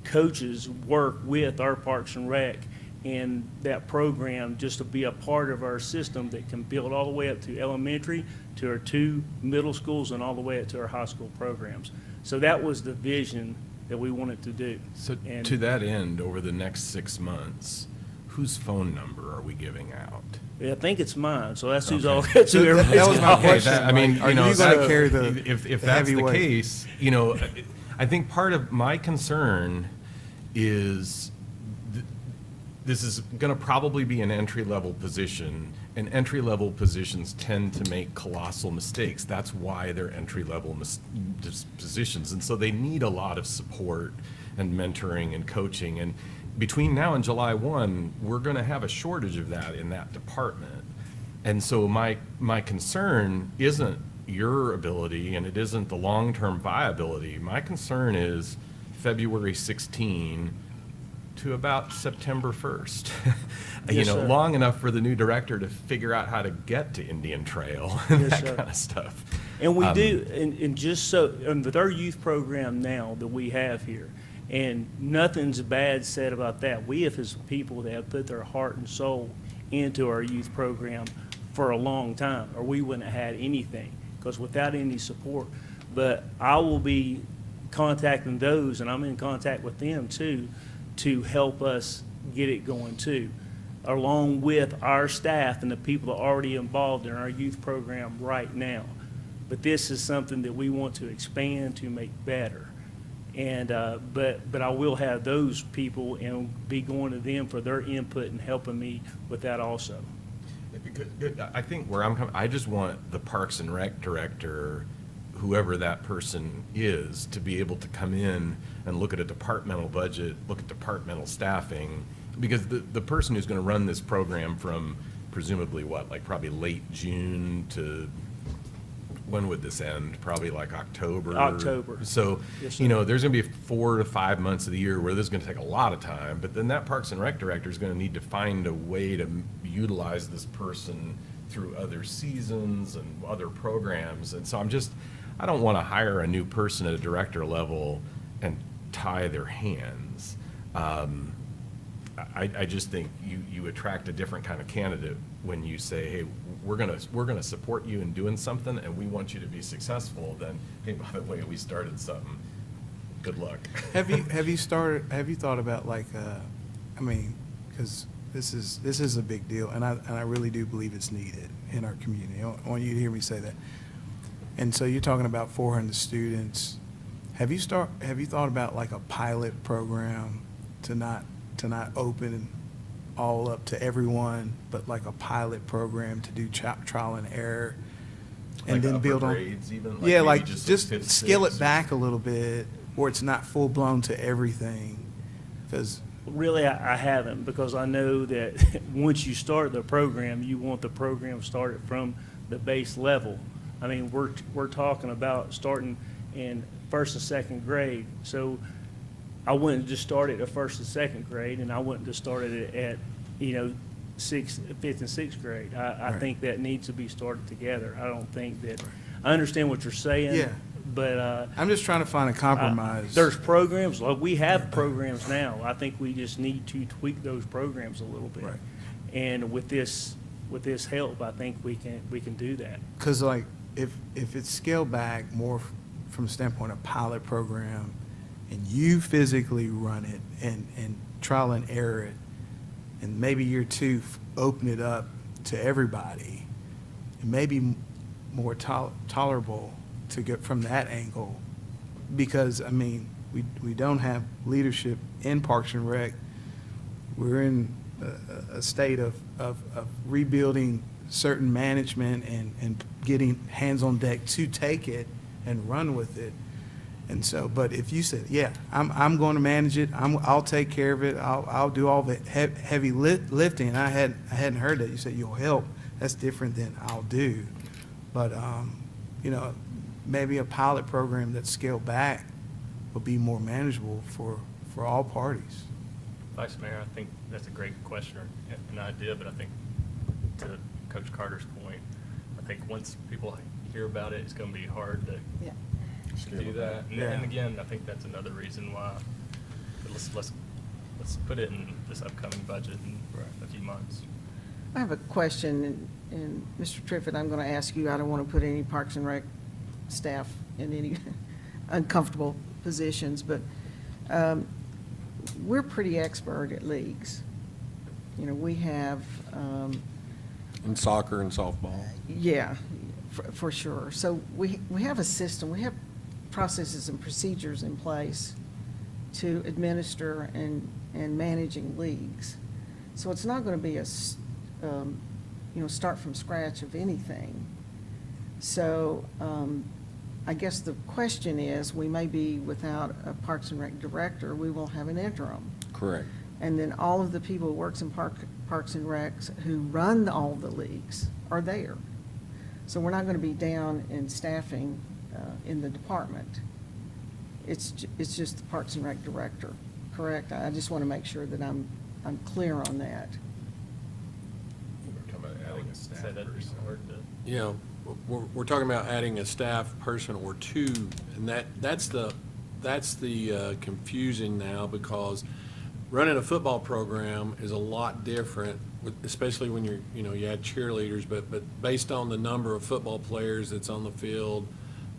coaches work with our Parks and Rec and that program, just to be a part of our system that can build all the way up to elementary, to our 2 middle schools, and all the way up to our high school programs. So that was the vision that we wanted to do. So And- to that end, over the next 6 months, whose phone number are we giving out? Yeah, I think it's mine, so that's who's Okay. all, that's who everybody's That was my got. Okay, question. that- I mean, Are you know, you gonna that- carry the if the that's heavy the weight? case, I think part of my concern is this is going to probably be an entry-level position, and entry-level positions tend to make colossal mistakes. That's why they're entry-level positions, and so they need a lot of support and mentoring and coaching. And between now and July 1, we're going to have a shortage of that in that department. And so my concern isn't your ability, and it isn't the long-term viability. My concern is February 16 to about September 1st. Yes, sir. Long enough for the new director to figure out how to get to Indian Trail and Yes, that sir. kind of stuff. And we do, and just so, and with our youth program now that we have here, and nothing's bad said about that. We have some people that have put their heart and soul into our youth program for a long time, or we wouldn't have had anything, because without any support. But I will be contacting those, and I'm in contact with them too, to help us get it going too, along with our staff and the people that are already involved in our youth program right now. But this is something that we want to expand to make better. And, but I will have those people and be going to them for their input and helping me with that also. I think where I'm coming, I just want the Parks and Rec director, whoever that person is, to be able to come in and look at a departmental budget, look at departmental staffing, because the person who's gonna run this program from presumably what, like probably late June to, when would this end? Probably like October? October. So, Yes, you sir. know, there's gonna be 4 to 5 months of the year where this is gonna take a lot of time, but then that Parks and Rec director is gonna need to find a way to utilize this person through other seasons and other programs. And so I don't wanna hire a new person at a director level and tie their hands. I just think you attract a different kind of candidate when you say, hey, we're gonna support you in doing something, and we want you to be successful. Then, hey, by the way, we started something. Good luck. Have you thought about like, I mean, because this is a big deal, and I really do believe it's needed in our community. I want you to hear me say that. And so you're talking about 400 students. Have you thought about like a pilot program to not open all up to everyone, but like a pilot program to do trial and error, and Like then upper build on. grades even? Like Yeah, maybe like just just like fifth, scale it sixth? back a little bit, where it's not full blown to everything, because. Really, I haven't, because I know that once you start the program, you want the program started from the base level. I mean, we're talking about starting in first and second grade. So I wouldn't just start it at first and second grade, and I wouldn't just start it at, fifth and sixth grade. I Right. think that needs to be started together. I don't think that, I understand what you're saying. Yeah. But, I'm just trying to find a compromise. there's programs, like we have programs now. I think we just need to tweak those programs a little bit. Right. And with this help, I think we can do that. Because like, if it's scaled back more from the standpoint of pilot program, and you physically run it and trial and error it, and maybe year 2, open it up to everybody, it may be more tolerable to get from that angle. Because, I mean, we don't have leadership in Parks and Rec. We're in a state of rebuilding certain management and getting hands on deck to take it and run with it. And so, but if you said, yeah, I'm going to manage it, I'll take care of it, I'll do all the heavy lifting, I hadn't heard that. You said you'll help. That's different than I'll do. But, maybe a pilot program that's scaled back will be more manageable for all parties. Vice Mayor, I think that's a great question or an idea, but I think to Coach Carter's point, I think once people hear about it, it's going to be hard to do that. And again, I think that's another reason why, let's put it in this upcoming budget in a few months. I have a question, and Mr. Triffitt, I'm going to ask you, I don't want to put any Parks and Rec staff in any uncomfortable positions, but we're pretty expert at leagues. We have. In soccer and softball. Yeah, for sure. So we have a system, we have processes and procedures in place to administer and managing leagues. So it's not going to be start from scratch of anything. So I guess the question is, we may be without a Parks and Rec director, we will have an interim. Correct. And then all of the people who works in Parks and Recs who run all the leagues are there. So we're not going to be down in staffing in the department. It's just the Parks and Rec director, correct? I just want to make sure that I'm clear on that. We're talking about adding a staff Say that'd be person. hard to. Yeah, we're talking about adding a staff person or two, and that's the confusing now, because running a football program is a lot different, especially when you add cheerleaders, but based on the number of football players that's on the field,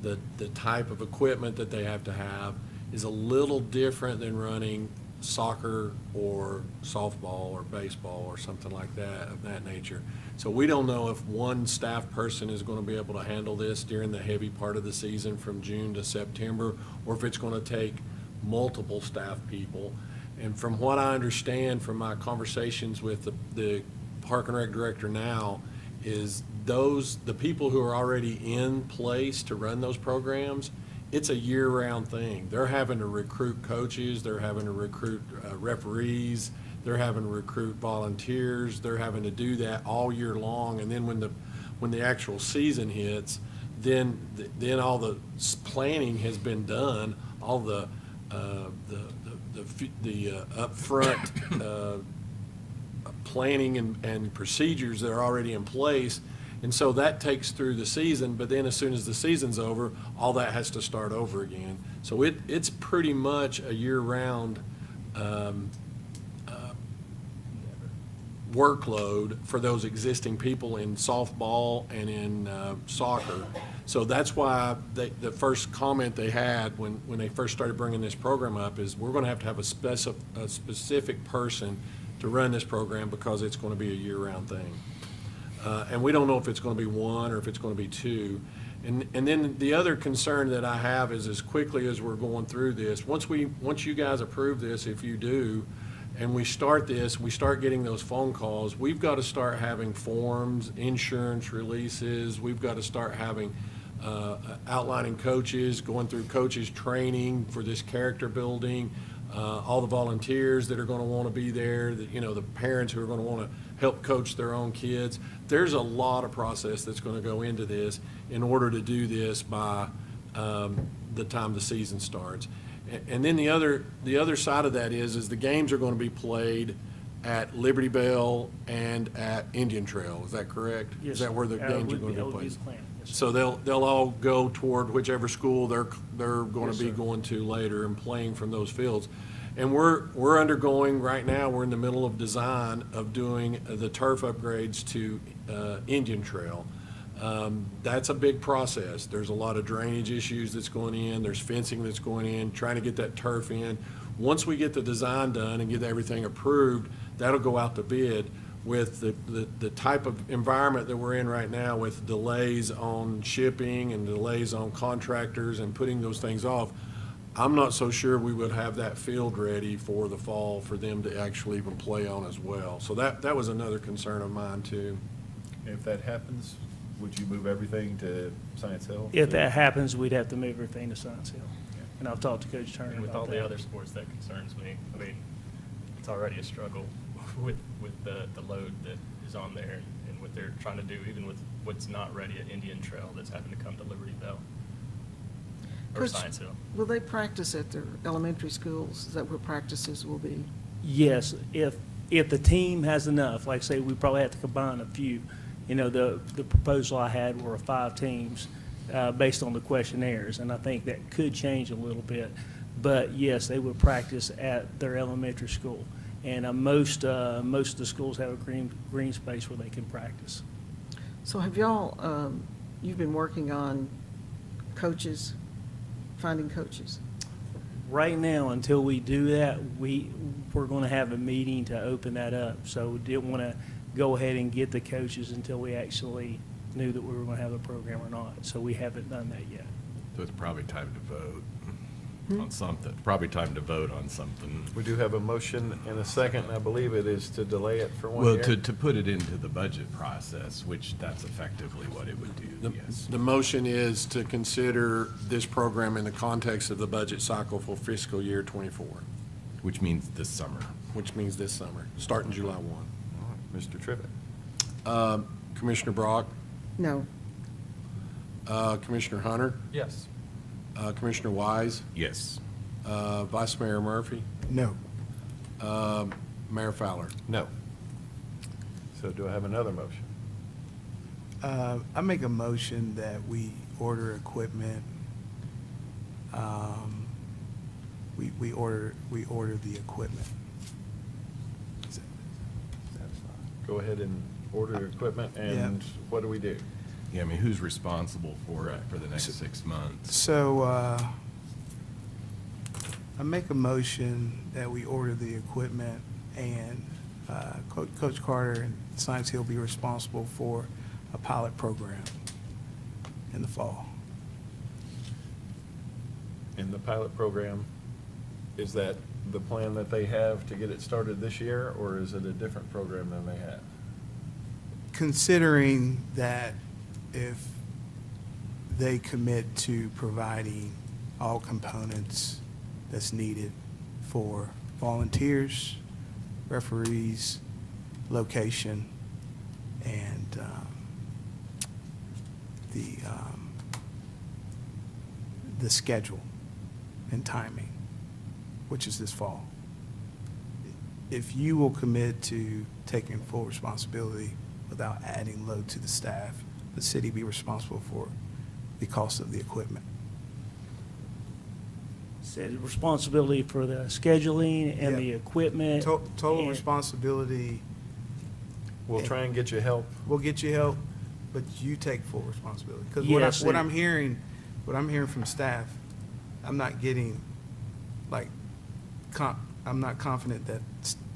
the type of equipment that they have to have is a little different than running soccer or softball or baseball or something like that, of that nature. So we don't know if one staff person is going to be able to handle this during the heavy part of the season from June to September, or if it's going to take multiple staff people. And from what I understand from my conversations with the Park and Rec director now, is the people who are already in place to run those programs, it's a year-round thing. They're having to recruit coaches, they're having to recruit referees, they're having to recruit volunteers, they're having to do that all year long. And then when the actual season hits, then all the planning has been done, all the upfront planning and procedures that are already in place. And so that takes through the season, but then as soon as the season's over, all that has to start over again. So it's pretty much a year-round workload for those existing people in softball and in soccer. So that's why the first comment they had when they first started bringing this program up is, we're going to have a specific person to run this program, because it's going to be a year-round thing. And we don't know if it's going to be one or if it's going to be two. And then the other concern that I have is, as quickly as we're going through this, once you guys approve this, if you do, and we start this, we start getting those phone calls, we've got to start having forms, insurance releases, we've got to start having outlining coaches, going through coaches training for this character building, all the volunteers that are going to want to be there, the parents who are going to want to help coach their own kids. There's a lot of process that's going to go into this in order to do this by the time the season starts. And then the other side of that is the games are going to be played at Liberty Bell and at Indian Trail. Is that correct? Yes, Is that where the games are going to that be would played? the plan, yes, sir. So they'll all go toward whichever school they're going Yes, to be sir. going to later and playing from those fields. And we're undergoing, right now, we're in the middle of design of doing the turf upgrades to Indian Trail. That's a big process. There's a lot of drainage issues that's going in, there's fencing that's going in, trying to get that turf in. Once we get the design done and get everything approved, that'll go out to bid. With the type of environment that we're in right now, with delays on shipping and delays on contractors and putting those things off, I'm not so sure we would have that field ready for the fall for them to actually even play on as well. So that was another concern of mine too. If that happens, would you move everything to Science Hill? If that happens, we'd have to move everything to Science Hill. And I'll talk to Coach Turner And with all about the that. other sports, that concerns me. I mean, it's already a struggle with the load that is on there and what they're trying to do, even with what's not ready at Indian Trail that's having to come to Liberty Bell or Coach, Science Hill. will they practice at their elementary schools? Is that where practices will be? Yes, if the team has enough, like say, we probably have to combine a few. The proposal I had were 5 teams based on the questionnaires, and I think that could change a little bit. But yes, they would practice at their elementary school. And most of the schools have a green space where they can practice. So have y'all, you've been working on coaches, finding coaches? Right now, until we do that, we're going to have a meeting to open that up. So we didn't want to go ahead and get the coaches until we actually knew that we were going to have a program or not. So we haven't done that yet. So it's probably time to vote on something. Probably time to vote on something. We do have a motion and a second, and I believe it is to delay it for 1 Well, year. to put it into the budget process, which that's effectively what it would do, yes. The motion is to consider this program in the context of the budget cycle for fiscal year '24. Which means this summer. Which means this summer, starting July 1. All right, Mr. Trivett. Commissioner Brock, No. Commissioner Hunter, Yes. Commissioner Wise, Yes. Vice Mayor Murphy, No. Mayor Fowler. No. So do I have another motion? I make a motion that we order equipment. We order the equipment. Go ahead and order equipment, and what do we do? Yeah, I mean, who's responsible for it for the next 6 months? So, I make a motion that we order the equipment and Coach Carter and Science Hill be responsible for a pilot program in the fall. In the pilot program, is that the plan that they have to get it started this year, or is it a different program than they have? Considering that if they commit to providing all components that's needed for volunteers, referees, location, and the schedule and timing, which is this fall. If you will commit to taking full responsibility without adding load to the staff, the city be responsible for the cost of the equipment. Said responsibility for the scheduling and the Yeah. equipment. Total and- responsibility. We'll try and get you help. We'll get you help, but you take full responsibility. Because Yes, what and- I'm hearing from staff, I'm not getting, like, I'm not confident that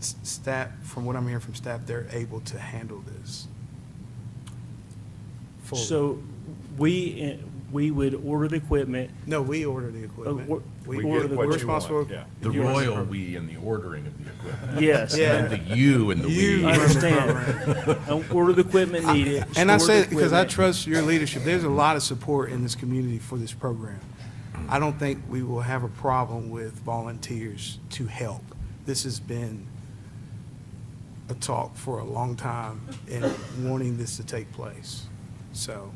staff, from what I'm hearing from staff, they're able to handle this fully. So we would order the equipment. No, we order the equipment. We We're get what you responsible. want, yeah. The Yes. royal we in the ordering of the equipment. Yes. And then the you and the You we. I understand. Order the equipment needed. And I store say the it because I equipment. trust your leadership. There's a lot of support in this community for this program. I don't think we will have a problem with volunteers to help. This has been a talk for a long time and wanting this to take place. So,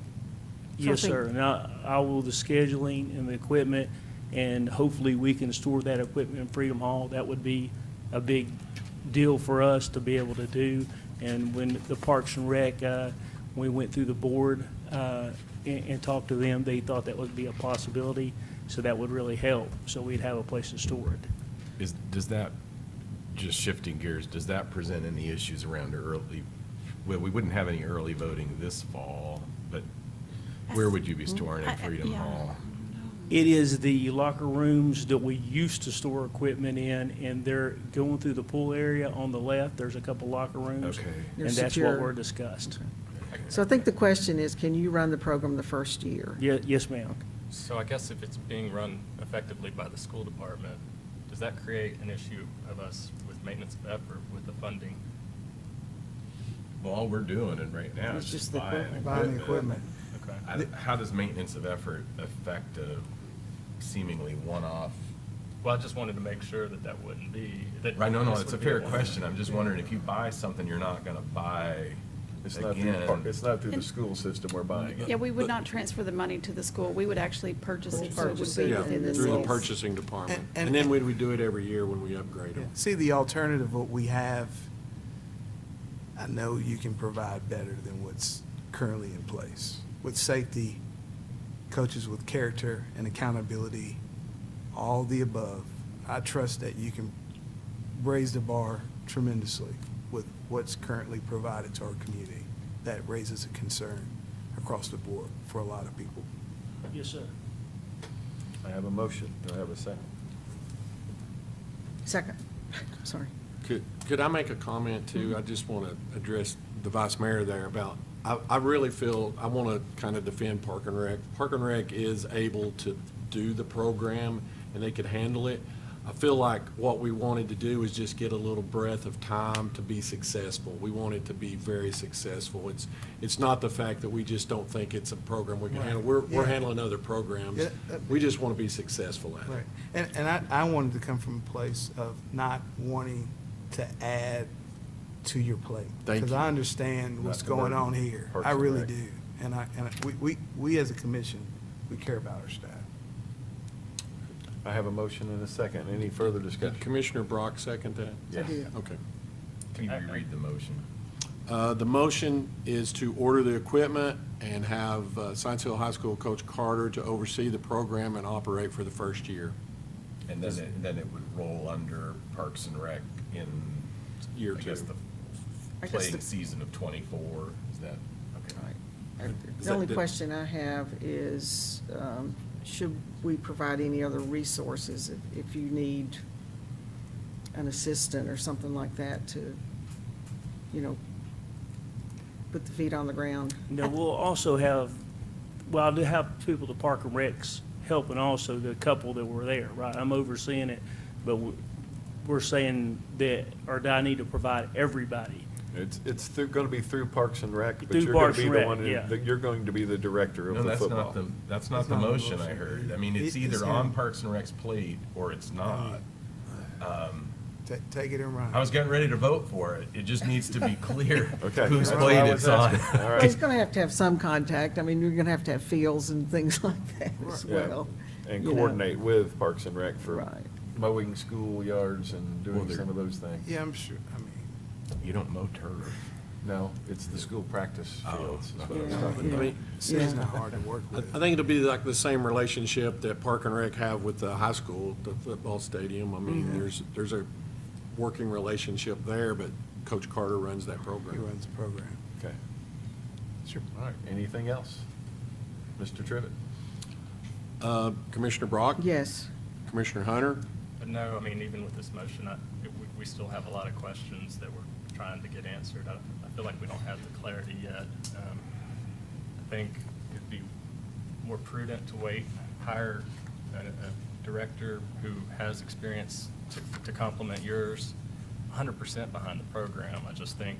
Yes, sir. And I will the scheduling and the equipment, and hopefully we can store that equipment in Freedom Hall. That would be a big deal for us to be able to do. And when the Parks and Rec, we went through the board and talked to them, they thought that would be a possibility, so that would really help. So we'd have a place to store it. Does that, just shifting gears, does that present any issues around early, well, we wouldn't have any early voting this fall, but where would you be storing in Freedom Hall? It is the locker rooms that we used to store equipment in, and they're going through the pool area on the left. There's a couple locker rooms. Okay. And that's what Secure. we're discussed. So I think the question is, can you run the program the first year? Yes, ma'am. So I guess if it's being run effectively by the school department, does that create an issue of us with maintenance of effort with the funding? Well, all we're doing it right now It's is just just the buying equipment. buying the equipment. Okay. How does maintenance of effort affect a seemingly one-off? Well, I just wanted to make sure that that wouldn't be. that Right, no, this it's a would be fair one. question. I'm just wondering if you buy something you're not gonna buy It's not again. it's not through the school system we're buying it. Yeah, we would not transfer the money to the school. We would actually purchase it, so it would Purchase be it Yeah, within the through the city's. purchasing department. And- And then we do it every year when we upgrade them. see, the alternative, what we have, I know you can provide better than what's currently in place. With safety, coaches with character and accountability, all the above. I trust that you can raise the bar tremendously with what's currently provided to our community. That raises a concern across the board for a lot of people. Yes, sir. I have a motion. Do I have a second? Second, sorry. Could I make a comment too? I just want to address the vice mayor there about, I really feel, I want to kind of defend Park and Rec. Park and Rec is able to do the program and they could handle it. I feel like what we wanted to do is just get a little breath of time to be successful. We want it to be very successful. It's not the fact that we just don't think it's a program we can handle. We're Yeah. handling other programs. Yeah, We just want to be successful at it. Right. And I wanted to come from a place of not wanting to add to your plate. Thank Because you. I understand what's Not to going burden on here. Parks I and really Rec. do. And we as a commission, we care about our staff. I have a motion and a second. Any further discussion? Did Commissioner Brock second that? Yes. did. Okay. Can you reread the motion? The motion is to order the equipment and have Science Hill High School Coach Carter to oversee the program and operate for the first year. And then it would roll under Parks and Rec in Year I guess two. the I guess playing the- season of '24, is that, okay. Right. The only question I have is, should we provide any other resources if you need an assistant or something like that to, put the feet on the ground? No, we'll also have, well, I do have people to Park and Recs helping also, the couple that were there, right? I'm overseeing it, but we're saying that, or do I need to provide everybody? It's going to be through Parks and Rec, but Through you're going Parks to be and the Rec, one, yeah. you're going to be the director of No, the that's football. not the, that's not the motion I heard. I mean, it's either on Parks and Rec's plate or it's not. Take it and run. I was getting ready to vote for it. It just needs to be clear Okay. whose That's plate what I was it's on. asking. All Well, right. he's gonna have some contact. I mean, you're gonna have to have fields and things like that as Yeah, well. and you know. coordinate with Parks and Rec for Right. mowing schoolyards and doing they're- some of those things. Yeah, I'm sure, I mean, You don't mow turf. No, it's the school practice Oh, fields. is what I was Yeah, talking yeah. about. I mean, city's not hard to work I with. I think it'll be like the same relationship that Park and Rec have with the high school, the football stadium. I mean, there's a working relationship there, but Coach Carter runs that He program. runs the program. Okay. Sure. All right, anything else? Mr. Trivett? Commissioner Brock? Yes. Commissioner Hunter? But no, I mean, even with this motion, we still have a lot of questions that we're trying to get answered. I feel like we don't have the clarity yet. I think it'd be more prudent to wait, hire a director who has experience to complement yours, 100% behind the program. I just think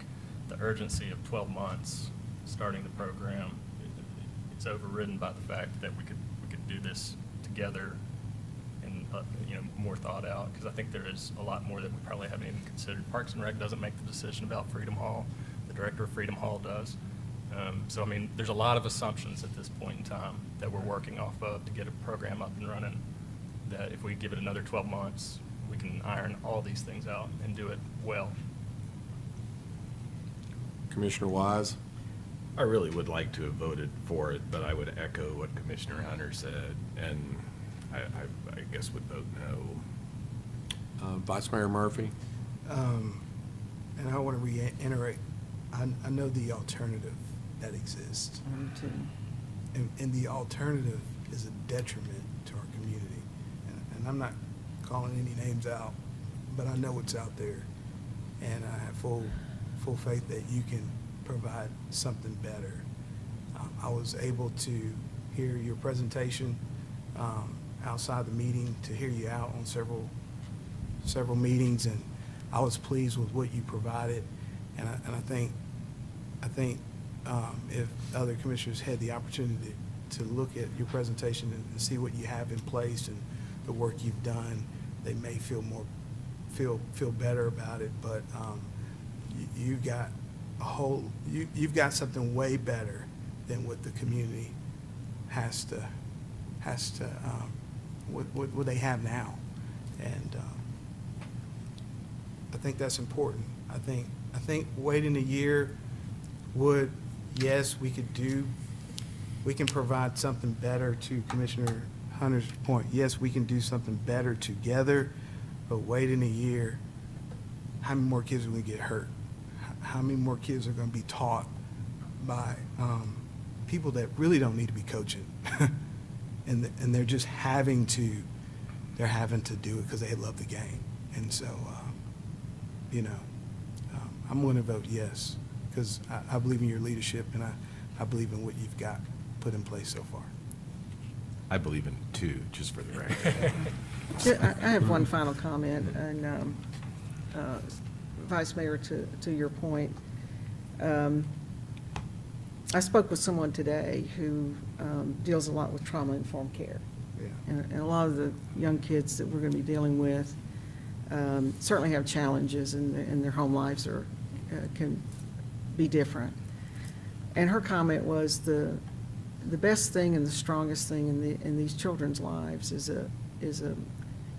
the urgency of 12 months starting the program, it's overridden by the fact that we could do this together and, more thought out, because I think there is a lot more that we probably haven't even considered. Parks and Rec doesn't make the decision about Freedom Hall. The director of Freedom Hall does. So, I mean, there's a lot of assumptions at this point in time that we're working off of to get a program up and running, that if we give it another 12 months, we can iron all these things out and do it well. Commissioner Wise? I really would like to have voted for it, but I would echo what Commissioner Hunter said, and I guess would vote no. Vice Mayor Murphy? And I want to reiterate, I know the alternative that exists. And the alternative is a detriment to our community. And I'm not calling any names out, but I know it's out there. And I have full faith that you can provide something better. I was able to hear your presentation outside the meeting, to hear you out on several meetings, and I was pleased with what you provided. And I think if other commissioners had the opportunity to look at your presentation and see what you have in place and the work you've done, they may feel better about it. But you've got something way better than what the community has to what they have now. And I think that's important. I think waiting a year would, yes, we can provide something better. To Commissioner Hunter's point, yes, we can do something better together, but waiting a year, how many more kids are going to get hurt? How many more kids are going to be taught by people that really don't need to be coaching? and they're just having to do it because they love the game. And so, I'm going to vote yes, because I believe in your leadership, and I believe in what you've got put in place so far. I believe in two, just for the record. I have one final comment, and Vice Mayor, to your point, I spoke with someone today who deals a lot with trauma-informed care. Yeah. And a lot of the young kids that we're going to be dealing with certainly have challenges, and their home lives can be different. And her comment was the best thing and the strongest thing in these children's lives is a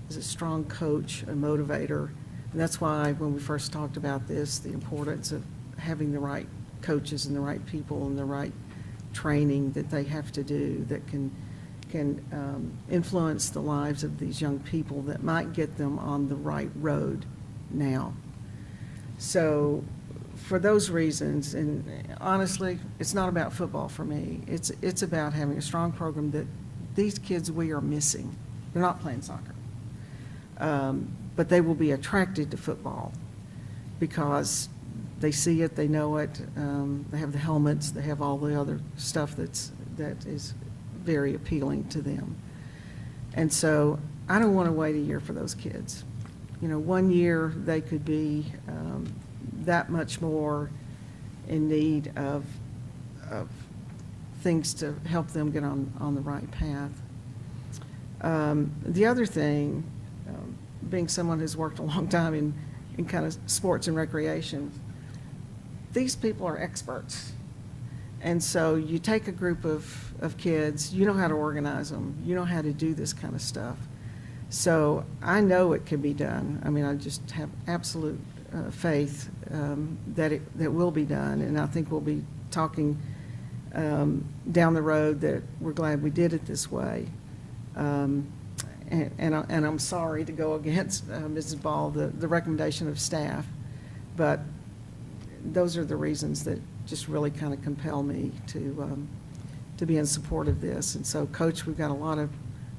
strong coach, a motivator. And that's why when we first talked about this, the importance of having the right coaches and the right people and the right training that they have to do that can influence the lives of these young people that might get them on the right road now. So for those reasons, and honestly, it's not about football for me. It's about having a strong program that these kids we are missing. They're not playing soccer. But they will be attracted to football because they see it, they know it, they have the helmets, they have all the other stuff that is very appealing to them. And so I don't want to wait a year for those kids. You know, 1 year they could be that much more in need of things to help them get on the right path. The other thing, being someone who's worked a long time in kind of sports and recreation, these people are experts. And so you take a group of kids, you know how to organize them, you know how to do this kind of stuff. So I know it can be done. I mean, I just have absolute faith that it will be done. And I think we'll be talking down the road that we're glad we did it this way. And I'm sorry to go against Mrs. Ball, the recommendation of staff, but those are the reasons that just really kind of compel me to be in support of this. And so, Coach, we've got a lot of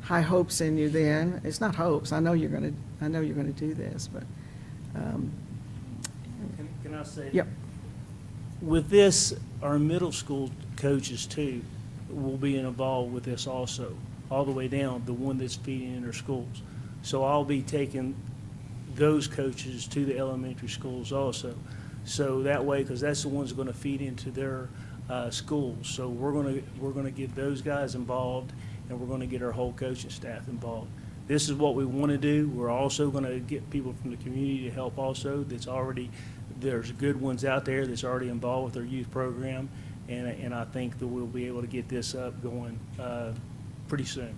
high hopes in you. Then it's not hopes. I know you're going to do this, but. Can I say? Yep. With this, our middle school coaches too will be involved with this also, all the way down, the one that's feeding in their schools. So I'll be taking those coaches to the elementary schools also. So that way, because that's the ones that are going to feed into their schools. So we're going to get those guys involved, and we're going to get our whole coaching staff involved. This is what we want to do. We're also going to get people from the community to help also. There's good ones out there that's already involved with our youth program, and I think that we'll be able to get this up going pretty soon.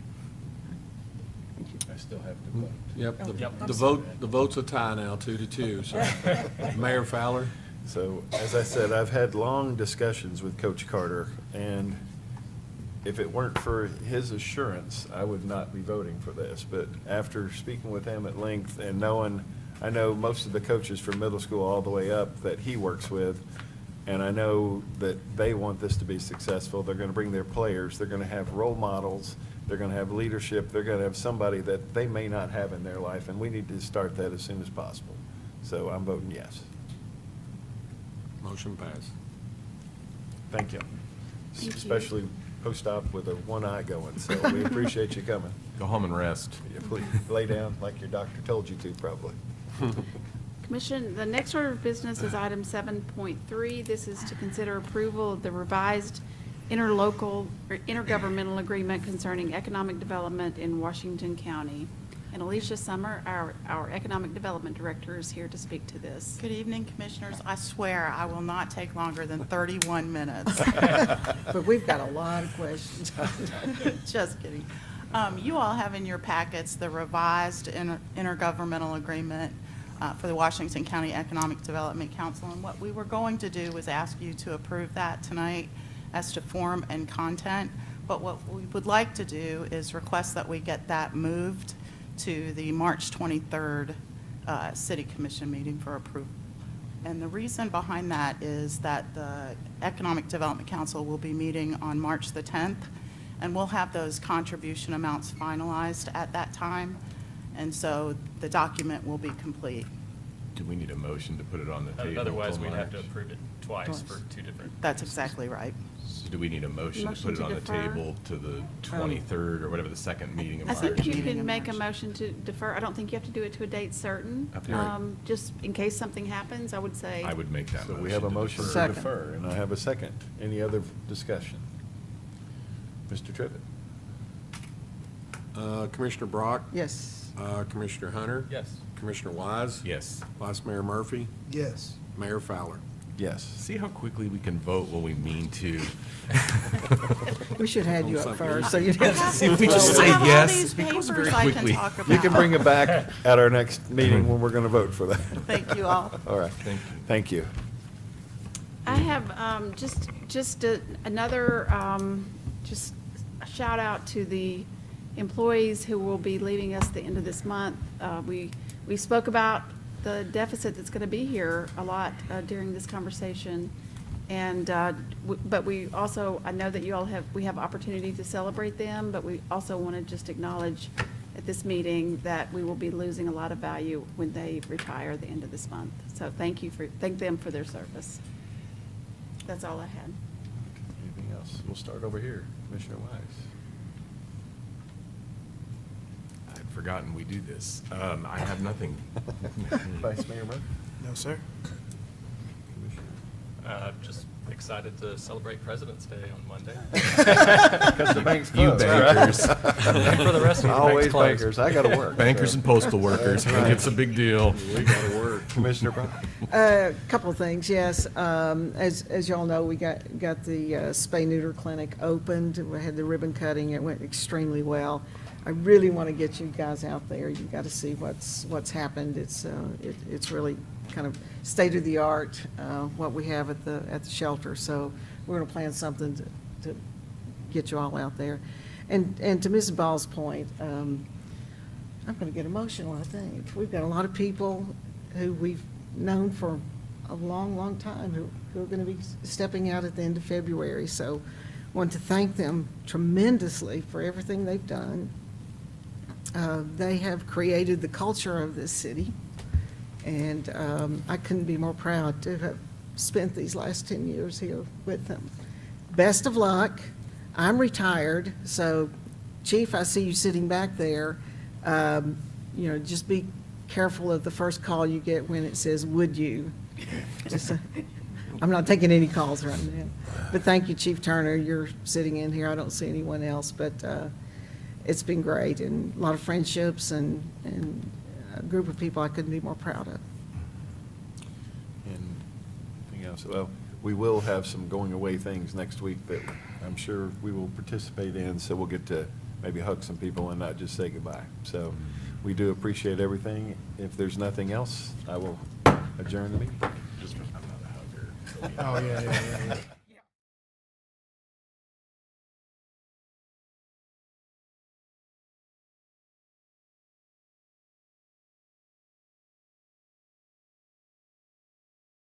I still have to vote. Yep, the vote's a tie now, 2-2, so. Mayor Fowler? So, as I said, I've had long discussions with Coach Carter, and if it weren't for his assurance, I would not be voting for this. But after speaking with him at length and knowing, I know most of the coaches from middle school all the way up that he works with, and I know that they want this to be successful. They're going to bring their players. They're going to have role models. They're going to have leadership. They're going to have somebody that they may not have in their life, and we need to start that as soon as possible. So I'm voting yes. Motion passed. Thank you. Thank you. Especially post-op with a one eye going, so we appreciate you coming. Go home and rest. Yeah, please lay down like your doctor told you to, probably. Commission, the next order of business is item 7.3. This is to consider approval of the revised intergovernmental agreement concerning economic development in Washington County. And Alicia Summer, our Economic Development Director, is here to speak to this. Good evening, Commissioners. I swear I will not take longer than 31 minutes. But we've got a lot of questions. Just kidding. You all have in your packets the revised intergovernmental agreement for the Washington County Economic Development Council. And what we were going to do was ask you to approve that tonight as to form and content. But what we would like to do is request that we get that moved to the March 23rd City Commission meeting for approval. And the reason behind that is that the Economic Development Council will be meeting on March the 10th, and we'll have those contribution amounts finalized at that time. And so the document will be complete. Do we need a motion to put it on the table? Otherwise, till we'd have to March? approve it twice for two different. That's exactly right. So do we need a motion to Motion put it to on the defer? table to the 23rd or whatever the second meeting of I March? think you Meeting in can make a March. motion to defer. I don't think you have to do it to a date certain. Okay. Just in case something happens, I would say. I would make that So motion. we have a to motion to defer. Second. defer, and I have a second. Any other discussion? Mr. Trivett? Commissioner Brock? Yes. Commissioner Hunter? Yes. Commissioner Wise? Yes. Vice Mayor Murphy? Yes. Mayor Fowler? Yes. See how quickly we can vote when we mean to. We should have you up Something. first, so you'd have to see. If we just I say have all yes, these it goes papers very I can quickly. talk about. You can bring it back at our next meeting when we're going to vote for that. Thank you all. All right. Thank you. Thank you. I have just another, just a shout out to the employees who will be leaving us at the end of this month. We spoke about the deficit that's going to be here a lot during this conversation. And, but we also, I know that you all we have opportunity to celebrate them, but we also want to just acknowledge at this meeting that we will be losing a lot of value when they retire at the end of this month. So thank them for their service. That's all I had. Anything else? We'll start over here. Commissioner Wise. I'd forgotten we do this. I have nothing. Vice Mayor Murphy? No, sir. Just excited to celebrate President's Day on Monday. Because the bank's You closed, right? bankers. And for the rest of you, the Always bank's closed. bankers. I gotta work. Bankers so. and postal workers, That's right. it's a big deal. We gotta work. Commissioner Brown? Couple of things, yes. As y'all know, we got the spay-neuter clinic opened. We had the ribbon cutting. It went extremely well. I really want to get you guys out there. You've got to see what's happened. It's really kind of state-of-the-art, what we have at the shelter. So we're going to plan something to get you all out there. And to Mrs. Ball's point, I'm going to get emotional, I think. We've got a lot of people who we've known for a long, long time who are going to be stepping out at the end of February. So I want to thank them tremendously for everything they've done. They have created the culture of this city, and I couldn't be more proud to have spent these last 10 years here with them. Best of luck. I'm retired, so Chief, I see you sitting back there. Just be careful of the first call you get when it says, "Would you?" I'm not taking any calls right now. But thank you, Chief Turner. You're sitting in here. I don't see anyone else, but it's been great, and a lot of friendships and a group of people I couldn't be more proud of. And anything else? Well, we will have some going away things next week that I'm sure we will participate in, so we'll get to maybe hug some people and not just say goodbye. So we do appreciate everything. If there's nothing else, I will adjourn the meeting. I'm not a hugger. Oh, yeah.